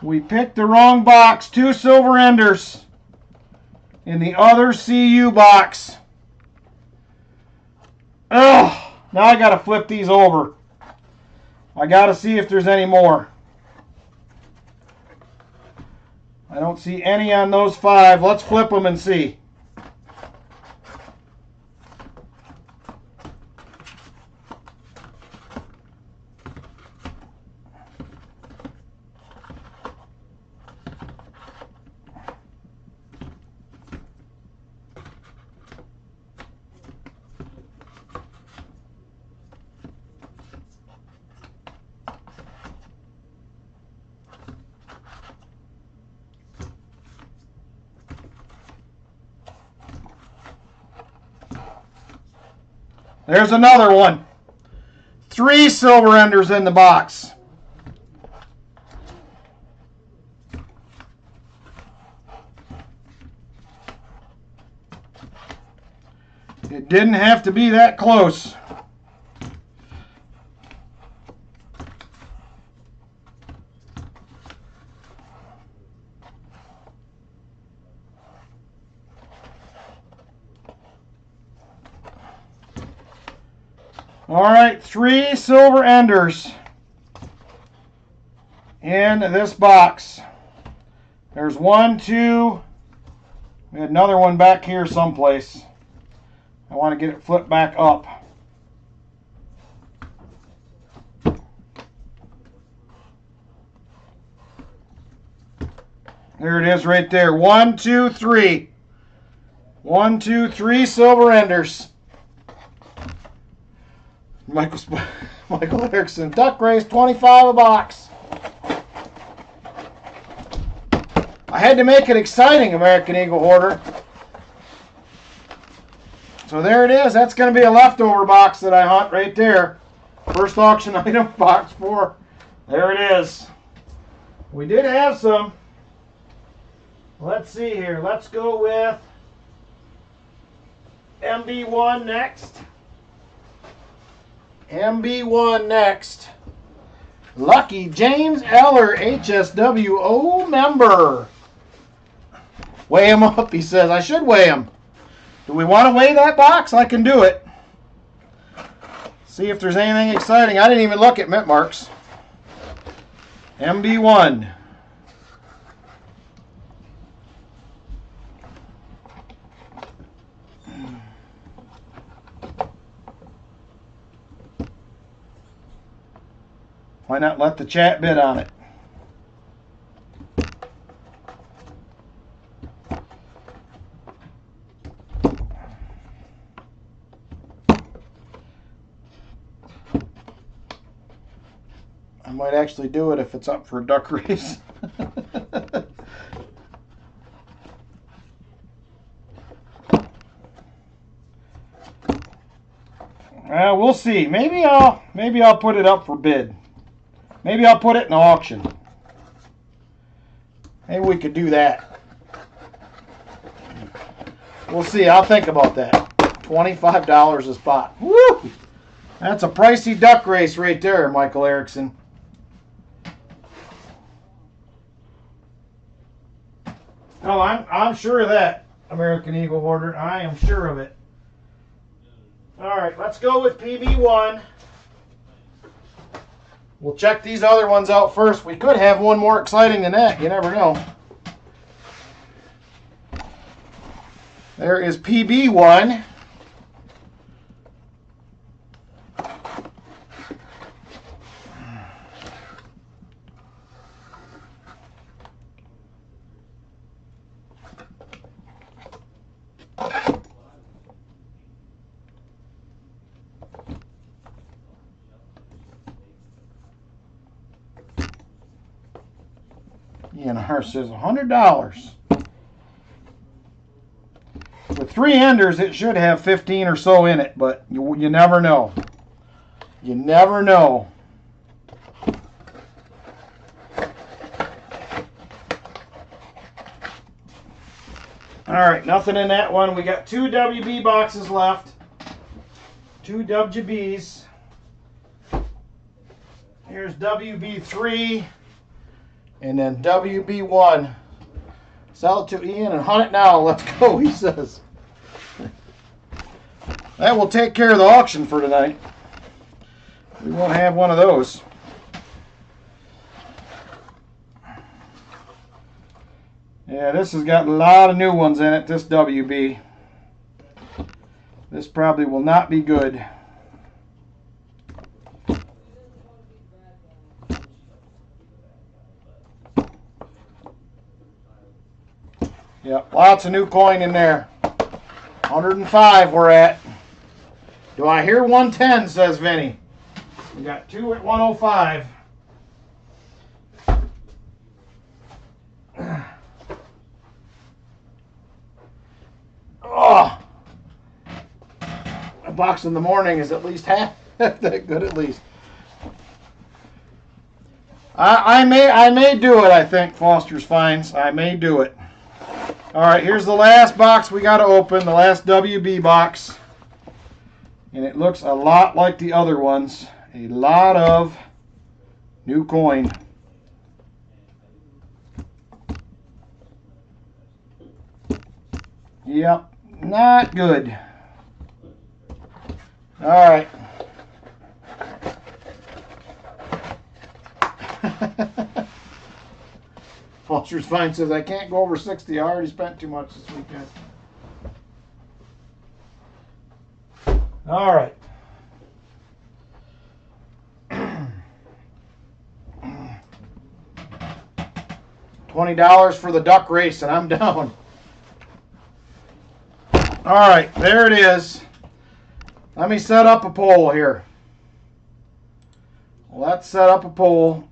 We picked the wrong box. 2 silver enders in the other CU box. Oh, now I got to flip these over. I got to see if there's any more. I don't see any on those 5. Let's flip them and see. There's another one. 3 silver enders in the box. It didn't have to be that close. All right, 3 silver enders in this box. There's 1, 2. We had another one back here someplace. I want to get it flipped back up. There it is right there. 1, 2, 3. 1, 2, 3 silver enders. Michael Erickson, duck race, 25 a box. I had to make it exciting, American Eagle Hoarder. So there it is. That's going to be a leftover box that I hunt right there. First auction item, box 4. There it is. We did have some. Let's see here. Let's go with MB1 next. MB1 next. Lucky James Eller, HSWO member. Weigh him up, he says. I should weigh him. Do we want to weigh that box? I can do it. See if there's anything exciting. I didn't even look at mint marks. MB1. Why not let the chat bid on it? I might actually do it if it's up for a duck race. We'll see. Maybe I'll put it up for bid. Maybe I'll put it in auction. Maybe we could do that. We'll see. I'll think about that. $25 a spot. Woo! That's a pricey duck race right there, Michael Erickson. Oh, I'm sure of that, American Eagle Hoarder. I am sure of it. All right, let's go with PB1. We'll check these other ones out first. We could have one more exciting than that. You never know. There is PB1. And ours says $100. With 3 enders, it should have 15 or so in it, but you never know. You never know. All right, nothing in that one. We got 2 WB boxes left. 2 WBs. Here's WB3. And then WB1. Sell it to Ian and hunt it now. Let's go, he says. That will take care of the auction for tonight. We won't have one of those. Yeah, this has got a lot of new ones in it, this WB. This probably will not be good. Yep, lots of new coin in there. 105 we're at. Do I hear 110, says Vinny. We got 2 at 105. Oh! A box in the morning is at least half that good at least. I may do it, I think, Foster's Finds. I may do it. All right, here's the last box we got to open, the last WB box. And it looks a lot like the other ones. A lot of new coin. Yep, not good. All right. Foster's Fine says, I can't go over 60. I already spent too much this weekend. All right. $20 for the duck race, and I'm down. All right, there it is. Let me set up a poll here. Let's set up a poll.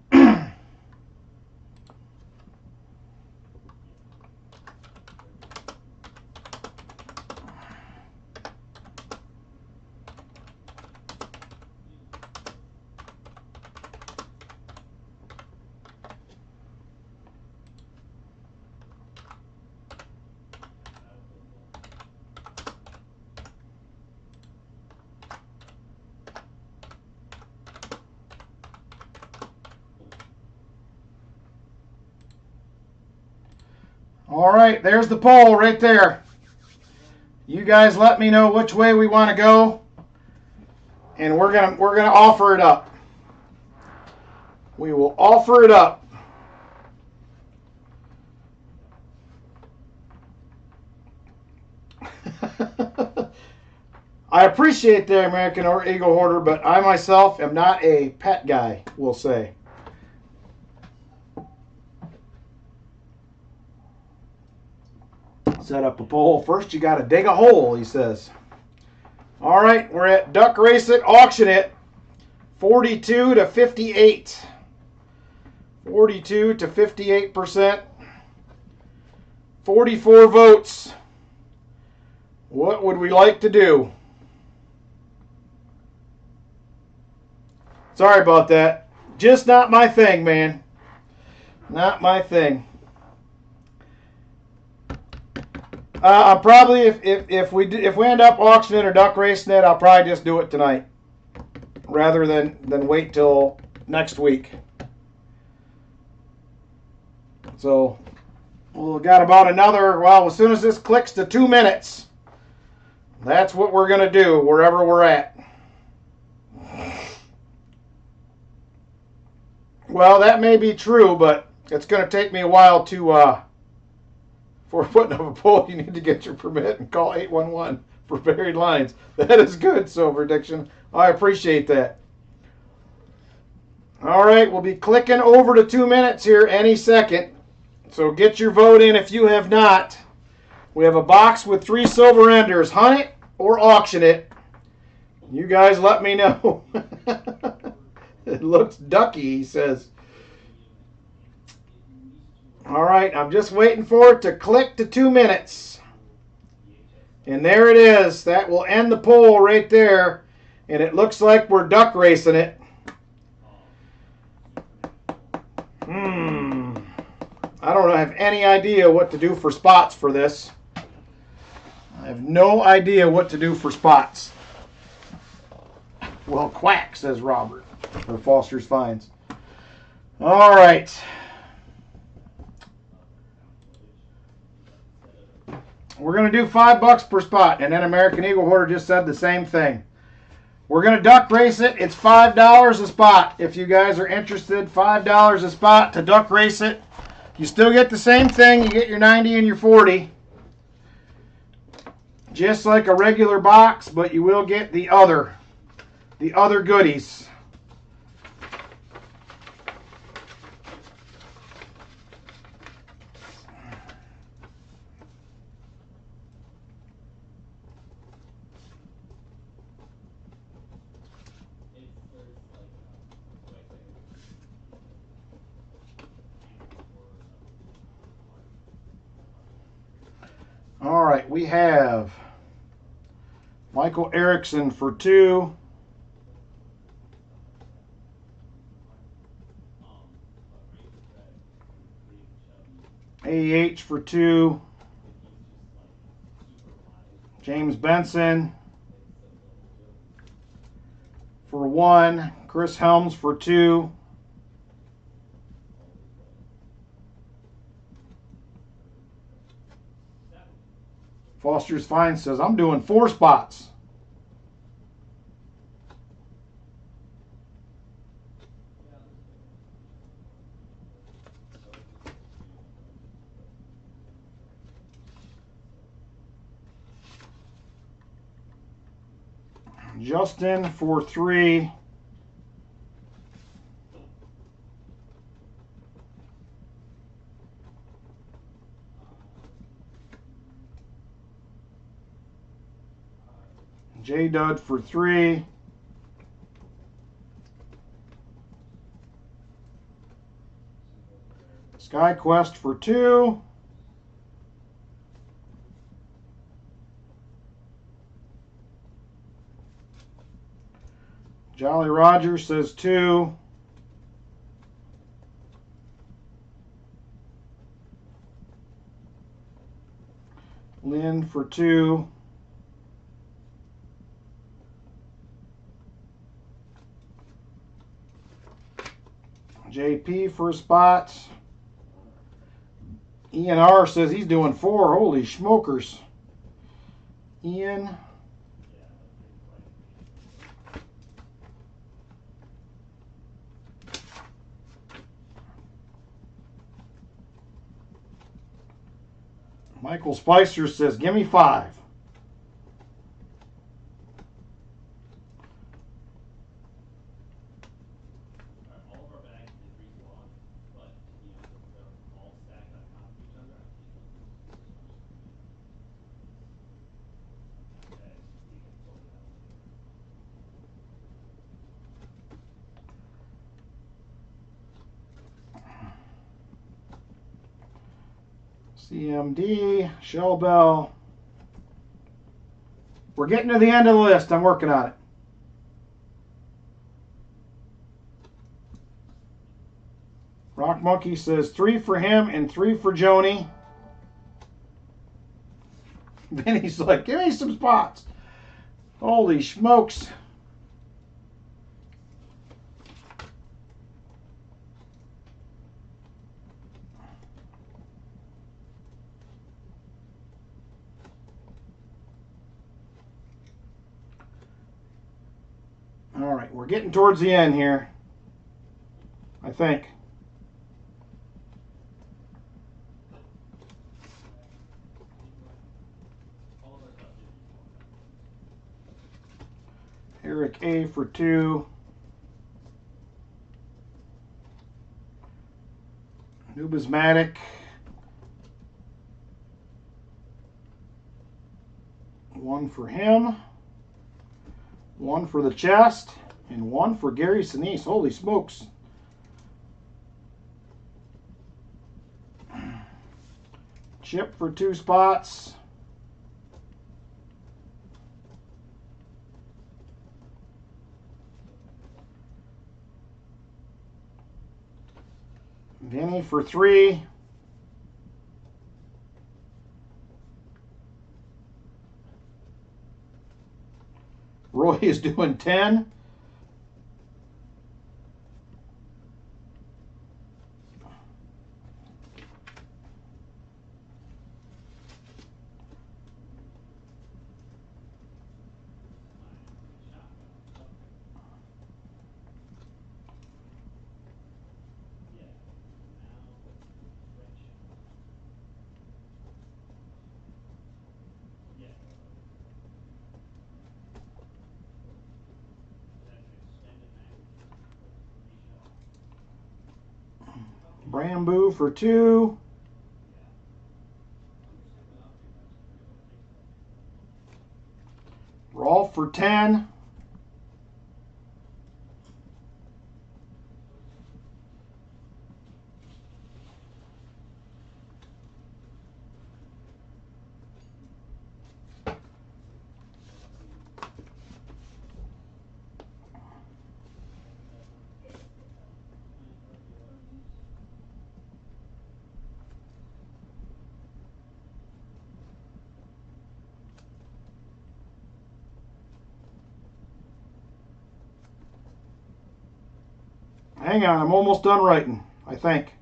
All right, there's the poll right there. You guys let me know which way we want to go, and we're gonna offer it up. We will offer it up. I appreciate the American Eagle Hoarder, but I myself am not a pet guy, we'll say. Set up a poll. First, you got to dig a hole, he says. All right, we're at Duck Race It, Auction It. 42 to 58. 42 to 58%. 44 votes. What would we like to do? Sorry about that. Just not my thing, man. Not my thing. I'll probably if we end up auctioning or duck racing it, I'll probably just do it tonight, rather than wait till next week. So we've got about another. Well, as soon as this clicks to 2 minutes, that's what we're gonna do wherever we're at. Well, that may be true, but it's gonna take me a while to. For putting up a pole, you need to get your permit and call 811 for buried lines. That is good, Silver Diction. I appreciate that. All right, we'll be clicking over to 2 minutes here any second. So get your vote in if you have not. We have a box with 3 silver enders. Hunt it or auction it. You guys let me know. It looks ducky, he says. All right, I'm just waiting for it to click to 2 minutes. And there it is. That will end the poll right there. And it looks like we're duck racing it. I don't have any idea what to do for spots for this. I have no idea what to do for spots. Well, quack, says Robert, or Foster's Finds. All right. We're going to do $5 per spot, and then American Eagle Hoarder just said the same thing. We're going to duck race it. It's $5 a spot. If you guys are interested, $5 a spot to duck race it. You still get the same thing. You get your 90 and your 40. Just like a regular box, but you will get the other goodies. All right, we have Michael Erickson for 2. AH for 2. James Benson for 1. Chris Helms for 2. Foster's Fine says, I'm doing 4 spots. Justin for 3. J Dud for 3. SkyQuest for 2. Jolly Roger says 2. Lynn for 2. JP for a spot. Ian R says he's doing 4. Holy smokers. Ian. Michael Spicer says, give me 5. CMD, Shell Bell. We're getting to the end of the list. I'm working on it. Rock Monkey says 3 for him and 3 for Joni. Vinny's like, give me some spots. Holy smokes. All right, we're getting towards the end here, I think. Eric A for 2. Numismatic. 1 for him. 1 for the chest. And 1 for Gary Sinise. Holy smokes. Chip for 2 spots. Vinny for 3. Roy is doing 10. Bamboo for 2. Rolf for 10. Hang on, I'm almost done writing, I think.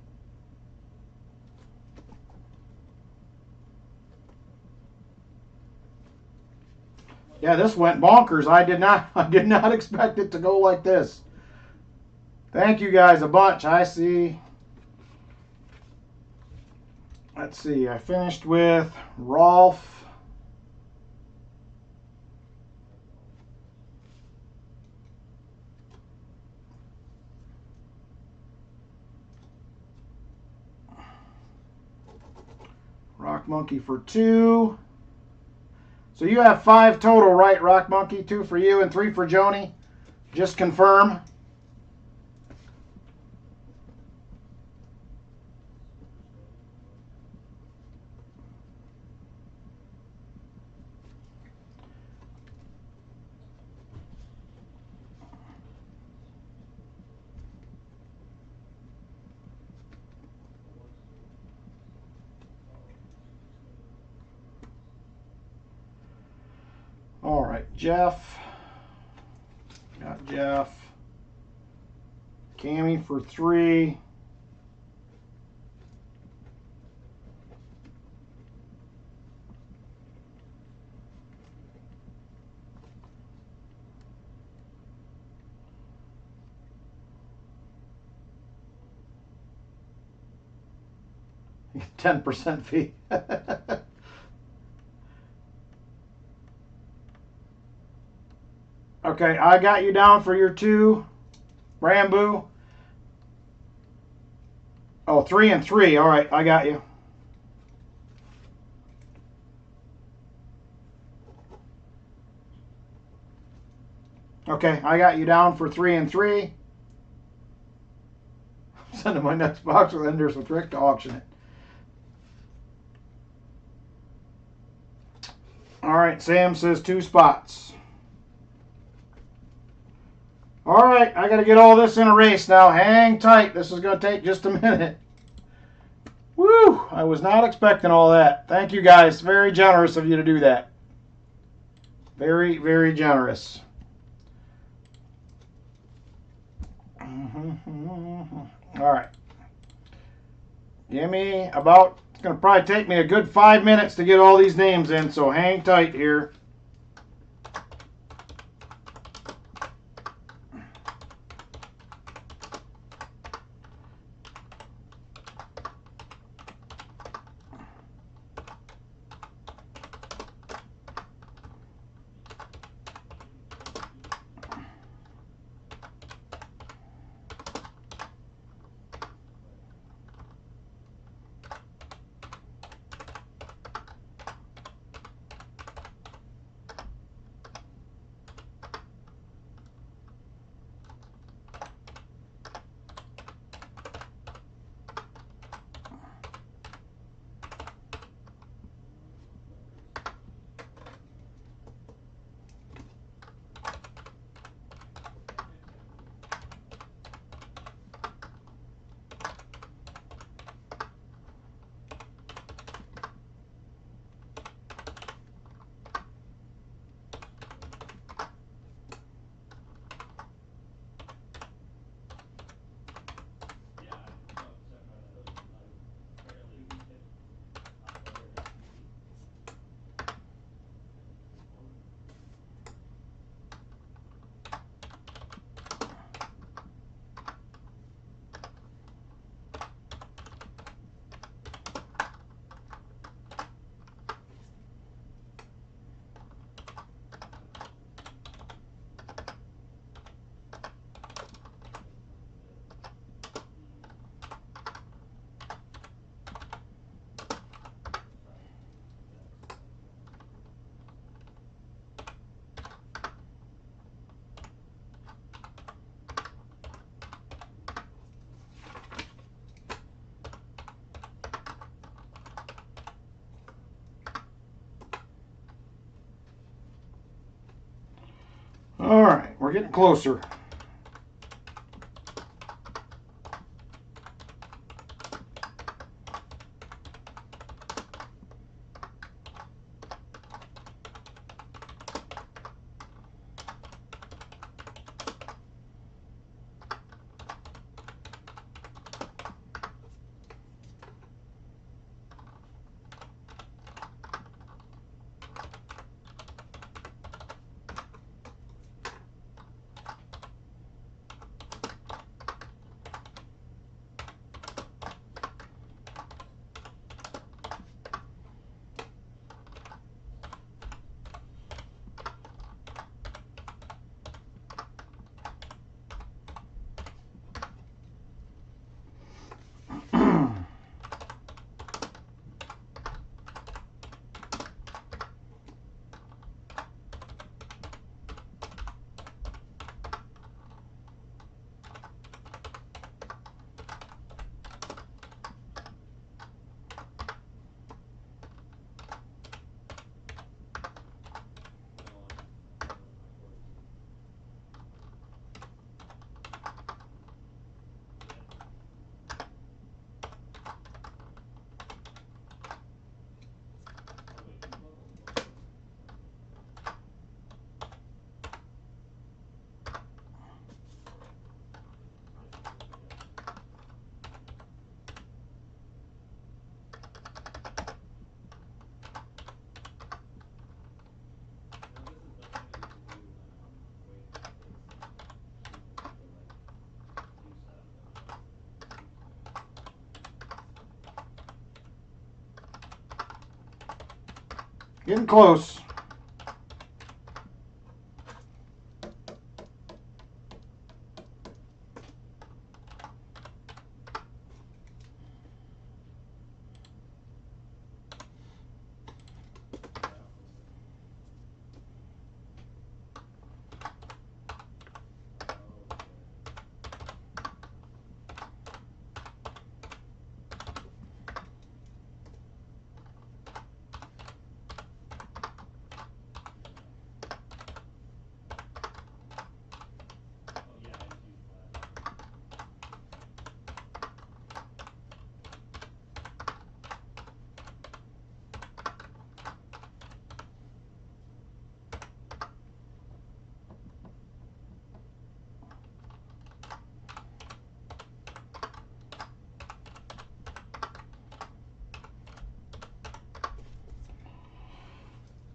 Yeah, this went bonkers. I did not expect it to go like this. Thank you guys a bunch. I see. Let's see. I finished with Rolf. Rock Monkey for 2. So you have 5 total, right, Rock Monkey? 2 for you and 3 for Joni. Just confirm. All right, Jeff. Got Jeff. Cammy for 3. $10 fee. Okay, I got you down for your 2. Bamboo. Oh, 3 and 3. All right, I got you. Okay, I got you down for 3 and 3. I'm sending my next box with Enders with Rick to auction it. All right, Sam says 2 spots. All right, I got to get all this in a race now. Hang tight. This is going to take just a minute. Woo! Woo! I was not expecting all that. Thank you guys. Very generous of you to do that. Very, very generous. All right. Give me about, it's going to probably take me a good 5 minutes to get all these names in, so hang tight here. All right, we're getting closer. Getting close.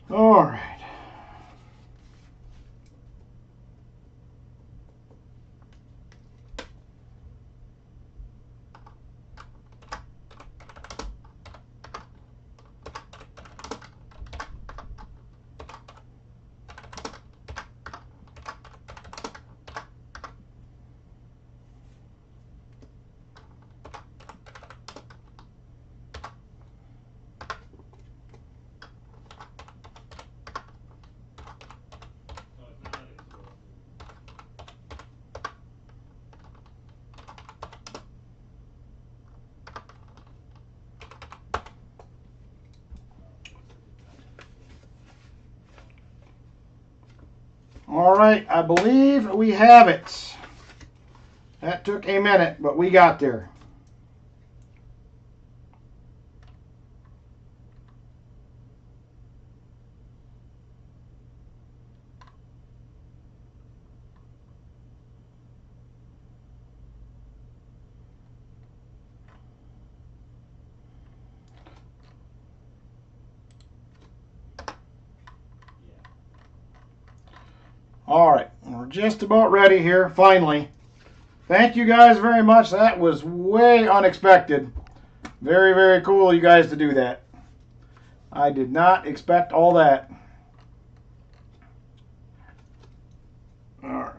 All right. All right, I believe we have it. That took a minute, but we got there. All right, we're just about ready here, finally. Thank you guys very much. That was way unexpected. Very, very cool you guys to do that. I did not expect all that. All right.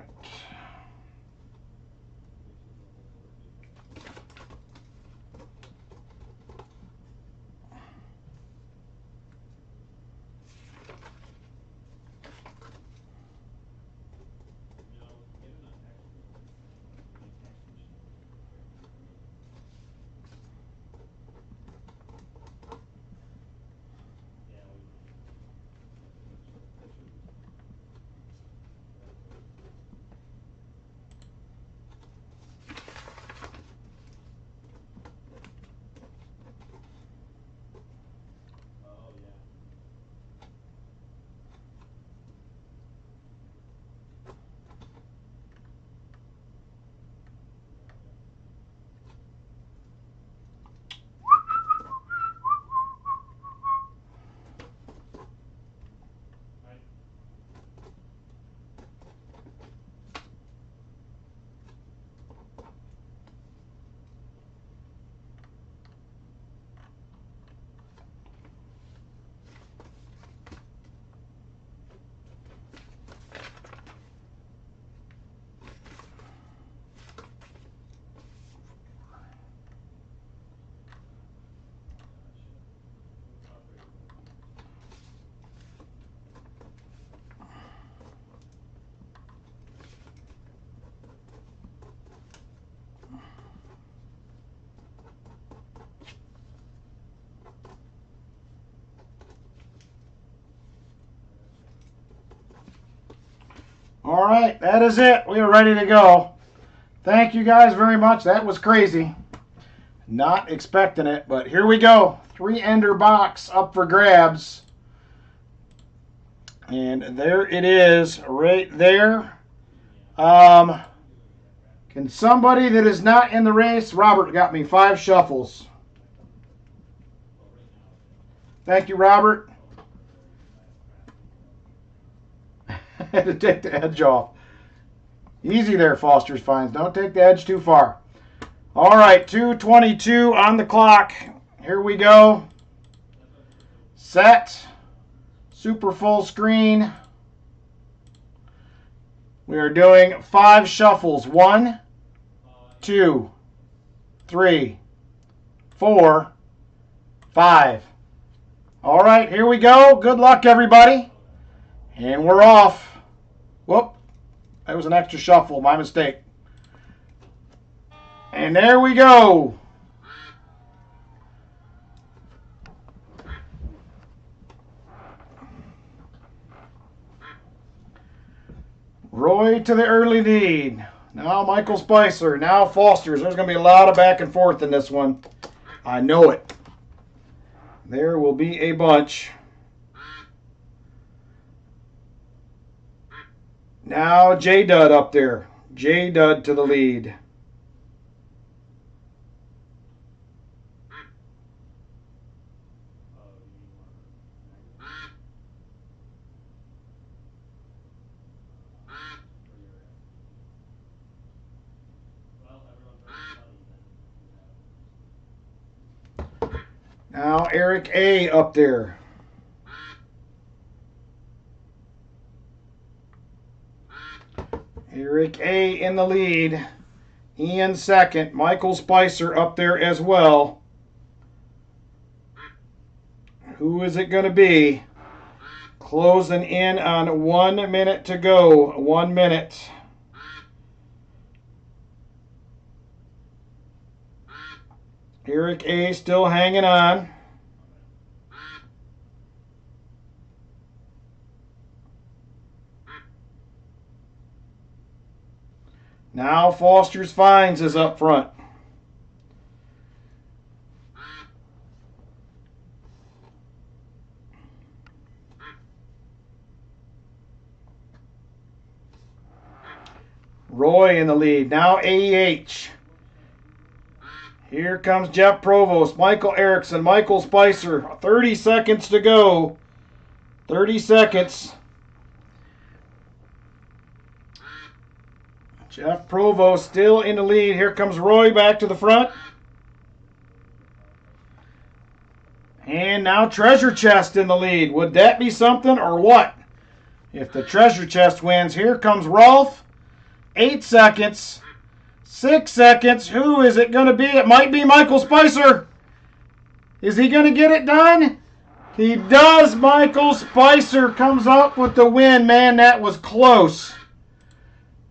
All right, that is it. We are ready to go. Thank you guys very much. That was crazy. Not expecting it, but here we go. 3-ender box up for grabs. And there it is, right there. Can somebody that is not in the race? Robert got me 5 shuffles. Thank you, Robert. Had to take the edge off. Easy there, Foster's Finds. Don't take the edge too far. All right, 2:22 on the clock. Here we go. Set. Super full screen. We are doing 5 shuffles. 1, 2, 3, 4, 5. All right, here we go. Good luck, everybody. And we're off. Whoop. That was an extra shuffle. My mistake. And there we go. Roy to the early lead. Now Michael Spicer. Now Foster's. There's going to be a lot of back and forth in this one. I know it. There will be a bunch. Now J Dud up there. J Dud to the lead. Now Eric A. up there. Eric A. in the lead. Ian second. Michael Spicer up there as well. Who is it going to be? Closing in on 1 minute to go. 1 minute. Eric A. still hanging on. Now Foster's Finds is up front. Roy in the lead. Now AEH. Here comes Jeff Provost, Michael Erickson, Michael Spicer. 30 seconds to go. 30 seconds. Jeff Provost still in the lead. Here comes Roy back to the front. And now Treasure Chest in the lead. Would that be something or what? If the Treasure Chest wins, here comes Rolf. 8 seconds. 6 seconds. Who is it going to be? It might be Michael Spicer. Is he going to get it done? He does. Michael Spicer comes up with the win. Man, that was close.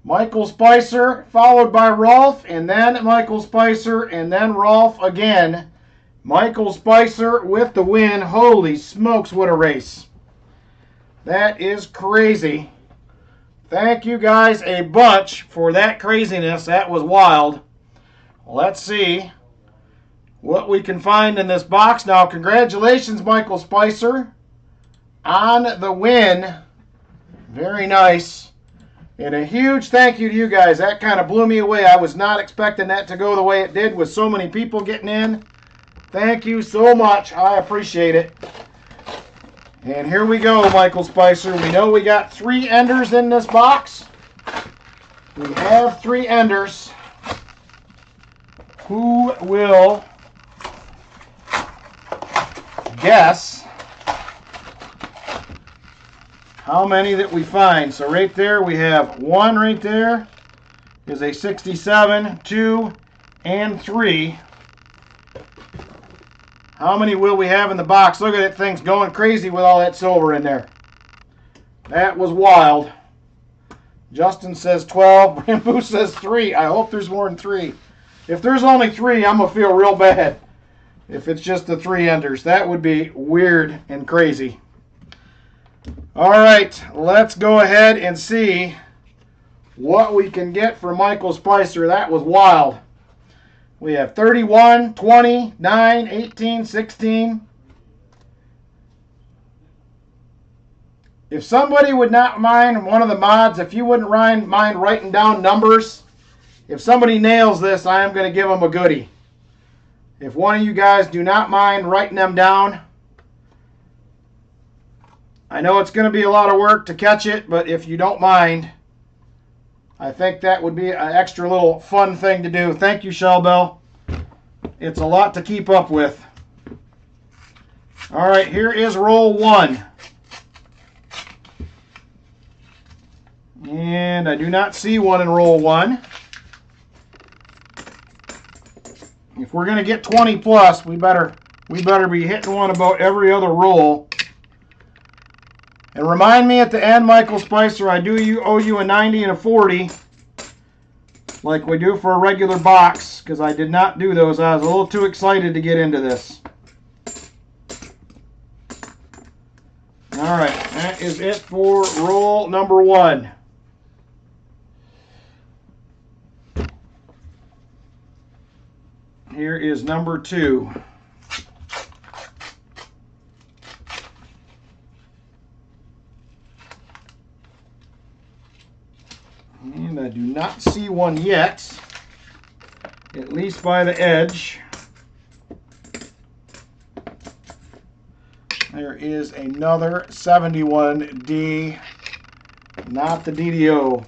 Michael Spicer followed by Rolf, and then Michael Spicer, and then Rolf again. Michael Spicer with the win. Holy smokes, what a race. That is crazy. Thank you guys a bunch for that craziness. That was wild. Let's see what we can find in this box. Now, congratulations, Michael Spicer, on the win. Very nice. And a huge thank you to you guys. That kind of blew me away. I was not expecting that to go the way it did with so many people getting in. Thank you so much. I appreciate it. And here we go, Michael Spicer. We know we got 3 enders in this box. We have 3 enders. Who will guess how many that we find? So right there we have 1 right there is a 67, 2, and 3. How many will we have in the box? Look at that, thing's going crazy with all that silver in there. That was wild. Justin says 12. Bamboo says 3. I hope there's more than 3. If there's only 3, I'm going to feel real bad. If it's just the 3 enders. That would be weird and crazy. All right, let's go ahead and see what we can get for Michael Spicer. That was wild. We have 31, 20, 9, 18, 16. If somebody would not mind, one of the mods, if you wouldn't mind writing down numbers, if somebody nails this, I am going to give them a goodie. If one of you guys do not mind writing them down, I know it's going to be a lot of work to catch it, but if you don't mind, I think that would be an extra little fun thing to do. Thank you, Shellbell. It's a lot to keep up with. All right, here is roll 1. And I do not see one in roll 1. If we're going to get 20 plus, we better be hitting one about every other roll. And remind me at the end, Michael Spicer, I do owe you a 90 and a 40, like we do for a regular box, because I did not do those. I was a little too excited to get into this. All right, that is it for roll number 1. Here is number 2. And I do not see one yet, at least by the edge. There is another 71D, not the DDO.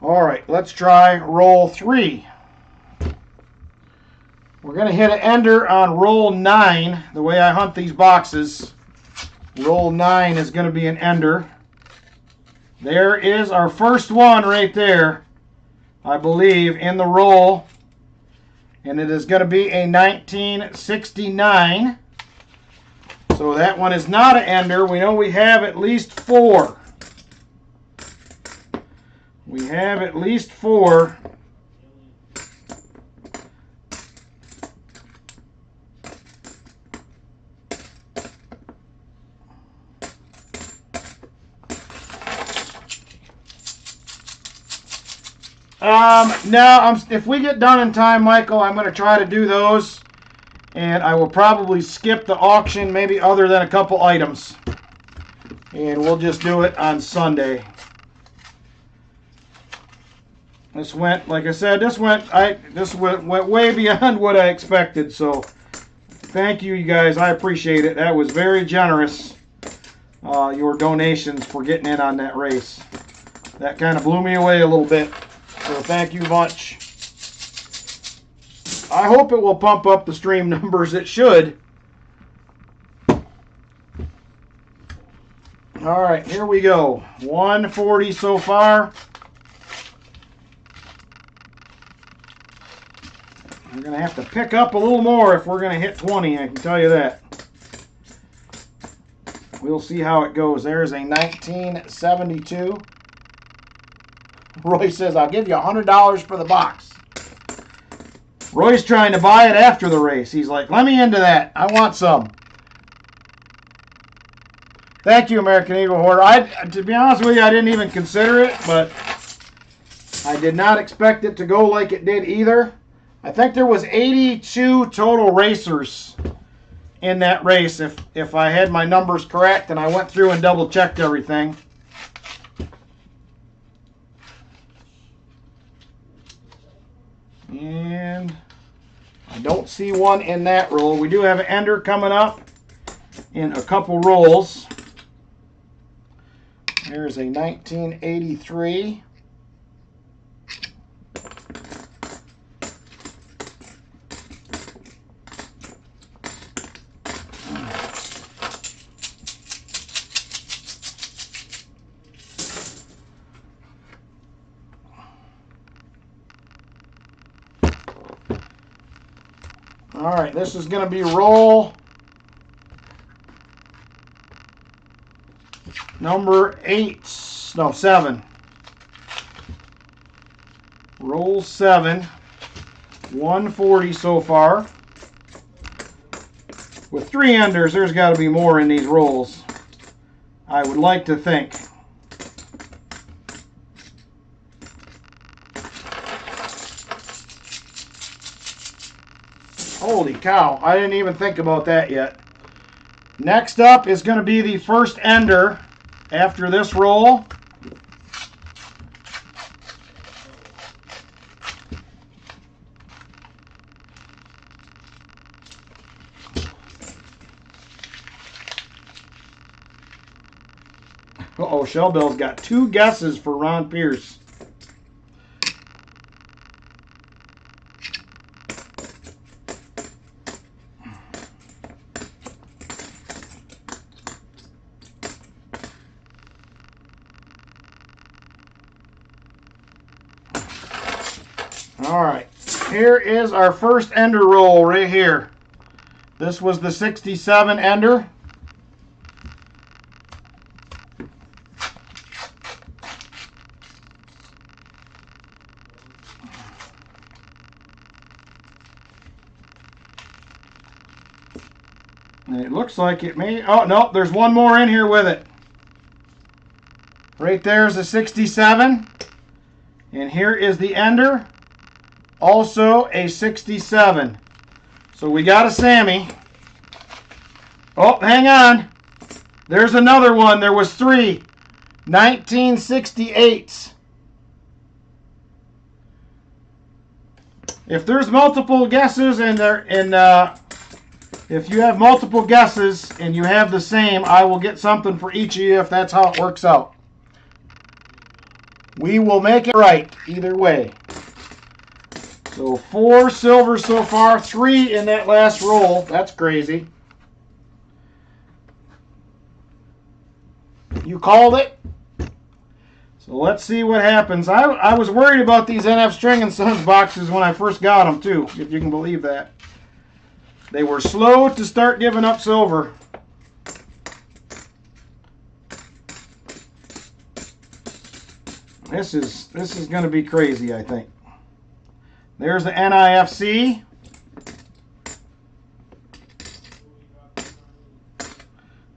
All right, let's try roll 3. We're going to hit an ender on roll 9. The way I hunt these boxes, roll 9 is going to be an ender. There is our first one right there, I believe, in the roll. And it is going to be a 1969. So that one is not an ender. We know we have at least 4. We have at least 4. Now, if we get done in time, Michael, I'm going to try to do those. And I will probably skip the auction, maybe other than a couple items. And we'll just do it on Sunday. This went, like I said, this went way beyond what I expected. So, thank you, you guys. I appreciate it. That was very generous. Your donations for getting in on that race. That kind of blew me away a little bit. So thank you much. I hope it will pump up the stream numbers. It should. All right, here we go. 140 so far. We're going to have to pick up a little more if we're going to hit 20, I can tell you that. We'll see how it goes. There's a 1972. Roy says, I'll give you $100 for the box. Roy's trying to buy it after the race. He's like, let me into that. I want some. Thank you, American Eagle Hoarder. To be honest with you, I didn't even consider it, but I did not expect it to go like it did either. I think there was 82 total racers in that race, if I had my numbers correct, and I went through and double-checked everything. And I don't see one in that roll. We do have an ender coming up in a couple rolls. There's a 1983. All right, this is going to be roll number 7. Roll 7. 140 so far. With 3 enders, there's got to be more in these rolls, I would like to think. Holy cow, I didn't even think about that yet. Next up is going to be the first ender after this roll. Uh-oh, Shellbell's got 2 guesses for Ron Pierce. All right, here is our first ender roll right here. This was the 67 ender. And it looks like it may, oh no, there's one more in here with it. Right there's a 67. And here is the ender. Also a 67. So we got a Sammy. Oh, hang on. There's another one. There was 3. 1968s. If there's multiple guesses and if you have multiple guesses and you have the same, I will get something for each of you if that's how it works out. We will make it right either way. So 4 silver so far, 3 in that last roll. That's crazy. You called it. So let's see what happens. I was worried about these NF String and Sons boxes when I first got them too, if you can believe that. They were slow to start giving up silver. This is going to be crazy, I think. There's the NIFC.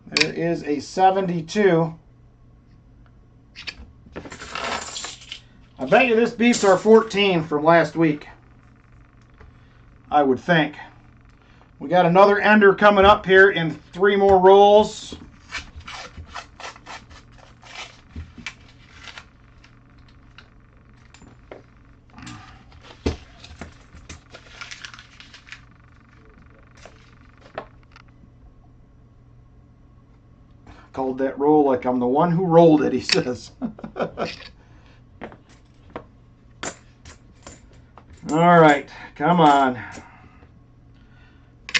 There is a 72. I bet you this beats our 14 from last week. I would think. We got another ender coming up here in 3 more rolls. Called that roll like I'm the one who rolled it, he says. All right, come on.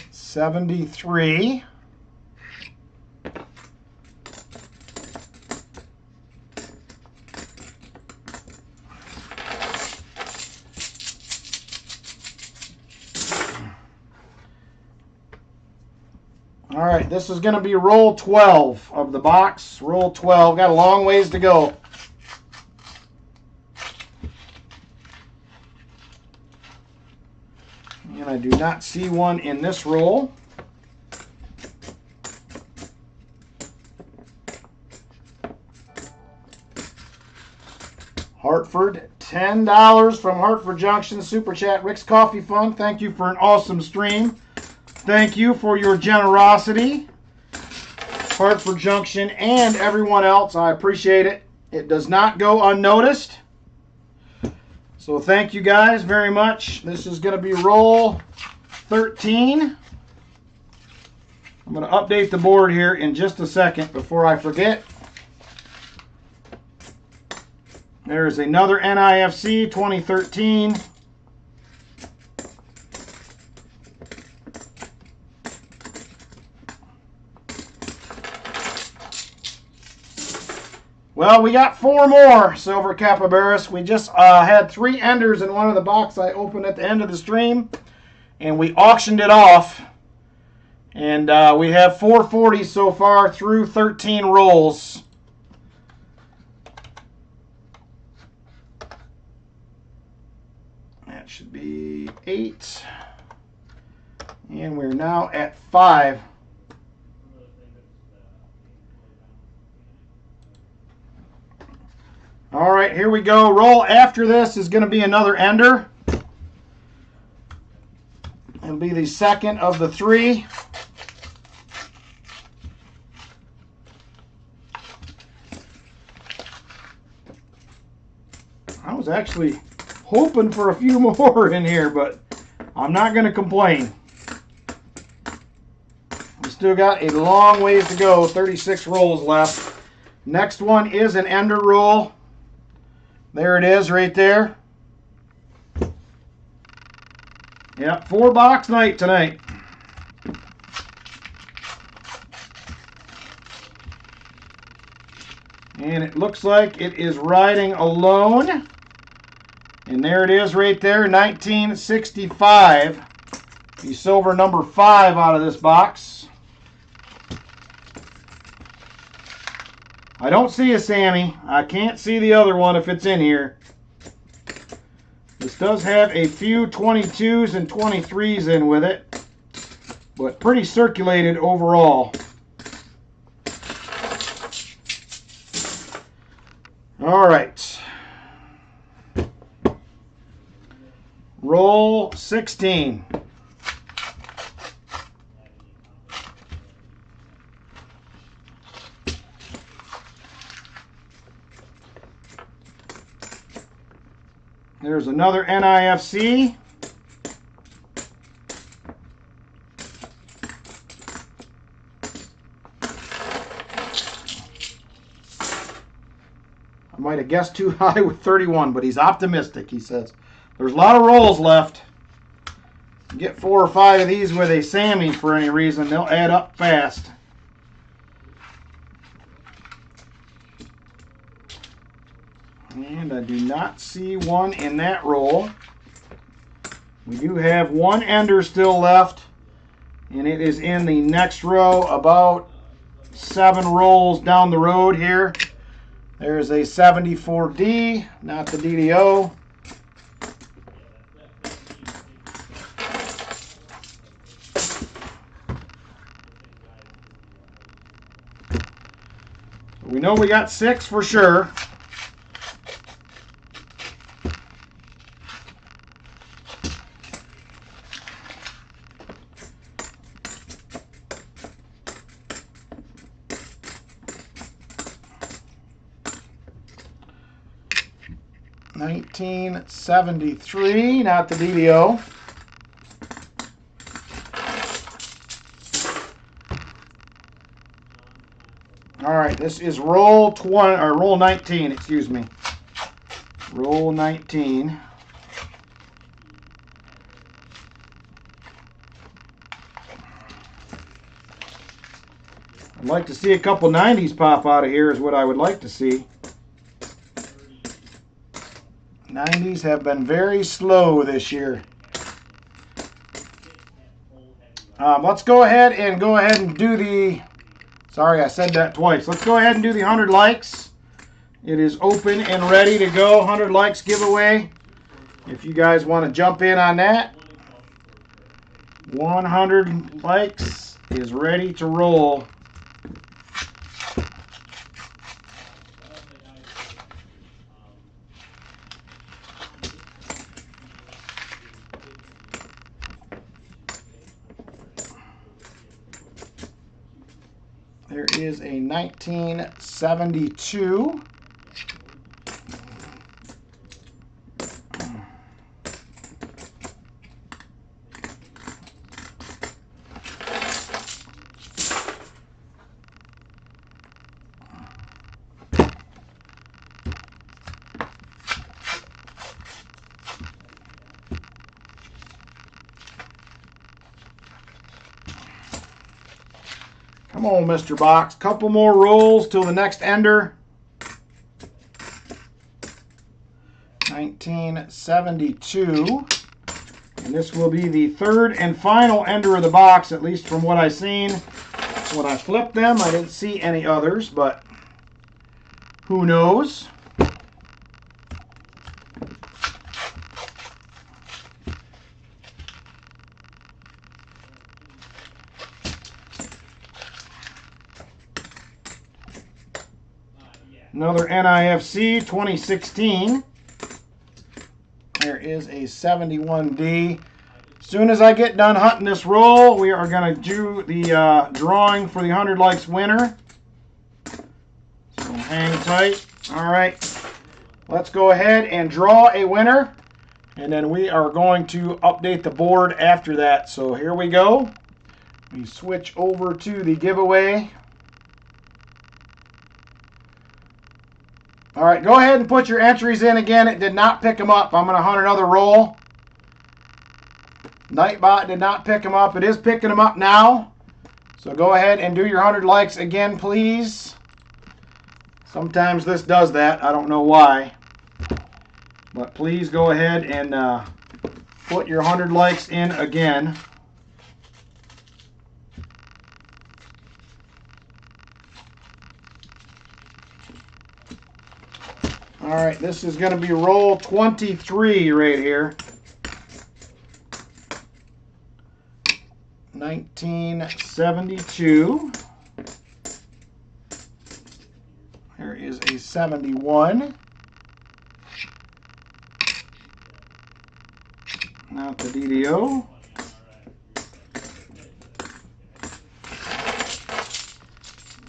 73. All right, this is going to be roll 12 of the box. Roll 12. Got a long ways to go. And I do not see one in this roll. Hartford, $10 from Hartford Junction Super Chat. Rick's Coffee Fund. Thank you for an awesome stream. Thank you for your generosity, Hartford Junction and everyone else. I appreciate it. It does not go unnoticed. So thank you guys very much. This is going to be roll 13. I'm going to update the board here in just a second before I forget. There's another NIFC 2013. Well, we got 4 more silver capybaras. We just had 3 enders in one of the boxes I opened at the end of the stream, and we auctioned it off. And we have 440 so far through 13 rolls. That should be 8. And we're now at 5. All right, here we go. Roll after this is going to be another ender. It'll be the second of the 3. I was actually hoping for a few more in here, but I'm not going to complain. We still got a long ways to go, 36 rolls left. Next one is an ender roll. There it is right there. Yep, 4-box night tonight. And it looks like it is riding alone. And there it is right there, 1965. The silver number 5 out of this box. I don't see a Sammy. I can't see the other one if it's in here. This does have a few 22s and 23s in with it, but pretty circulated overall. All right. Roll 16. There's another NIFC. I might have guessed too high with 31, but he's optimistic, he says. There's a lot of rolls left. Get 4 or 5 of these with a Sammy for any reason, they'll add up fast. And I do not see one in that roll. We do have one ender still left, and it is in the next row, about 7 rolls down the road here. There's a 74D, not the DDO. We know we got 6 for sure. $19.73, not the DDO. All right, this is roll 20 or roll 19, excuse me. Roll 19. I'd like to see a couple 90s pop out of here is what I would like to see. 90s have been very slow this year. Let's go ahead and do the, sorry I said that twice. Let's go ahead and do the 100 likes. It is open and ready to go. 100 likes giveaway. If you guys want to jump in on that. 100 likes is ready to roll. There is a 1972. Come on, Mr. Box. Couple more rolls till the next ender. 1972. And this will be the third and final ender of the box, at least from what I've seen. When I flipped them, I didn't see any others, but who knows? Another NIFC 2016. There is a 71D. As soon as I get done hunting this roll, we are going to do the drawing for the 100 likes winner. So hang tight. All right. Let's go ahead and draw a winner. And then we are going to update the board after that. So here we go. We switch over to the giveaway. All right, go ahead and put your entries in again. It did not pick them up. I'm going to hunt another roll. Nightbot did not pick them up. It is picking them up now. So go ahead and do your 100 likes again, please. Sometimes this does that. I don't know why. But please go ahead and put your 100 likes in again. All right, this is going to be roll 23 right here. 1972. There is a 71. Not the DDO.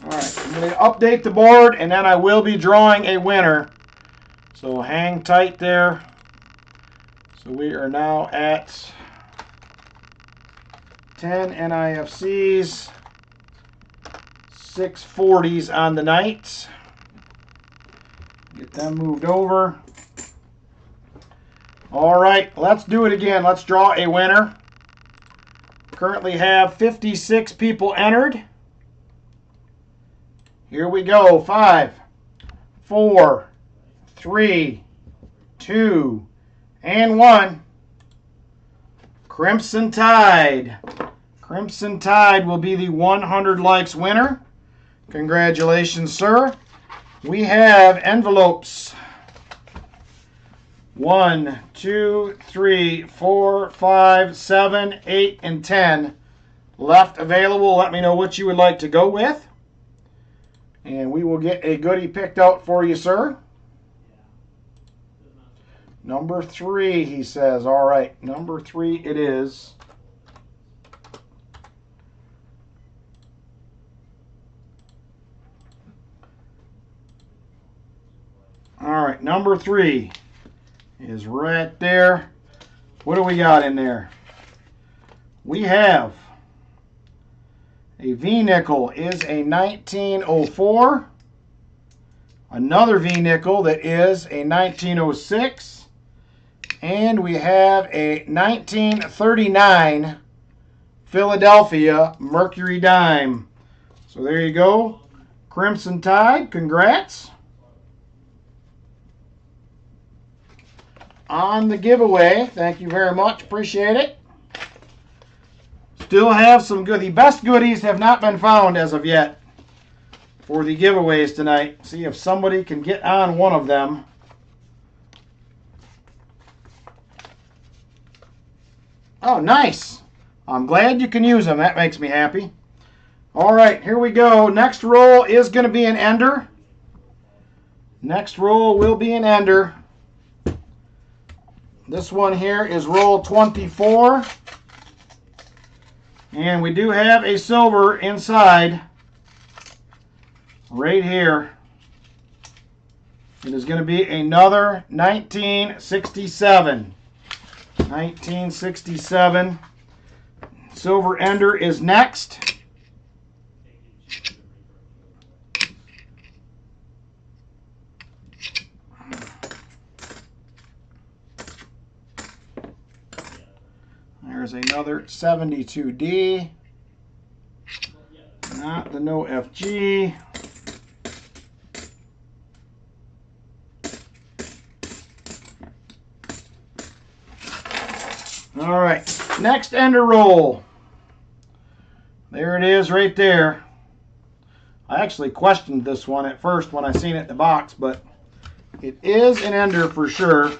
All right, I'm going to update the board, and then I will be drawing a winner. So hang tight there. So we are now at 10 NIFCs, 6 40s on the night. Get them moved over. All right, let's do it again. Let's draw a winner. Currently have 56 people entered. Here we go. 5, 4, 3, 2, and 1. Crimson Tide. Crimson Tide will be the 100 likes winner. Congratulations, sir. We have envelopes 1, 2, 3, 4, 5, 7, 8, and 10 left available. Let me know what you would like to go with, and we will get a goodie picked out for you, sir. Number 3, he says. All right, number 3 it is. All right, number 3 is right there. What do we got in there? We have a V-nickel is a 1904. Another V-nickel that is a 1906. And we have a 1939 Philadelphia Mercury dime. So there you go. Crimson Tide, congrats. On the giveaway, thank you very much, appreciate it. Still have some good, the best goodies have not been found as of yet for the giveaways tonight. See if somebody can get on one of them. Oh, nice. I'm glad you can use them. That makes me happy. All right, here we go. Next roll is going to be an ender. Next roll will be an ender. This one here is roll 24. And we do have a silver inside right here. It is going to be another 1967. 1967. Silver ender is next. There's another 72D. Not the no FG. All right, next ender roll. There it is right there. I actually questioned this one at first when I seen it in the box, but it is an ender for sure.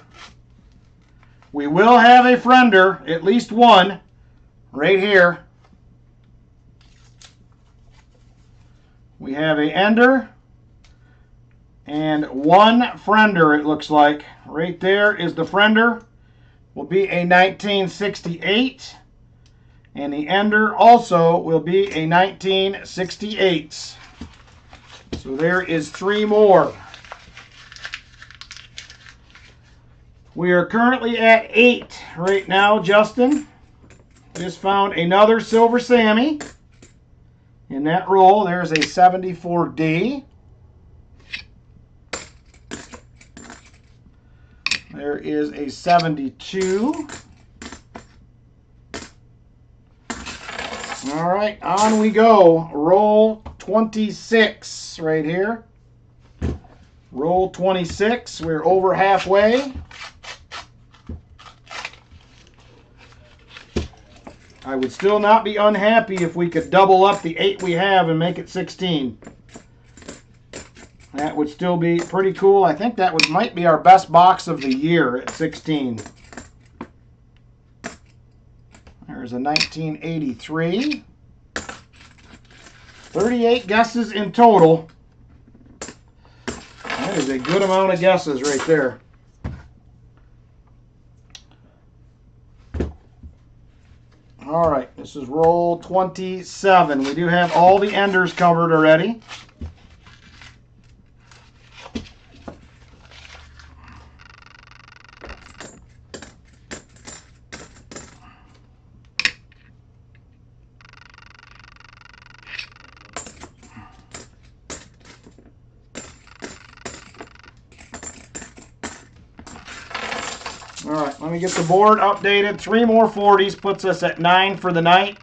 We will have a friender, at least one, right here. We have a ender and one friender, it looks like. Right there is the friender. Will be a 1968. And the ender also will be a 1968. So there is 3 more. We are currently at 8 right now, Justin. Just found another Silver Sammy. In that roll, there's a 74D. There is a 72. All right, on we go. Roll 26 right here. Roll 26. We're over halfway. I would still not be unhappy if we could double up the 8 we have and make it 16. That would still be pretty cool. I think that might be our best box of the year at 16. There's a 1983. 38 guesses in total. That is a good amount of guesses right there. All right, this is roll 27. We do have all the enders covered already. All right, let me get the board updated. 3 more 40s puts us at 9 for the night.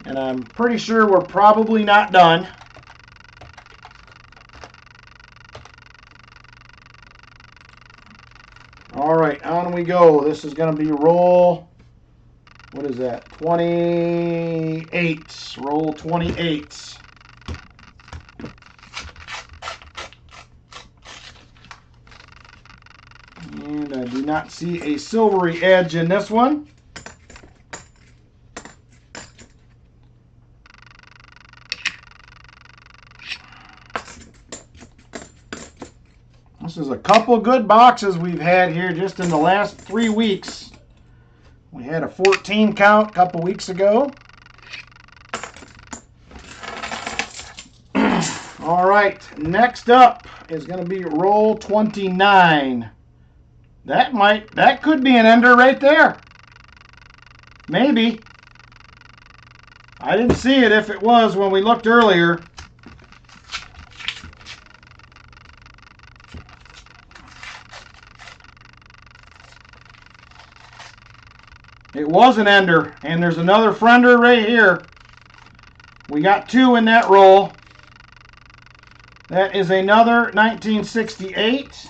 And I'm pretty sure we're probably not done. All right, on we go. This is going to be roll, what is that, 28. Roll 28. And I do not see a silvery edge in this one. This is a couple good boxes we've had here just in the last 3 weeks. We had a 14 count a couple weeks ago. All right, next up is going to be roll 29. That could be an ender right there. Maybe. I didn't see it if it was when we looked earlier. It was an ender, and there's another friender right here. We got 2 in that roll. That is another 1968.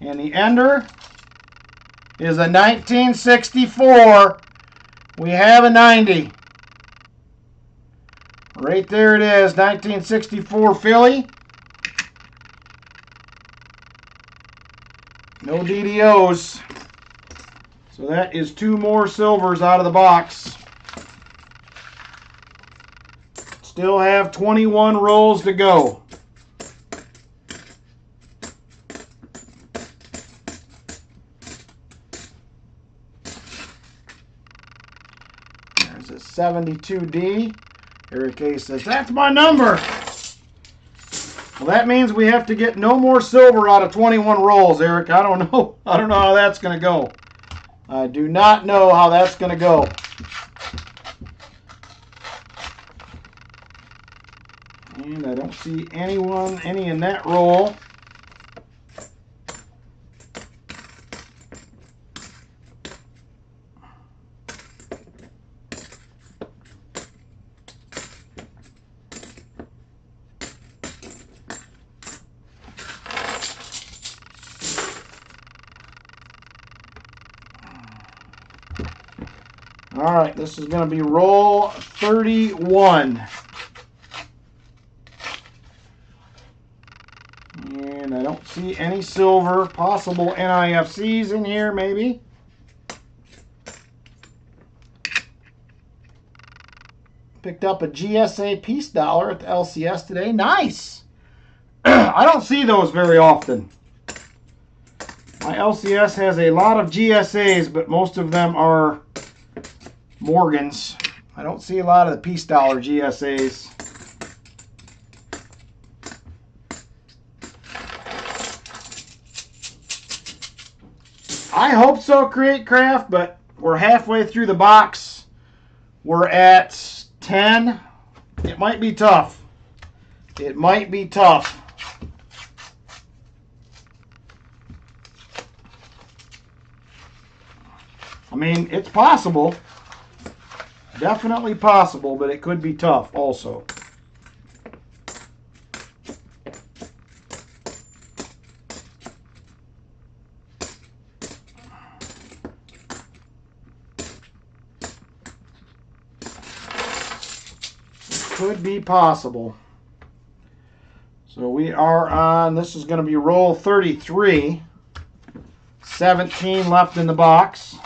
And the ender is a 1964. We have a 90. Right there it is, 1964 Philly. No DDOs. So that is 2 more silvers out of the box. Still have 21 rolls to go. There's a 72D. Eric A says, that's my number. Well, that means we have to get no more silver out of 21 rolls, Eric. I don't know. I don't know how that's going to go. I do not know how that's going to go. And I don't see any in that roll. All right, this is going to be roll 31. And I don't see any silver. Possible NIFCs in here, maybe. Picked up a GSA Peace Dollar at the LCS today. Nice! I don't see those very often. My LCS has a lot of GSAs, but most of them are Morgans. I don't see a lot of the Peace Dollar GSAs. I hope so, Create Craft, but we're halfway through the box. We're at 10. It might be tough. It might be tough. I mean, it's possible. Definitely possible, but it could be tough also. Could be possible. So we are on, this is going to be roll 33. 17 left in the box.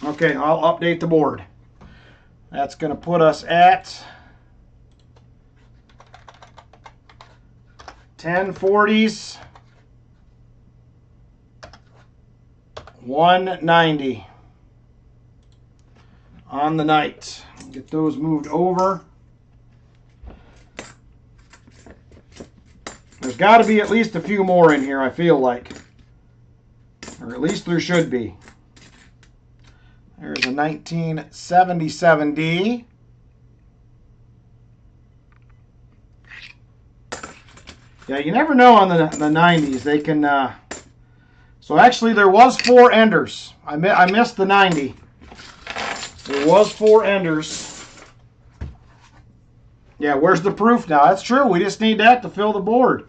Okay, I'll update the board. That's going to put us at 10 40s, 190 on the night. Get those moved over. There's got to be at least a few more in here, I feel like. Or at least there should be. There's a 1977D. Yeah, you never know on the 90s. They can... So actually, there was 4 enders. I missed the 90. There was 4 enders. Yeah, where's the proof now? That's true. We just need that to fill the board.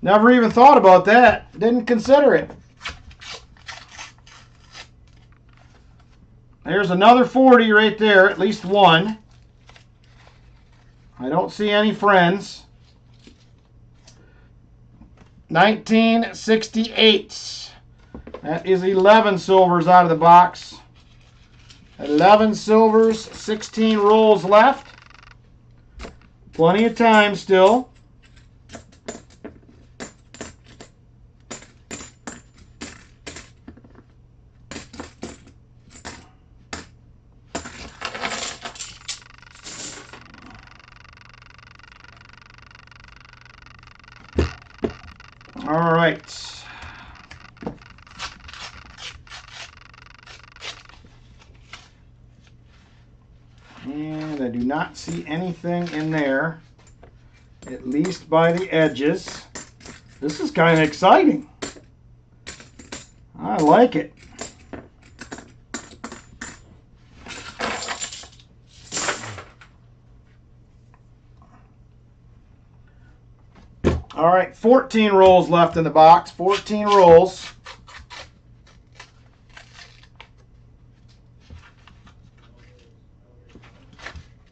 Never even thought about that. Didn't consider it. There's another 40 right there, at least one. I don't see any friends. 1968. That is 11 silvers out of the box. 11 silvers, 16 rolls left. Plenty of time still. All right. And I do not see anything in there, at least by the edges. This is kind of exciting. I like it. All right, 14 rolls left in the box. 14 rolls.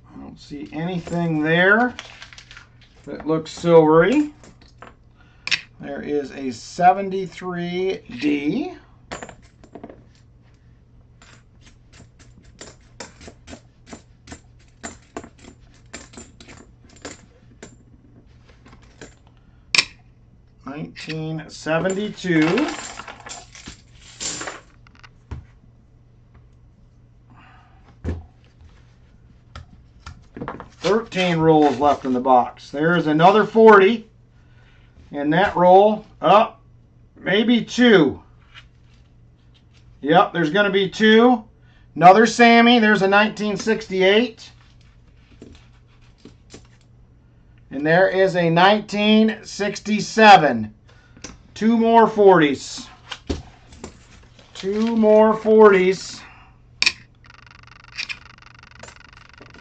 I don't see anything there that looks silvery. There is a 73D. $19.72. $13 rolls left in the box. There's another 40 in that roll. Up, maybe 2. Yep, there's going to be 2. Another Sammy. There's a 1968. And there is a 1967. 2 more 40s. 2 more 40s.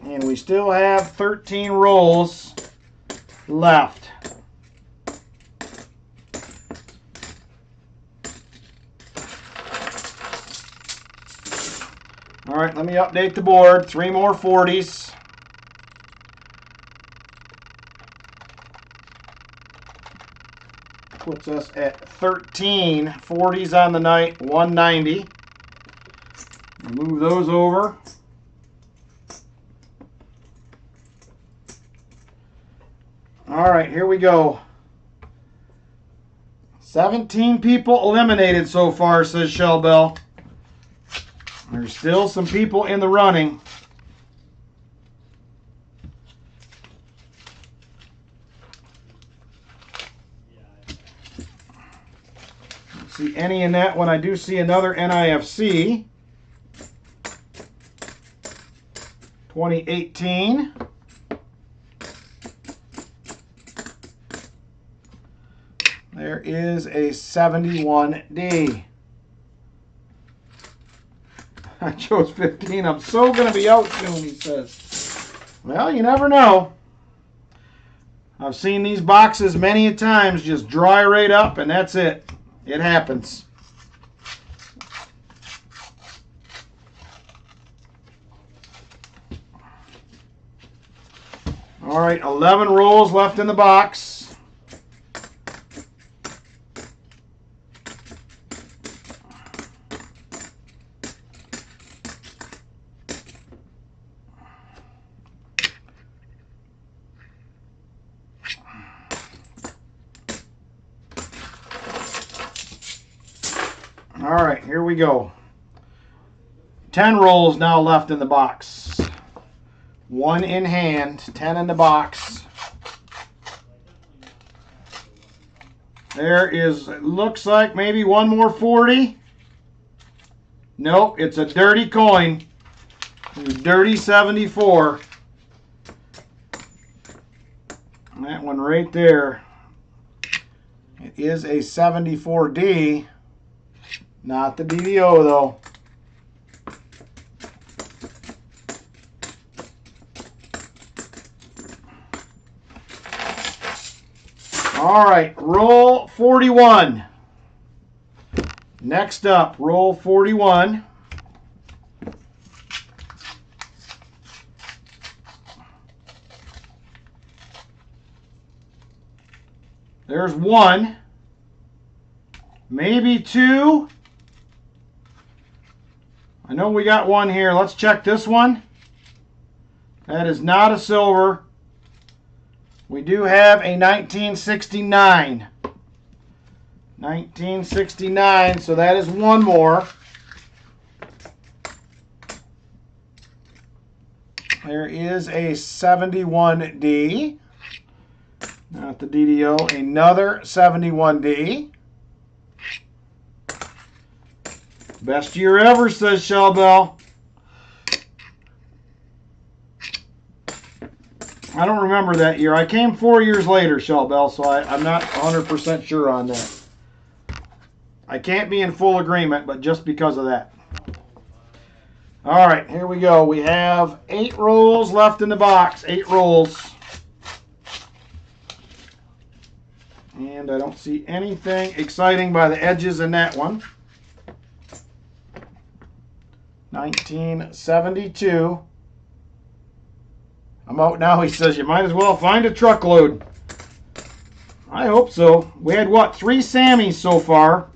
And we still have 13 rolls left. All right, let me update the board. 3 more 40s. Puts us at 13 40s on the night, 190. Move those over. All right, here we go. 17 people eliminated so far, says Shell Bell. There's still some people in the running. Don't see any in that one. I do see another NIFC. 2018. There is a 71D. I chose 15. I'm so going to be out soon, he says. Well, you never know. I've seen these boxes many a times just dry right up, and that's it. It happens. All right, 11 rolls left in the box. All right, here we go. 10 rolls now left in the box. 1 in hand, 10 in the box. There is, it looks like maybe 1 more 40. Nope, it's a dirty coin. Dirty 74. That one right there. It is a 74D. Not the DDO, though. All right, roll 41. Next up, roll 41. There's one, maybe two. I know we got one here. Let's check this one. That is not a silver. We do have a 1969. 1969, so that is one more. There is a 71D. Not the DDO. Another 71D. Best year ever, says Shell Bell. I don't remember that year. I came 4 years later, Shell Bell, so I'm not 100% sure on that. I can't be in full agreement, but just because of that. All right, here we go. We have 8 rolls left in the box. 8 rolls. And I don't see anything exciting by the edges in that one. 1972. I'm out now, he says. You might as well find a truckload. I hope so. We had, what, 3 Sammys so far.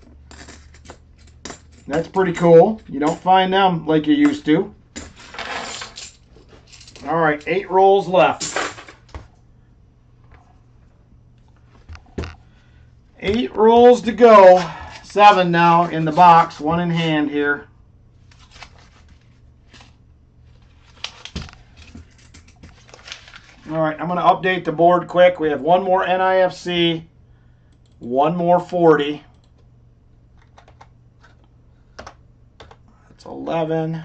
That's pretty cool. You don't find them like you used to. All right, 8 rolls left. 8 rolls to go. 7 now in the box. 1 in hand here. All right, I'm going to update the board quick. We have 1 more NIFC, 1 more 40. That's 11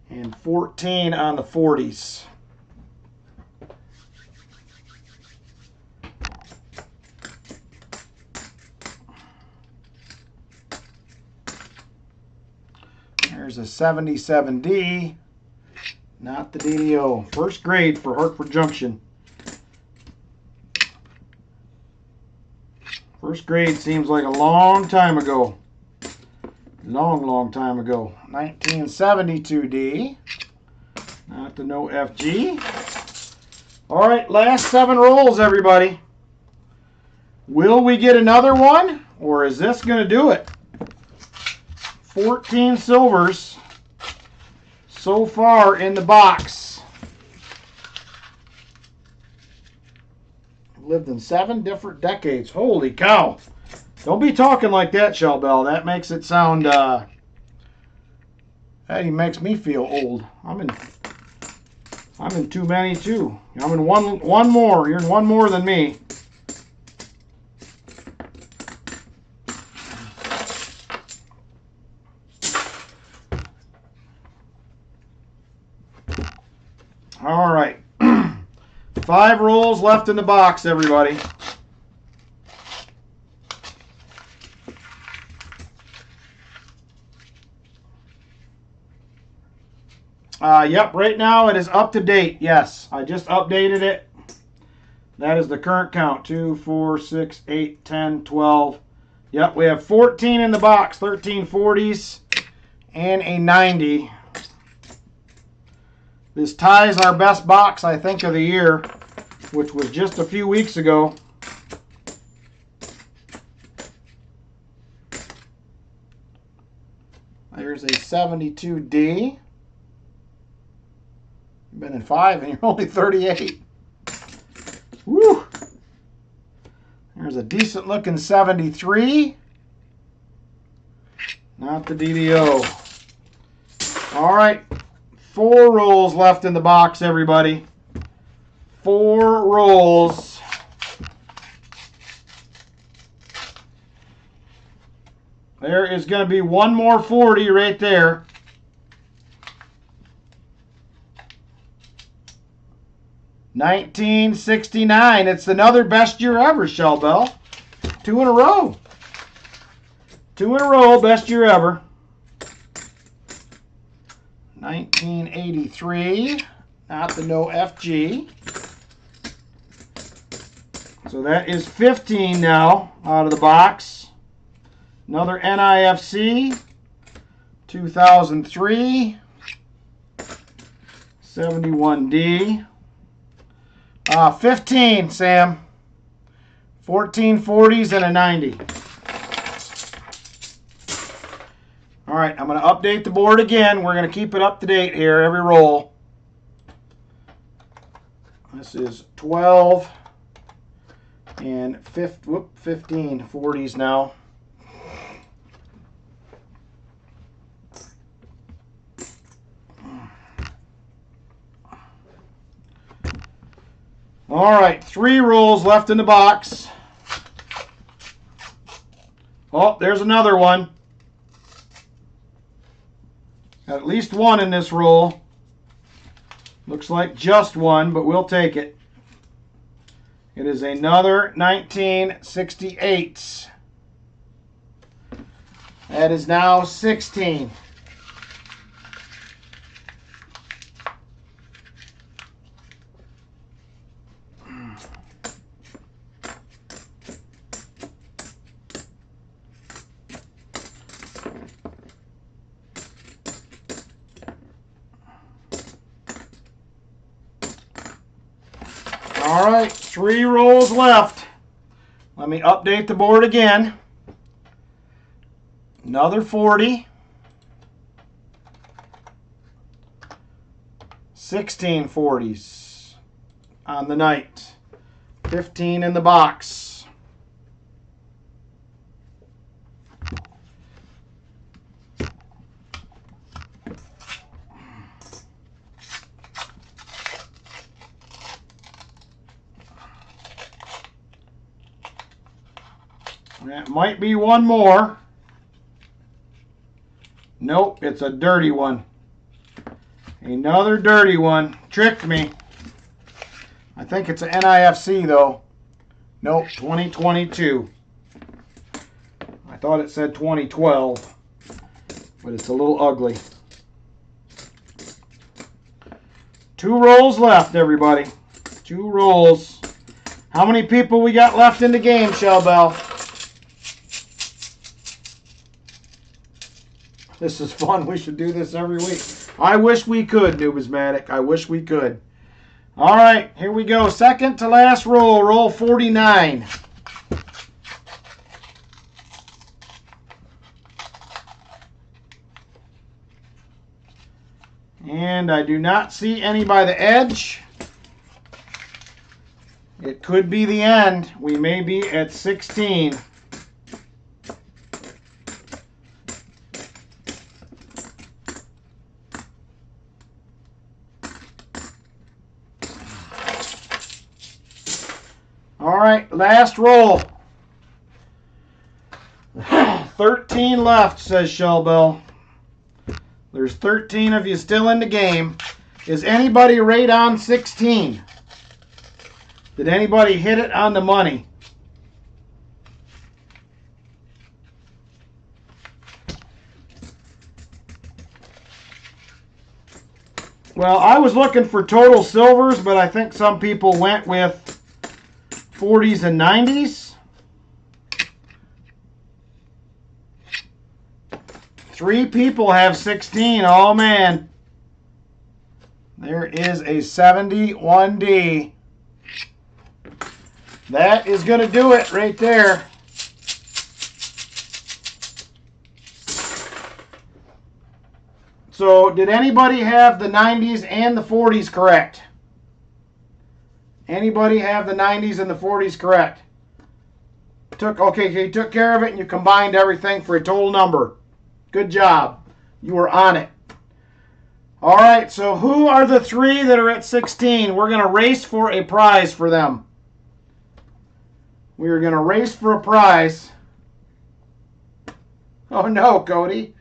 and 14 on the 40s. There's a 77D. Not the DDO. First grade for Hartford Junction. First grade seems like a long time ago. Long time ago. 1972D. Not the no FG. All right, last 7 rolls, everybody. Will we get another one, or is this going to do it? 14 silvers so far in the box. I've lived in 7 different decades. Holy cow. Don't be talking like that, Shell Bell. That makes it sound, that even makes me feel old. I'm in too many too. I'm in one more. You're in 1 more than me. All right. 5 rolls left in the box, everybody. Yep, right now it is up to date. Yes, I just updated it. That is the current count. 2, 4, 6, 8, 10, 12. Yep, we have 14 in the box. 13 40s and a 90. This ties our best box, I think, of the year, which was just a few weeks ago. There's a 72D. You've been in 5 and you're only 38. Woo! There's a decent looking 73. Not the DDO. All right. 4 rolls left in the box, everybody. 4 rolls. There is going to be 1 more 40 right there. $19.69. It's another best year ever, Shell Bell. 2 in a row. 2 in a row, best year ever. 1983, not the no FG. So that is 15 now out of the box. Another NIFC, 2003, 71D. 15, Sam. 14 40s and a 90. All right, I'm going to update the board again. We're going to keep it up to date here, every roll. This is 12 and 15 40s now. All right, 3 rolls left in the box. Oh, there's another one. Got at least one in this roll. Looks like just one, but we'll take it. It is another 1968. That is now 16. All right, 3 rolls left. Let me update the board again. Another 40. 16 40s on the night. 15 in the box. That might be one more. Nope, it's a dirty one. Another dirty one. Tricked me. I think it's an NIFC though. Nope, 2022. I thought it said 2012, but it's a little ugly. 2 rolls left, everybody. 2 rolls. How many people we got left in the game, Shell Bell? This is fun. We should do this every week. I wish we could, Numismatic. I wish we could. All right, here we go. Second to last roll. Roll 49. And I do not see any by the edge. It could be the end. We may be at 16. All right, last roll. 13 left, says Shellbell. There's 13 of you still in the game. Is anybody right on 16? Did anybody hit it on the money? Well, I was looking for total silvers, but I think some people went with 40s and 90s. 3 people have 16. Oh, man. There is a 71D. That is going to do it right there. So, did anybody have the 90s and the 40s correct? Anybody have the 90s and the 40s correct? Okay, you took care of it and you combined everything for a total number. Good job. You were on it. All right, so who are the 3 that are at 16? We're going to race for a prize for them. We are going to race for a prize. Oh, no, Cody.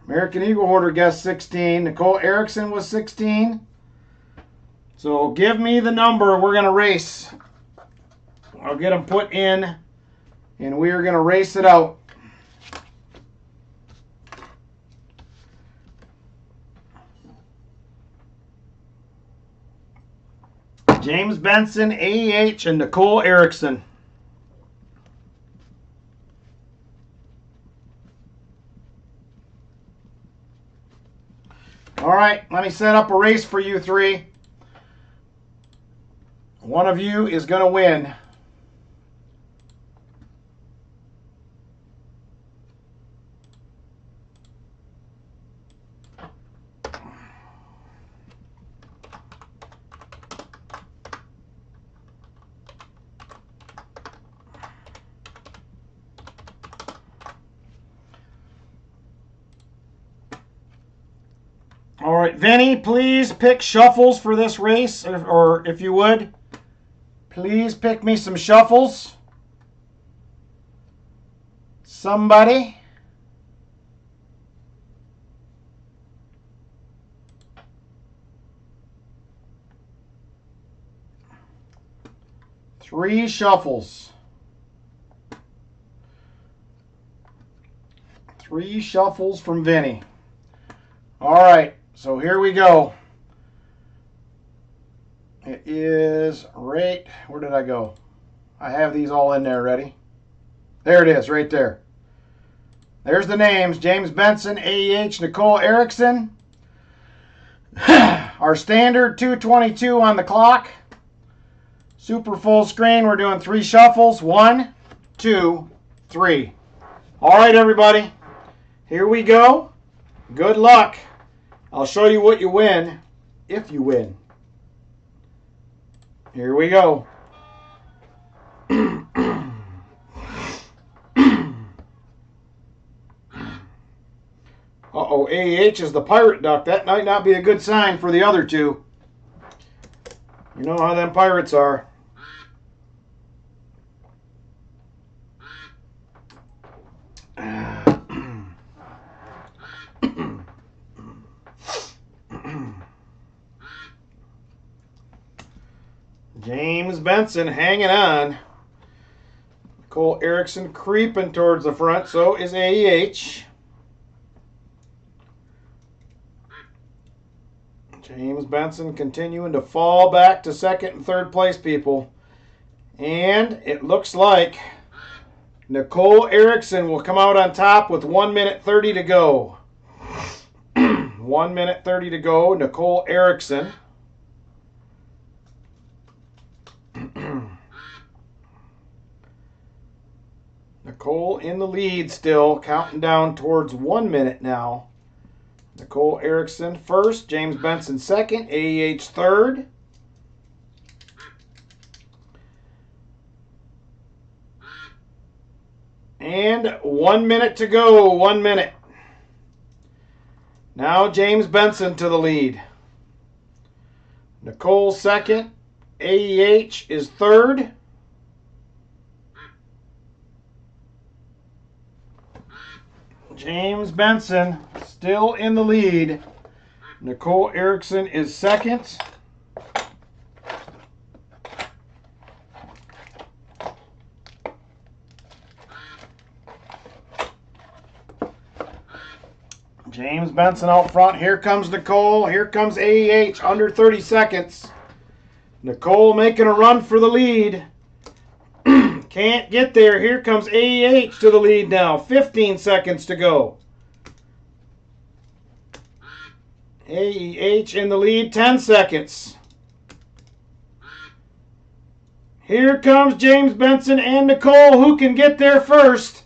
American Eagle Hoarder guessed 16. Nicole Erickson was 16. So give me the number. We're going to race. I'll get them put in, and we are going to race it out. James Benson, AEH, and Nicole Erickson. All right, let me set up a race for you three. One of you is going to win. All right, Vinny, please pick shuffles for this race, or if you would, please pick me some shuffles. Somebody. Three shuffles. Three shuffles from Vinny. All right. So here we go. It is right, where did I go? I have these all in there ready. There it is, right there. There's the names. James Benson, AEH, Nicole Erickson. Our standard 222 on the clock. Super full screen. We're doing three shuffles. 1, 2, 3. All right, everybody. Here we go. Good luck. I'll show you what you win, if you win. Here we go. Uh-oh, AEH is the pirate duck. That might not be a good sign for the other two. You know how them pirates are. James Benson hanging on. Nicole Erickson creeping towards the front. So is AEH. James Benson continuing to fall back to second and third place, people. And it looks like Nicole Erickson will come out on top with 1 minute 30 to go. 1 minute 30 to go. Nicole Erickson. Nicole in the lead still, counting down towards 1 minute now. Nicole Erickson first, James Benson second, AEH third. And 1 minute to go, 1 minute. Now James Benson to the lead. Nicole second, AEH is third. James Benson still in the lead. Nicole Erickson is second. James Benson out front. Here comes Nicole. Here comes AEH under 30 seconds. Nicole making a run for the lead. Can't get there. Here comes AEH to the lead now. 15 seconds to go. AEH in the lead. 10 seconds. Here comes James Benson and Nicole. Who can get there first?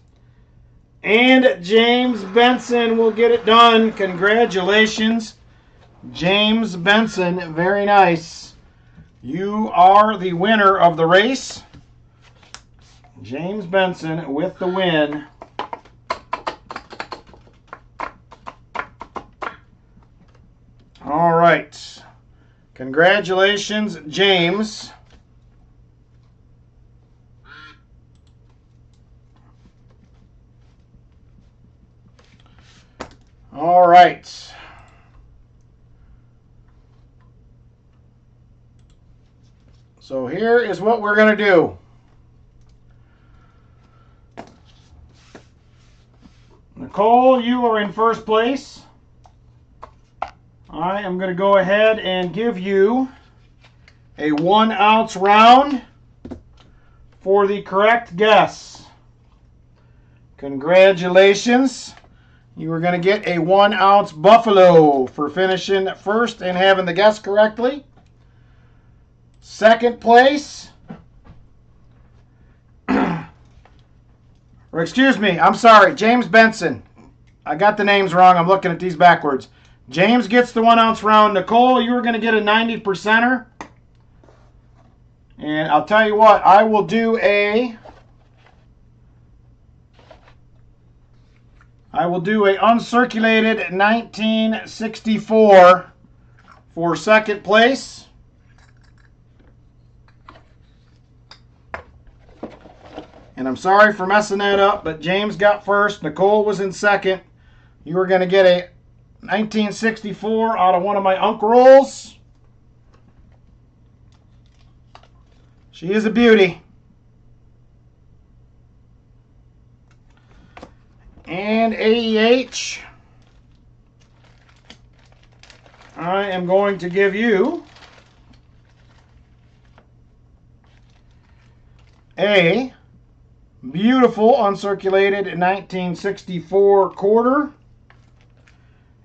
And James Benson will get it done. Congratulations, James Benson. Very nice. You are the winner of the race. James Benson with the win. All right. Congratulations, James. All right. So here is what we're going to do. Nicole, you are in first place. I am going to go ahead and give you a 1 ounce round for the correct guess. Congratulations. You are going to get a 1 ounce buffalo for finishing first and having the guess correctly. Second place. Or excuse me, I'm sorry, James Benson. I got the names wrong. I'm looking at these backwards. James gets the 1 ounce round. Nicole, you are going to get a 90%er. And I'll tell you what, I will do a uncirculated 1964 for second place. And I'm sorry for messing that up, but James got first. Nicole was in second. You are going to get a 1964 out of one of my Unk Rolls. She is a beauty. And AEH, I am going to give you a beautiful uncirculated 1964 quarter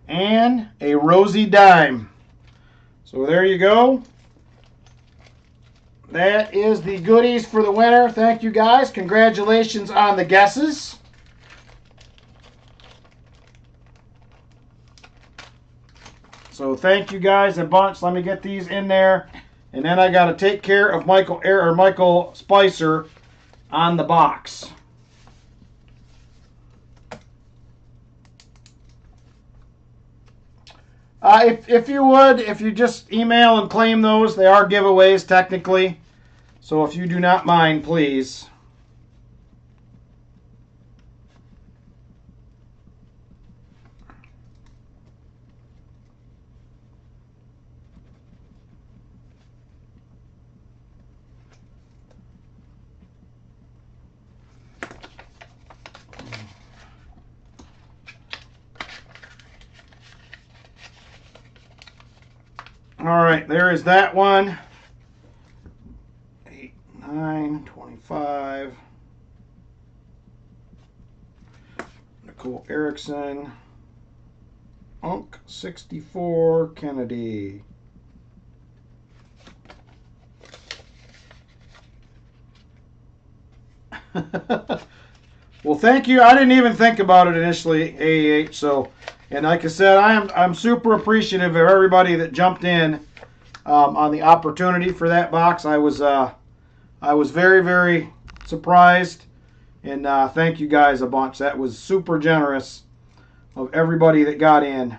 and a rosy dime. So there you go. That is the goodies for the winner. Thank you guys. Congratulations on the guesses. So thank you guys a bunch. Let me get these in there. And then I got to take care of Michael Spicer on the box. If you would, if you just email and claim those, they are giveaways technically. So if you do not mind, please. All right, there is that one. 8, 9, 25. Nicole Erickson. Unk 64 Kennedy. Well, thank you. I didn't even think about it initially, AEH. So, and like I said, I'm super appreciative of everybody that jumped in on the opportunity for that box. I was very, very surprised, and thank you guys a bunch. That was super generous of everybody that got in.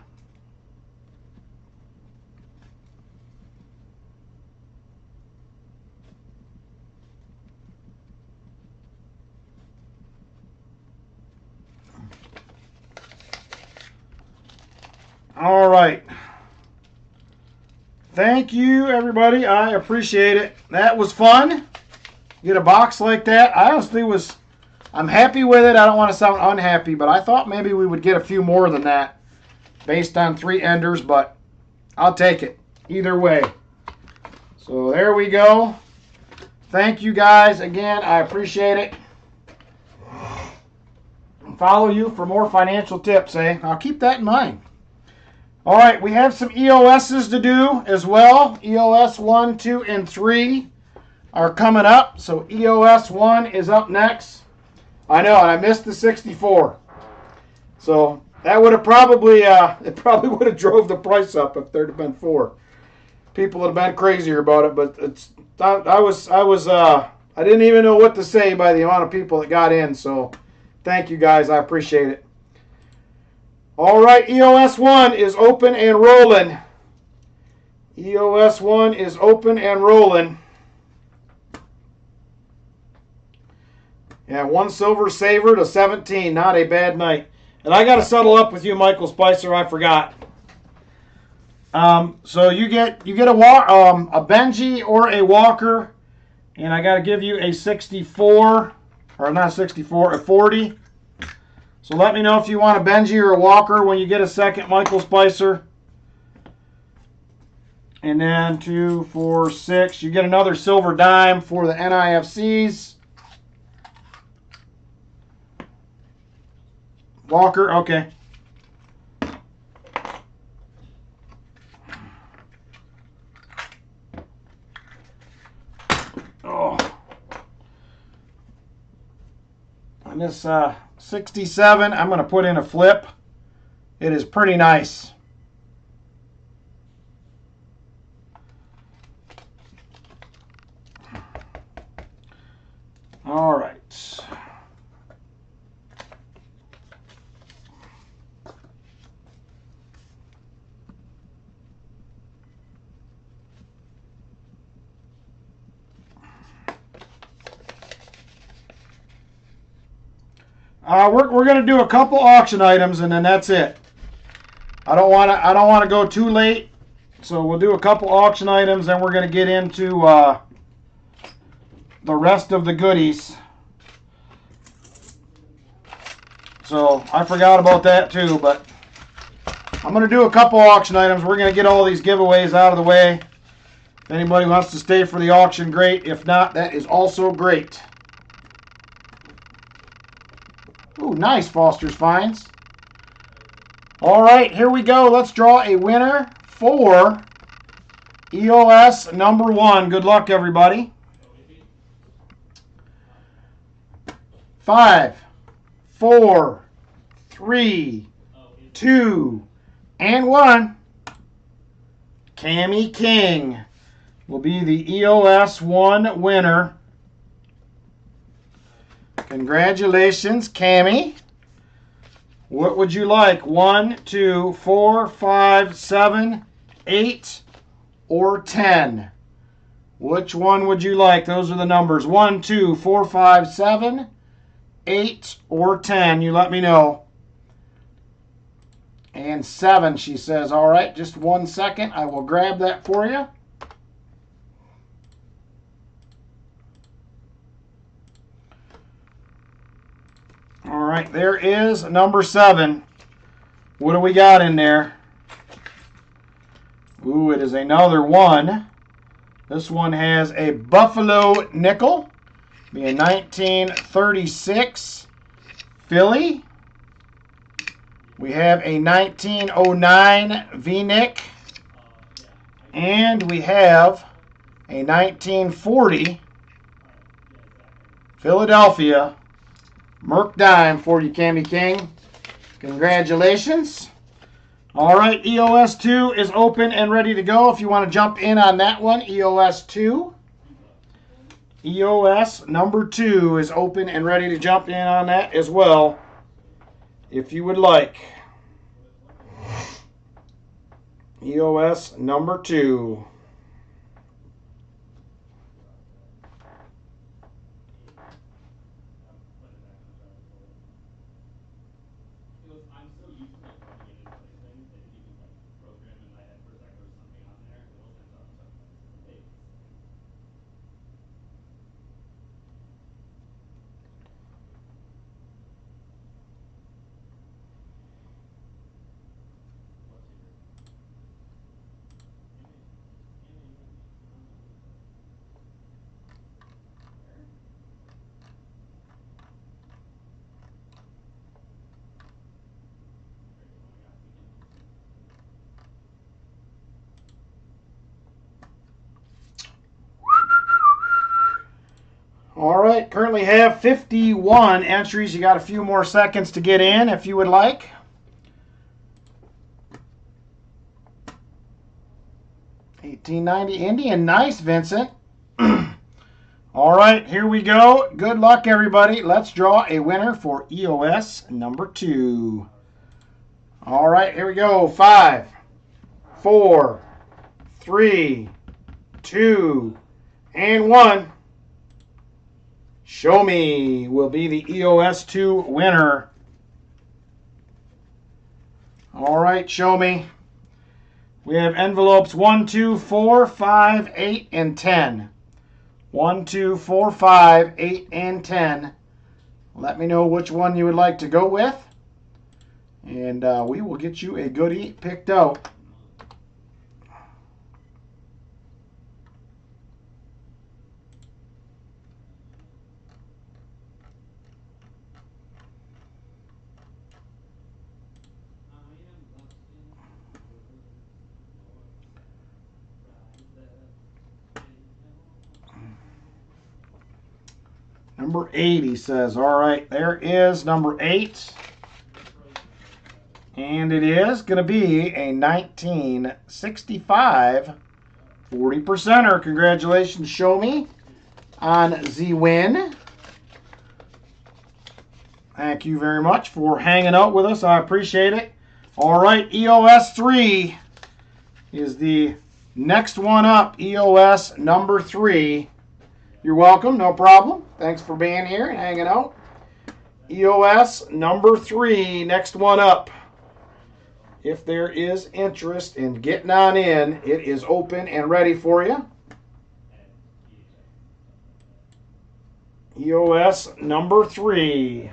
All right. Thank you, everybody. I appreciate it. That was fun. Get a box like that. I honestly I'm happy with it. I don't want to sound unhappy, but I thought maybe we would get a few more than that based on 3 enders, but I'll take it either way. So there we go. Thank you guys again. I appreciate it. Follow you for more financial tips, eh? I'll keep that in mind. All right, we have some EOSs to do as well. EOS 1, 2, and 3 are coming up. So EOS 1 is up next. I know, and I missed the 64. So that would have probably, it probably would have drove the price up if there'd have been 4. People would have been crazier about it, but it's, I didn't even know what to say by the amount of people that got in. So thank you guys, I appreciate it. All right, EOS 1 is open and rolling. EOS 1 is open and rolling. Yeah, 1 silver saver to 17. Not a bad night. And I got to settle up with you, Michael Spicer. I forgot. So you get a Benji or a Walker, and I got to give you a 64, or not 64, a 40. So let me know if you want a Benji or a Walker when you get a second, Michael Spicer. And then 2, 4, 6. You get another silver dime for the NIFCs. Walker, okay. Oh. On this 67, I'm going to put in a flip. It is pretty nice. All right. We're going to do a couple auction items and then that's it. I don't want to go too late, so we'll do a couple auction items, then we're going to get into the rest of the goodies. So I forgot about that too, but I'm going to do a couple auction items. We're going to get all these giveaways out of the way. If anybody wants to stay for the auction, great. If not, that is also great. Ooh, nice, Foster's Finds. All right, here we go. Let's draw a winner for EOS number 1. Good luck, everybody. 5, 4, 3, 2, and 1. Cammy King will be the EOS 1 winner. Congratulations, Cammy. What would you like? 1, 2, 4, 5, 7, 8, or 10? Which one would you like? Those are the numbers. 1, 2, 4, 5, 7, 8, or 10. You let me know. And 7, she says. All right, just 1 second. I will grab that for you. All right, there is number 7. What do we got in there? Ooh, it is another 1. This one has a Buffalo nickel. Be a 1936 Philly. We have a 1909 V-Nick. And we have a 1940 Philadelphia Merc Dime for you, Cammy King. Congratulations. All right, EOS 2 is open and ready to go. If you want to jump in on that one, EOS 2. EOS number 2 is open and ready to jump in on that as well, if you would like. EOS number 2. All right, currently have 51 entries. You got a few more seconds to get in if you would like. $18.90 Indian. Nice, Vincent. All right, here we go. Good luck, everybody. Let's draw a winner for EOS number 2. All right, here we go. 5, 4, 3, 2, and 1. Show Me will be the EOS 2 winner. All right, Show Me. We have envelopes 1, 2, 4, 5, 8, and 10. 1, 2, 4, 5, 8, and 10. Let me know which one you would like to go with. And we will get you a goodie picked out. Number 8, he says. All right, there is number 8. And it is going to be a 1965 40%er. Congratulations, Show Me, on the win. Thank you very much for hanging out with us. I appreciate it. All right, EOS 3 is the next one up. EOS number 3. You're welcome, no problem. Thanks for being here and hanging out. EOS number 3, next one up. If there is interest in getting on in, it is open and ready for you. EOS number 3.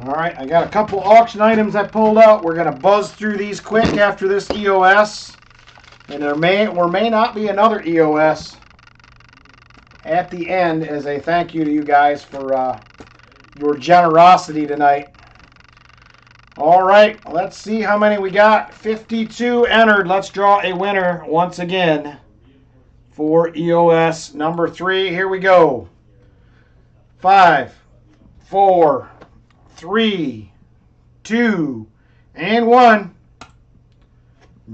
All right, I got a couple auction items I pulled out. We're going to buzz through these quick after this EOS. And there may or may not be another EOS at the end as a thank you to you guys for your generosity tonight. All right, let's see how many we got. 52 entered. Let's draw a winner once again for EOS number 3. Here we go. 5, 4, 3, 2, and 1.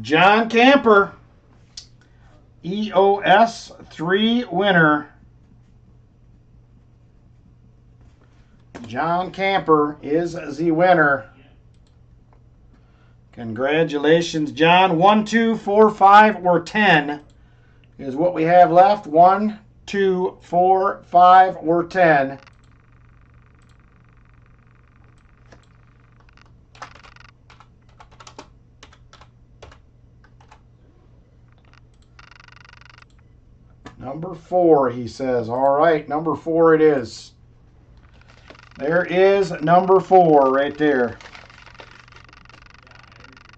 John Camper, EOS 3 winner. John Camper is the winner. Congratulations, John. 1, 2, 4, 5, or 10 is what we have left. 1, 2, 4, 5, or 10. Number 4, he says. All right, number 4 it is. There is number 4 right there.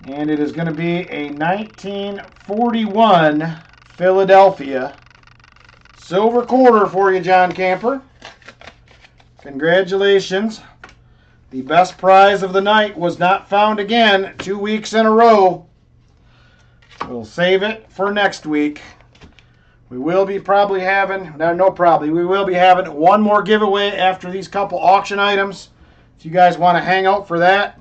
And it is going to be a 1941 Philadelphia silver quarter for you, John Camper. Congratulations. The best prize of the night was not found again 2 weeks in a row. We'll save it for next week. We will be probably having, we will be having one more giveaway after these couple auction items. If you guys want to hang out for that.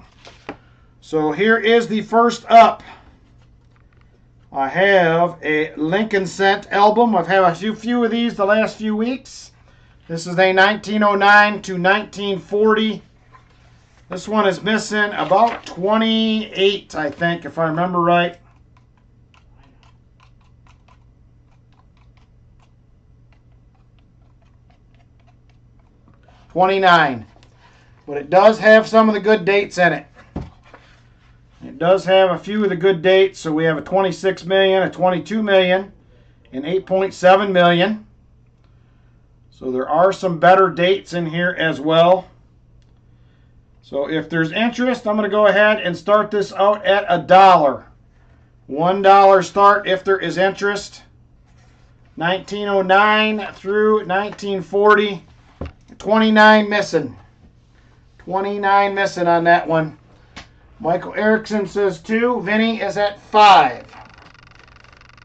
So here is the first up. I have a Lincoln Cent album. I've had a few of these the last few weeks. This is a 1909 to 1940. This one is missing about 28, I think, if I remember right. 29. But it does have some of the good dates in it. It does have a few of the good dates. So we have a 26 million, a 22 million, and 8.7 million. So there are some better dates in here as well. So if there's interest, I'm going to go ahead and start this out at $1. $1 start if there is interest. 1909 through 1940. 29 missing. 29 missing on that one. Michael Erickson says 2. Vinny is at 5.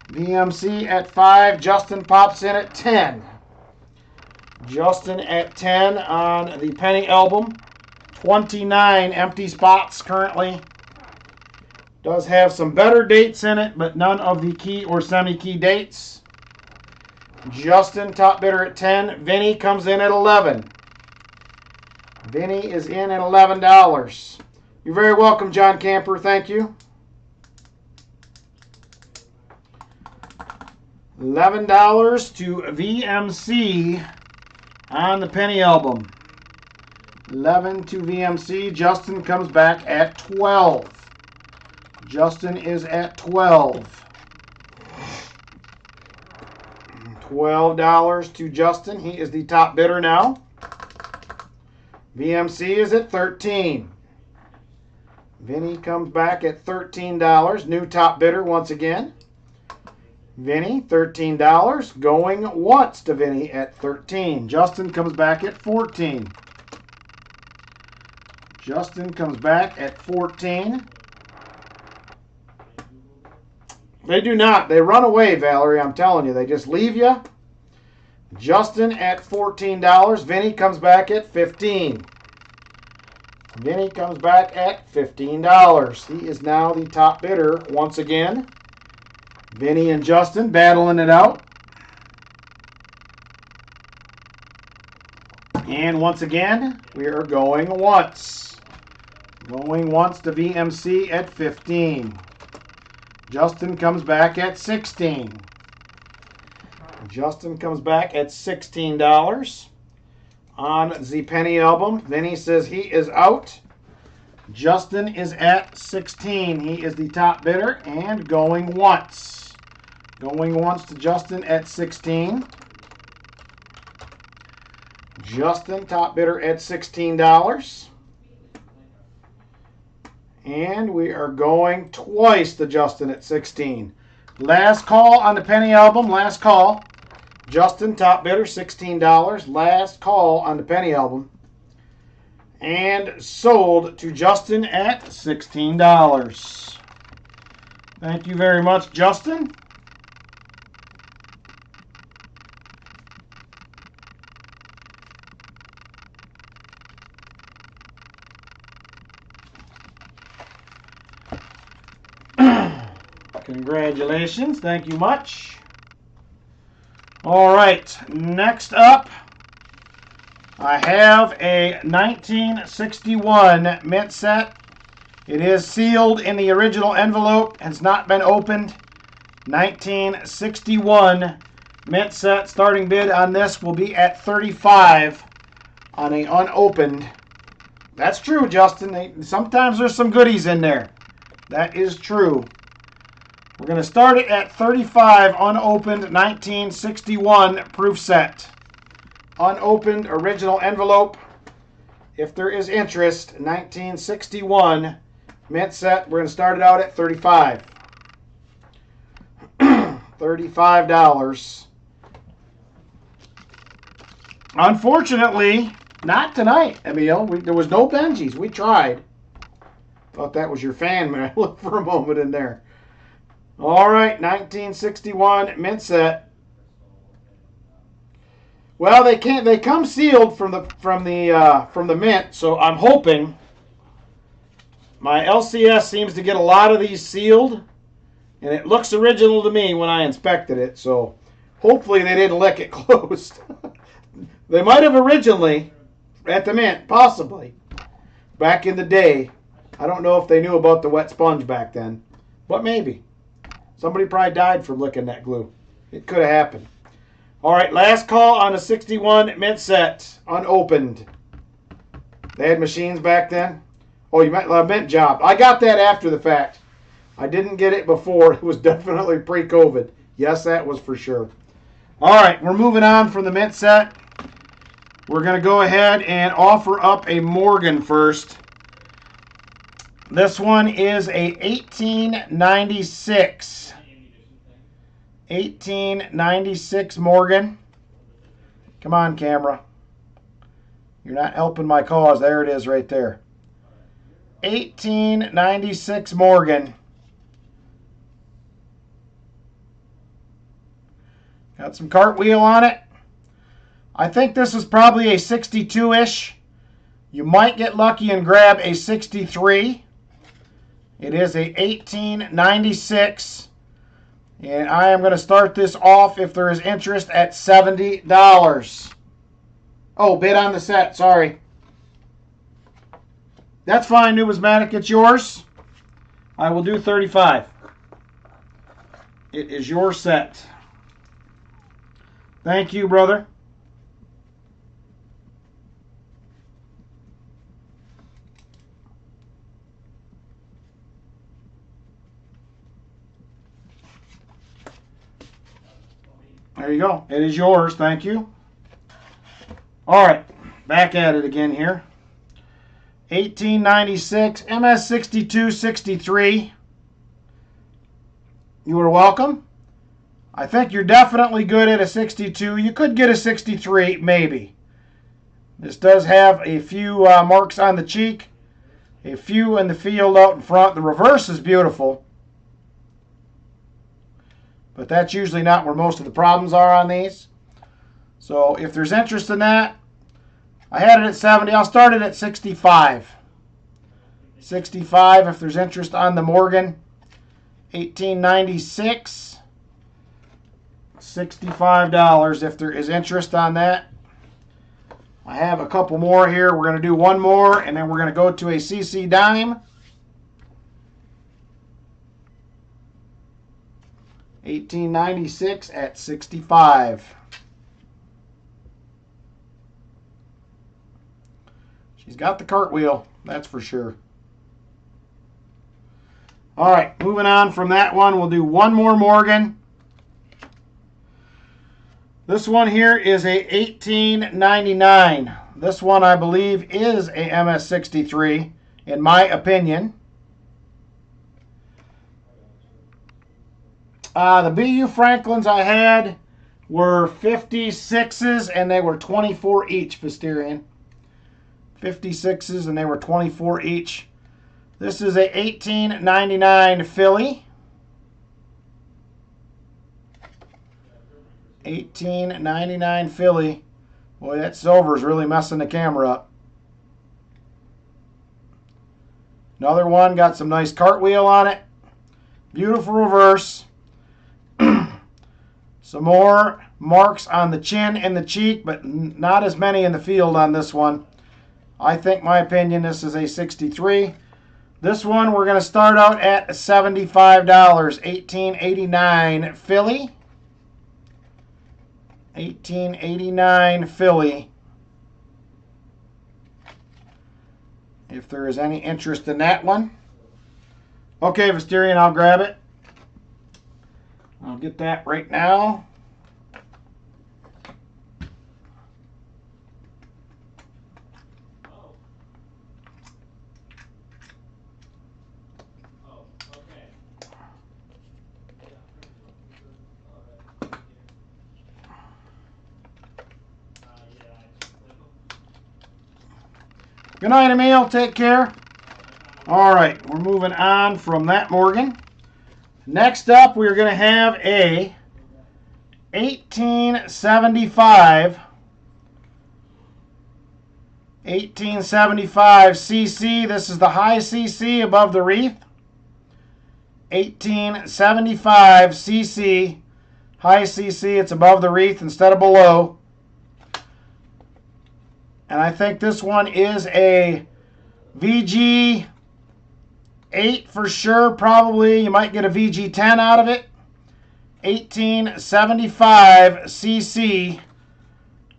VMC at 5. Justin pops in at 10. Justin at 10 on the Penny album. 29 empty spots currently. Does have some better dates in it, but none of the key or semi-key dates. Justin, top bidder at 10. Vinny comes in at 11. Vinny is in at $11. You're very welcome, John Camper. Thank you. $11 to VMC on the penny album. 11 to VMC. Justin comes back at 12. Justin is at 12. $12 to Justin. He is the top bidder now. VMC is at 13. Vinny comes back at $13. New top bidder once again. Vinny, $13. Going once to Vinny at 13. Justin comes back at 14. Justin comes back at 14. They do not. They run away, Valerie. I'm telling you. They just leave you. Justin at $14. Vinny comes back at 15. Vinny comes back at $15. He is now the top bidder once again. Vinny and Justin battling it out. And once again, we are going once. Going once to VMC at 15. Justin comes back at 16. Justin comes back at $16. On the penny album, Vinny says he is out. Justin is at 16. He is the top bidder and going once. Going once to Justin at 16. Justin, top bidder at $16. And we are going twice to Justin at 16. Last call on the penny album. Last call. Justin, top bidder, $16. Last call on the penny album. And sold to Justin at $16. Thank you very much, Justin. Congratulations. Thank you much. All right. Next up, I have a 1961 mint set. It is sealed in the original envelope. Has not been opened. 1961 mint set. Starting bid on this will be at $35 on a unopened. That's true, Justin. Sometimes there's some goodies in there. That is true. We're going to start it at $35 unopened 1961 proof set. Unopened original envelope. If there is interest, 1961 mint set. We're going to start it out at $35. $35. Unfortunately, not tonight, Emil. There was no Benjis. We tried. Thought that was your fan mail for a moment in there. All right, 1961 mint set. Well, they come sealed from the mint, so I'm hoping. My LCS seems to get a lot of these sealed, and it looks original to me when I inspected it. So hopefully they didn't lick it closed. They might have originally at the mint, possibly back in the day. I don't know if they knew about the wet sponge back then, but maybe. Somebody probably died from licking that glue. It could have happened. All right, last call on a 61 mint set, unopened. They had machines back then. Oh, you meant mint job. I got that after the fact. I didn't get it before. It was definitely pre-COVID. Yes, that was for sure. All right, we're moving on from the mint set. We're going to go ahead and offer up a Morgan first. This one is a 1896. 1896 Morgan. Come on, camera. You're not helping my cause. There it is right there. 1896 Morgan. Got some cartwheel on it. I think this is probably a 62-ish. You might get lucky and grab a 63. It is a 1896. And I am going to start this off, if there is interest, at $70. Oh, bid on the set. Sorry. That's fine, Numismatic. It's yours. I will do 35. It is your set. Thank you, brother. There you go. It is yours. Thank you. All right. Back at it again here. 1896 MS6263. You are welcome. I think you're definitely good at a 62. You could get a 63, maybe. This does have a few marks on the cheek, a few in the field out in front. The reverse is beautiful, but that's usually not where most of the problems are on these. So if there's interest in that, I had it at 70. I'll start it at 65. 65 if there's interest on the Morgan. 1896. $65 if there is interest on that. I have a couple more here. We're going to do one more, and then we're going to go to a CC dime. 1896 at 65. She's got the cartwheel, that's for sure. All right, moving on from that one, we'll do one more Morgan. This one here is a 1899. This one, I believe, is a MS63, in my opinion. The BU Franklins I had were 56s, and they were 24 each, Posterian. 56s, and they were 24 each. This is a 1899 Philly. 1899 Philly. Boy, that silver's really messing the camera up. Another one, got some nice cartwheel on it. Beautiful reverse. Some more marks on the chin and the cheek, but not as many in the field on this one. I think, my opinion, this is a 63. This one we're going to start out at $75. 1889 Philly. 1889 Philly. If there is any interest in that one. Okay, Visterian, I'll grab it. I'll get that right now. Good night, Emil. Take care. All right, we're moving on from that Morgan. Next up, we're going to have a 1875 CC. This is the high CC above the wreath. 1875 CC. High CC, it's above the wreath instead of below. And I think this one is a VG 8 for sure, probably. You might get a VG 10 out of it. 1875 CC.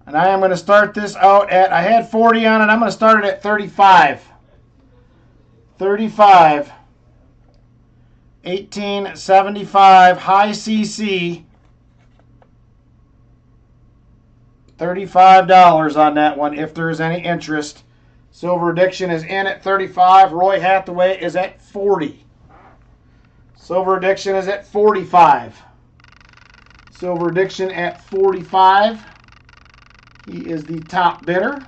And I am going to start this out at, I had 40 on it. I'm going to start it at 35. 35. 1875 high CC. $35 on that one if there is any interest. Silver Addiction is in at 35. Roy Hathaway is at 40. Silver Addiction is at 45. Silver Addiction at 45. He is the top bidder.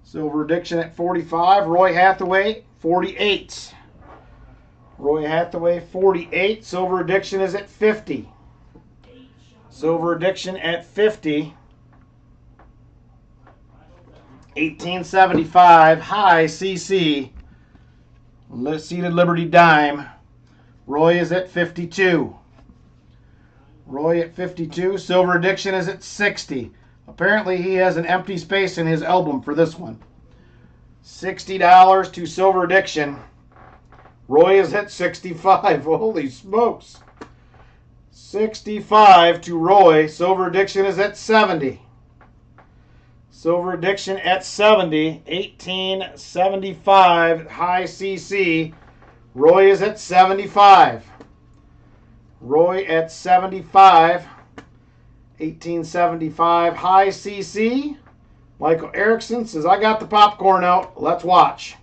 Silver Addiction at 45. Roy Hathaway, 48. Roy Hathaway, 48. Silver Addiction is at 50. Silver Addiction at 50. 1875 high CC. Seated Liberty dime. Roy is at 52. Roy at 52. Silver Addiction is at 60. Apparently he has an empty space in his album for this one. $60 to Silver Addiction. Roy is at 65. Holy smokes. 65 to Roy. Silver Addiction is at 70. Silver Addiction at 70. 1875 high CC. Roy is at 75. Roy at 75. 1875 high CC. Michael Erickson says, I got the popcorn out. Let's watch.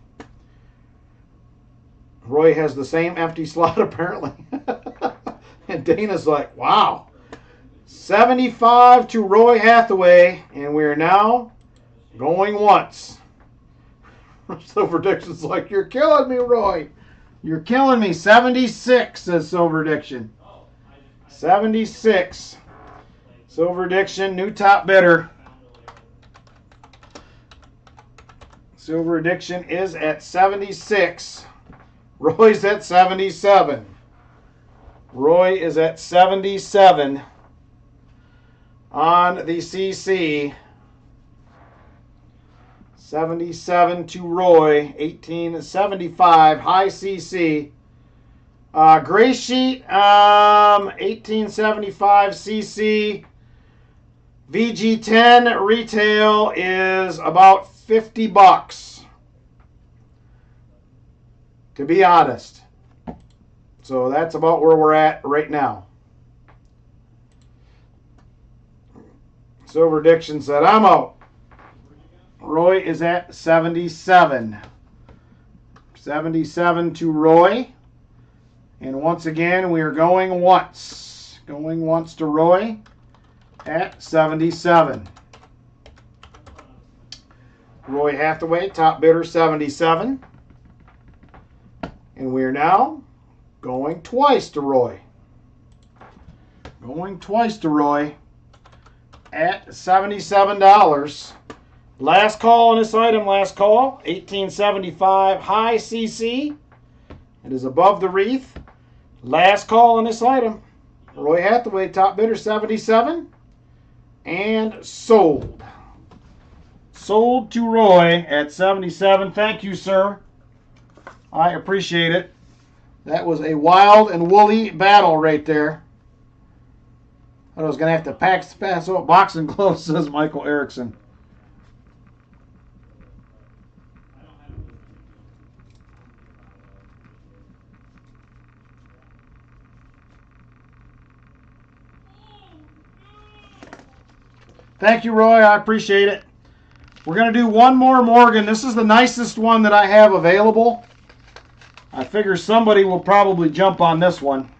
Roy has the same empty slot apparently. And Dana's like, wow. 75 to Roy Hathaway. And we're now going once. Silver Dixon's like, you're killing me, Roy. You're killing me. 76, says Silver Addiction. 76. Silver Addiction, new top bidder. Silver Addiction is at 76. Roy's at 77. Roy is at 77 on the CC. 77 to Roy. 1875 high CC. Gray sheet, 1875 CC. VG10 retail is about $50, to be honest. So that's about where we're at right now. Silver Addiction said, I'm out. Roy is at 77. 77 to Roy. And once again, we are going once. Going once to Roy at 77. Roy Hathaway, top bidder, 77. And we are now going twice to Roy. Going twice to Roy at $77. Last call on this item, last call. 1875 high CC. It is above the wreath. Last call on this item. Roy Hathaway, top bidder, 77. And sold. Sold to Roy at 77. Thank you, sir. I appreciate it. That was a wild and woolly battle right there. I was going to have to pass out boxing gloves, says Michael Erickson. Thank you, Roy. I appreciate it. We're going to do one more Morgan. This is the nicest one that I have available. I figure somebody will probably jump on this one.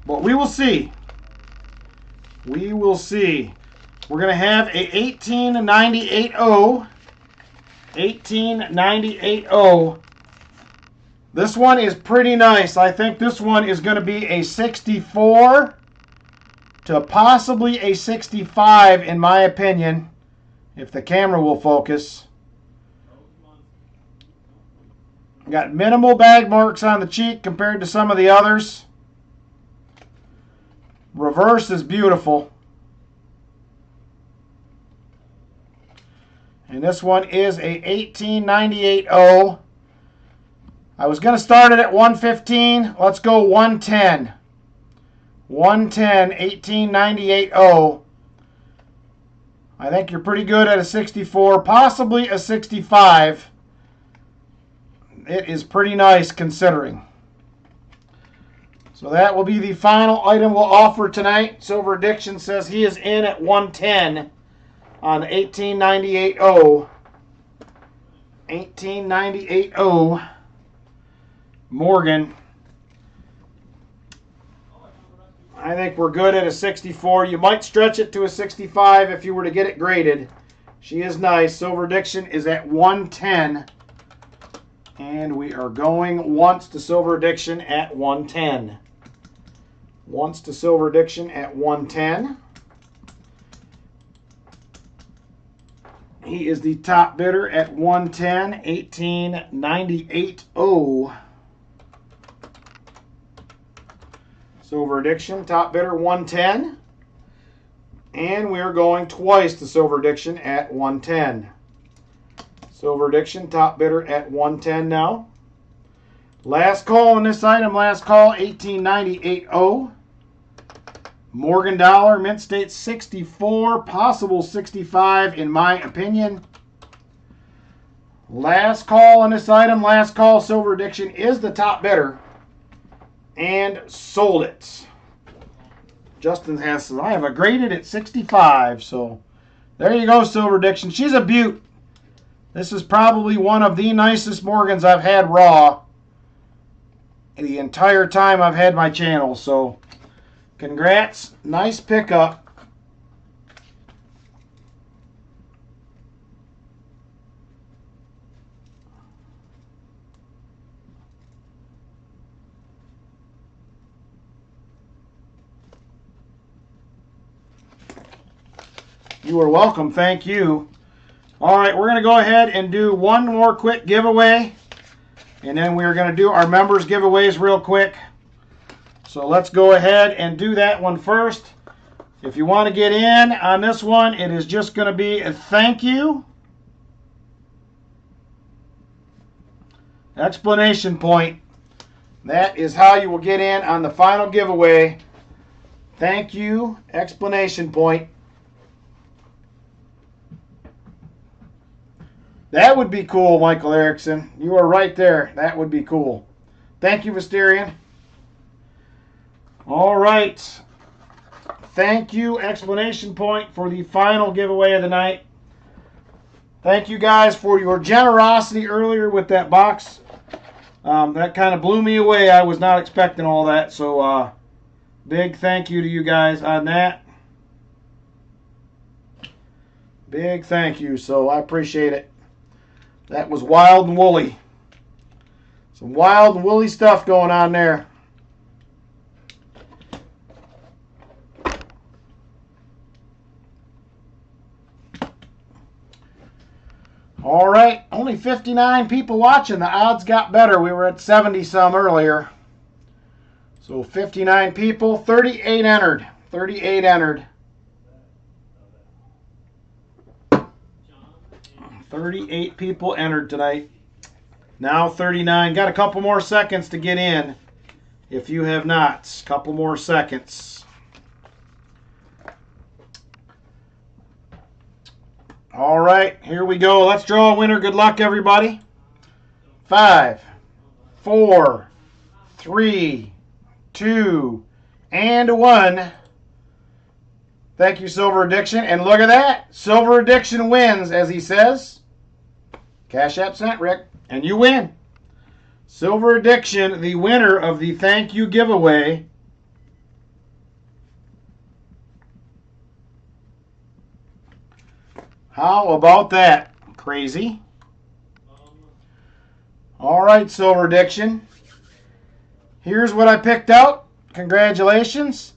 But we will see. We will see. We're going to have a 1898-0. 1898-0. This one is pretty nice. I think this one is going to be a 64 to possibly a 65 in my opinion, if the camera will focus. Got minimal bag marks on the cheek compared to some of the others. Reverse is beautiful. And this one is a 1898-0. I was going to start it at 115. Let's go 110. 110, 1898-0. I think you're pretty good at a 64, possibly a 65. It is pretty nice considering. So that will be the final item we'll offer tonight. Silver Addiction says he is in at 110 on the 1898-0. 1898-0. Morgan. I think we're good at a 64. You might stretch it to a 65 if you were to get it graded. She is nice. Silver Addiction is at 110. And we are going once to Silver Addiction at 110. Once to Silver Addiction at 110. He is the top bidder at 110, 1898.0. Silver Addiction, top bidder 110. And we are going twice to Silver Addiction at 110. Silver Addiction, top bidder at 110 now. Last call on this item, last call 1898.0. Morgan Dollar, Mint State 64, possible 65 in my opinion. Last call on this item, last call. Silver Addiction is the top bidder and sold it. Justin has, I have a graded at 65, so there you go, Silver Addiction. She's a beaut. This is probably one of the nicest Morgans I've had raw the entire time I've had my channel, so congrats, nice pickup. You are welcome, thank you. All right, we're going to go ahead and do one more quick giveaway, and then we're going to do our members giveaways real quick. So let's go ahead and do that one first. If you want to get in on this one, it is just going to be a thank you, exclamation point. That is how you will get in on the final giveaway. Thank you, exclamation point. That would be cool, Michael Erickson. You are right there. That would be cool. Thank you, Visterian. All right. Thank you, exclamation point, for the final giveaway of the night. Thank you guys for your generosity earlier with that box. That kind of blew me away. I was not expecting all that. So big thank you to you guys on that. Big thank you. So I appreciate it. That was wild and woolly. Some wild and woolly stuff going on there. All right, only 59 people watching. The odds got better. We were at 70 some earlier. So 59 people, 38 entered. 38 entered. 38 people entered tonight. Now 39. Got a couple more seconds to get in if you have not. Couple more seconds. All right, here we go. Let's draw a winner. Good luck, everybody. 5, 4, 3, 2, and 1. Thank you, Silver Addiction. And look at that. Silver Addiction wins, as he says. Cash App sent, Rick. And you win. Silver Addiction, the winner of the thank you giveaway. How about that? Crazy. All right, Silver Addiction. Here's what I picked out. Congratulations.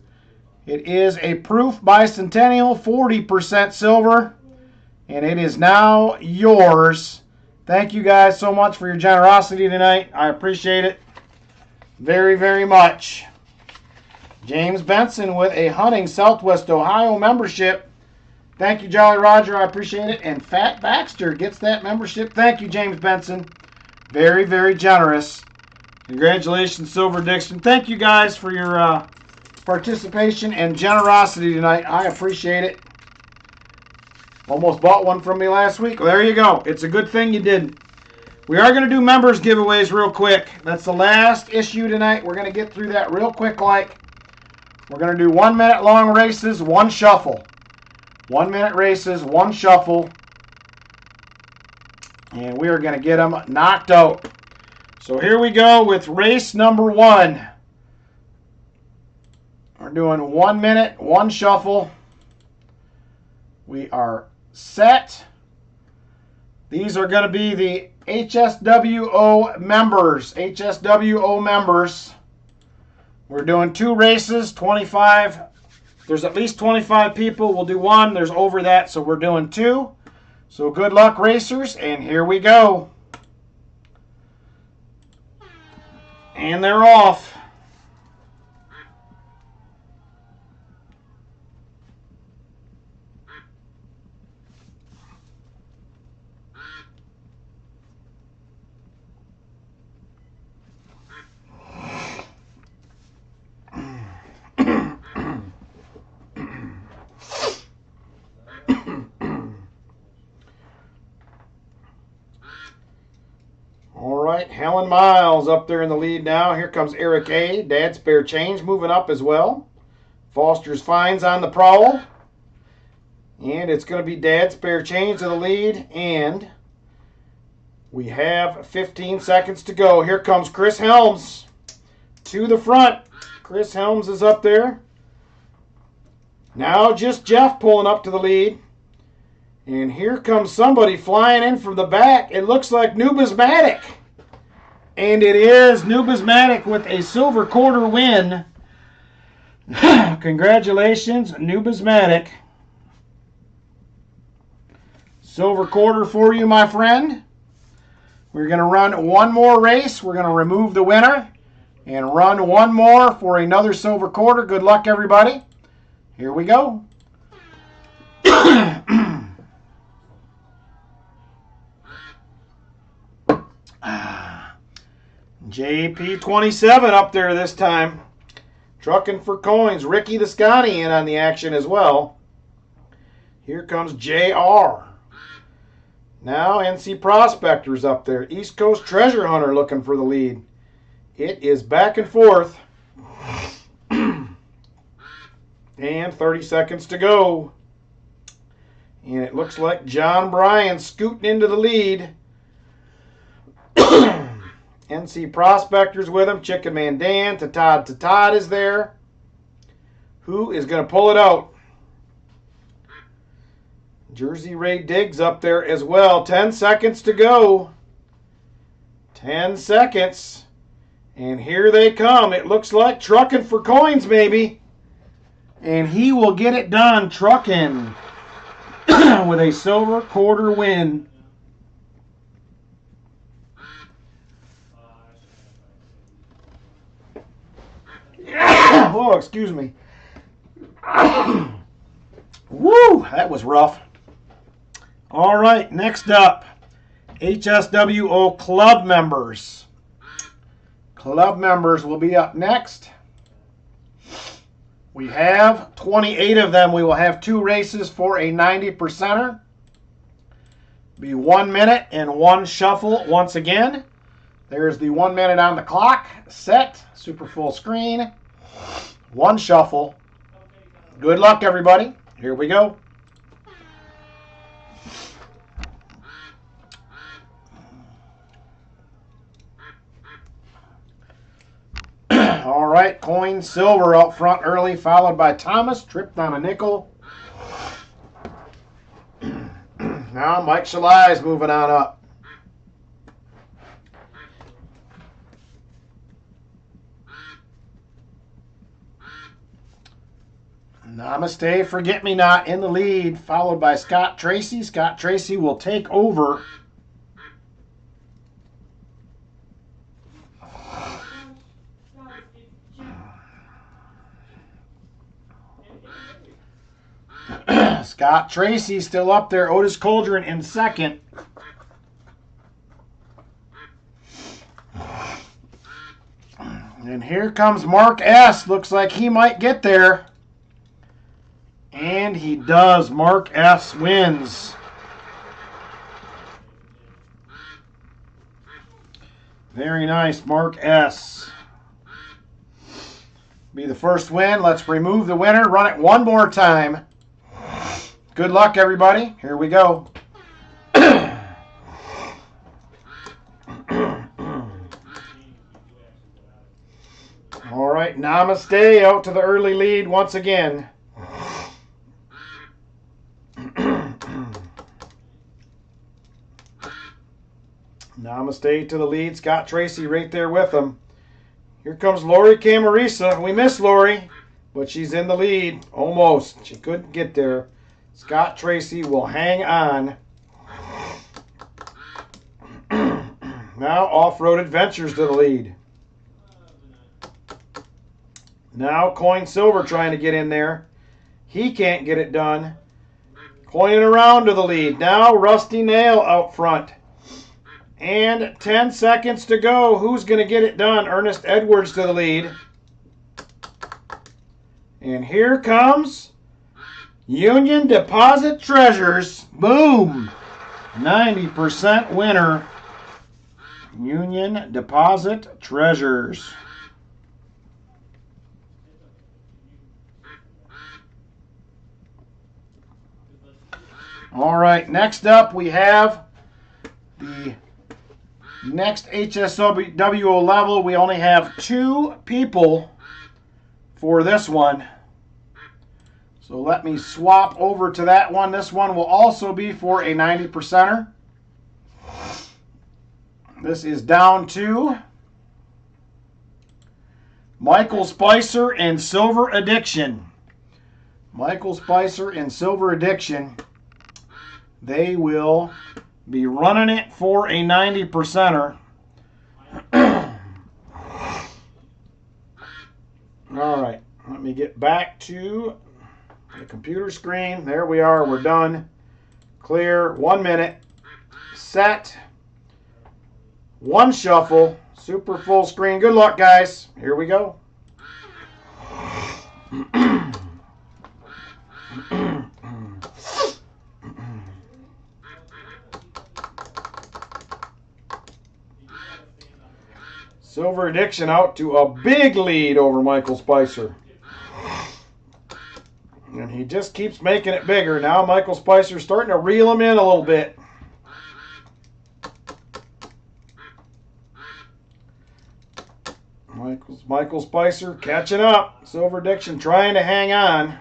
It is a Proof Bicentennial, 40% silver. And it is now yours. Thank you guys so much for your generosity tonight. I appreciate it very, very much. James Benson with a Hunting Southwest Ohio membership. Thank you, Jolly Roger. I appreciate it. And Fat Baxter gets that membership. Thank you, James Benson. Very, very generous. Congratulations, Silver Addiction. Thank you guys for your participation and generosity tonight. I appreciate it. Almost bought one from me last week. Well, there you go. It's a good thing you didn't. We are going to do members giveaways real quick. That's the last issue tonight. We're going to get through that real quick like. We're going to do 1 minute long races, one shuffle. 1 minute races, one shuffle. And we are going to get them knocked out. So here we go with race number 1. We're doing 1 minute, one shuffle. We are set. These are going to be the HSWO members. HSWO members. We're doing 2 races, 25. There's at least 25 people. We'll do 1. There's over that, so we're doing 2. So good luck, racers, and here we go. And they're off. All right, Helen Miles up there in the lead now. Here comes Eric A. Dad Spare Change moving up as well. Foster's Finds on the prowl. And it's going to be Dad Spare Change to the lead. And we have 15 seconds to go. Here comes Chris Helms to the front. Chris Helms is up there. Now just Jeff pulling up to the lead. And here comes somebody flying in from the back. It looks like Numismatic. And it is Numismatic with a silver quarter win. Congratulations, Numismatic. Silver quarter for you, my friend. We're going to run 1 more race. We're going to remove the winner and run 1 more for another silver quarter. Good luck, everybody. Here we go. JP27 up there this time. Trucking for coins. Ricky the Scotty in on the action as well. Here comes JR. Now NC Prospectors up there. East Coast Treasure Hunter looking for the lead. It is back and forth. And 30 seconds to go. And it looks like John Bryan scooting into the lead. NC Prospectors with him. Chicken Man Dan. Tatad is there. Who is going to pull it out? Jersey Ray Diggs up there as well. 10 seconds to go. 10 seconds. And here they come. It looks like Trucking for Coins, maybe. And he will get it done. Trucking with a silver quarter win. Oh, excuse me. Woo, that was rough. All right, next up, HSWO club members. Club members will be up next. We have 28 of them. We will have 2 races for a 90%er. Be 1 minute and 1 shuffle once again. There's the 1 minute on the clock. Set, super full screen. 1 shuffle. Good luck, everybody. Here we go. All right, Coin Silver out front early, followed by Thomas, tripped on a nickel. Now Mike Shalai is moving on up. Namaste, Forget Me Not in the lead, followed by Scott Tracy. Scott Tracy will take over. Scott Tracy still up there. Otis Coldren in second. And here comes Mark S. Looks like he might get there. And he does. Mark S. wins. Very nice, Mark S. Be the first win. Let's remove the winner. Run it 1 more time. Good luck, everybody. Here we go. All right, Namaste out to the early lead once again. Namaste to the lead. Scott Tracy right there with him. Here comes Lori Camarisa. We miss Lori, but she's in the lead. Almost. She couldn't get there. Scott Tracy will hang on. Now Off-Road Adventures to the lead. Now Coin Silver trying to get in there. He can't get it done. Coining around to the lead. Now Rusty Nail out front. And 10 seconds to go. Who's going to get it done? Ernest Edwards to the lead. And here comes Union Deposit Treasures. Boom! 90% winner. Union Deposit Treasures. All right, next up we have the next HSWO level. We only have 2 people for this one. So let me swap over to that one. This one will also be for a 90%er. This is down to Michael Spicer and Silver Addiction. Michael Spicer and Silver Addiction. They will be running it for a 90%er. All right, let me get back to the computer screen. There we are. We're done. Clear. 1 minute. Set. 1 shuffle. Super full screen. Good luck, guys. Here we go. Silver Addiction out to a big lead over Michael Spicer. And he just keeps making it bigger. Now Michael Spicer's starting to reel him in a little bit. Michael Spicer catching up. Silver Addiction trying to hang on.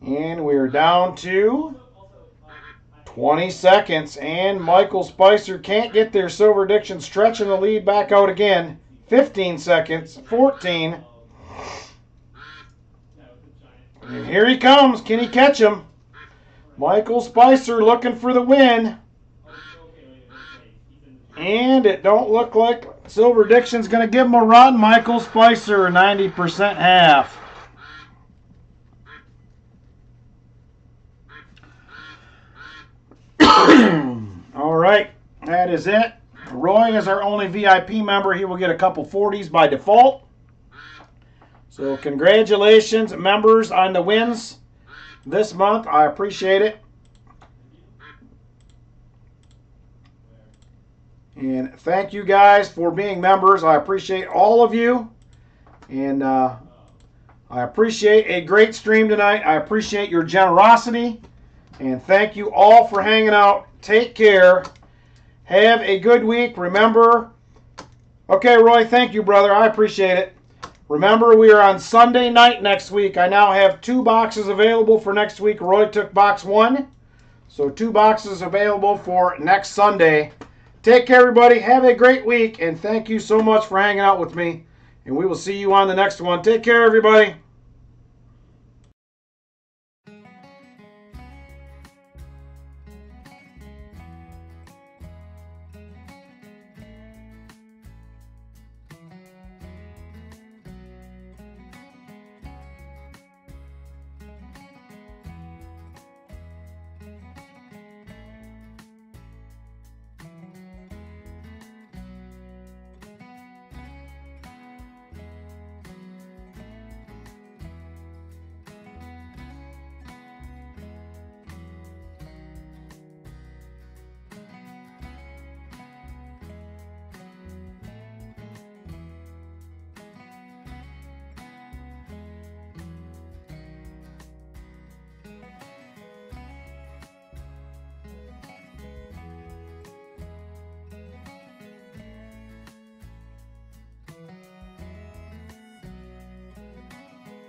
And we're down to 20 seconds. And Michael Spicer can't get there. Silver Addiction stretching the lead back out again. 15 seconds. 14. And here he comes. Can he catch him? Michael Spicer looking for the win. And it don't look like Silver Addiction's going to give him a run. Michael Spicer, 90% half. All right, that is it. Roy is our only VIP member. He will get a couple 40s by default. So congratulations, members, on the wins this month. I appreciate it. And thank you guys for being members. I appreciate all of you. And I appreciate a great stream tonight. I appreciate your generosity. And thank you all for hanging out. Take care. Have a good week. Remember, okay, Roy, thank you, brother. I appreciate it. Remember, we are on Sunday night next week. I now have 2 boxes available for next week. Roy took box 1. So 2 boxes available for next Sunday. Take care, everybody. Have a great week. And thank you so much for hanging out with me. And we will see you on the next one. Take care, everybody.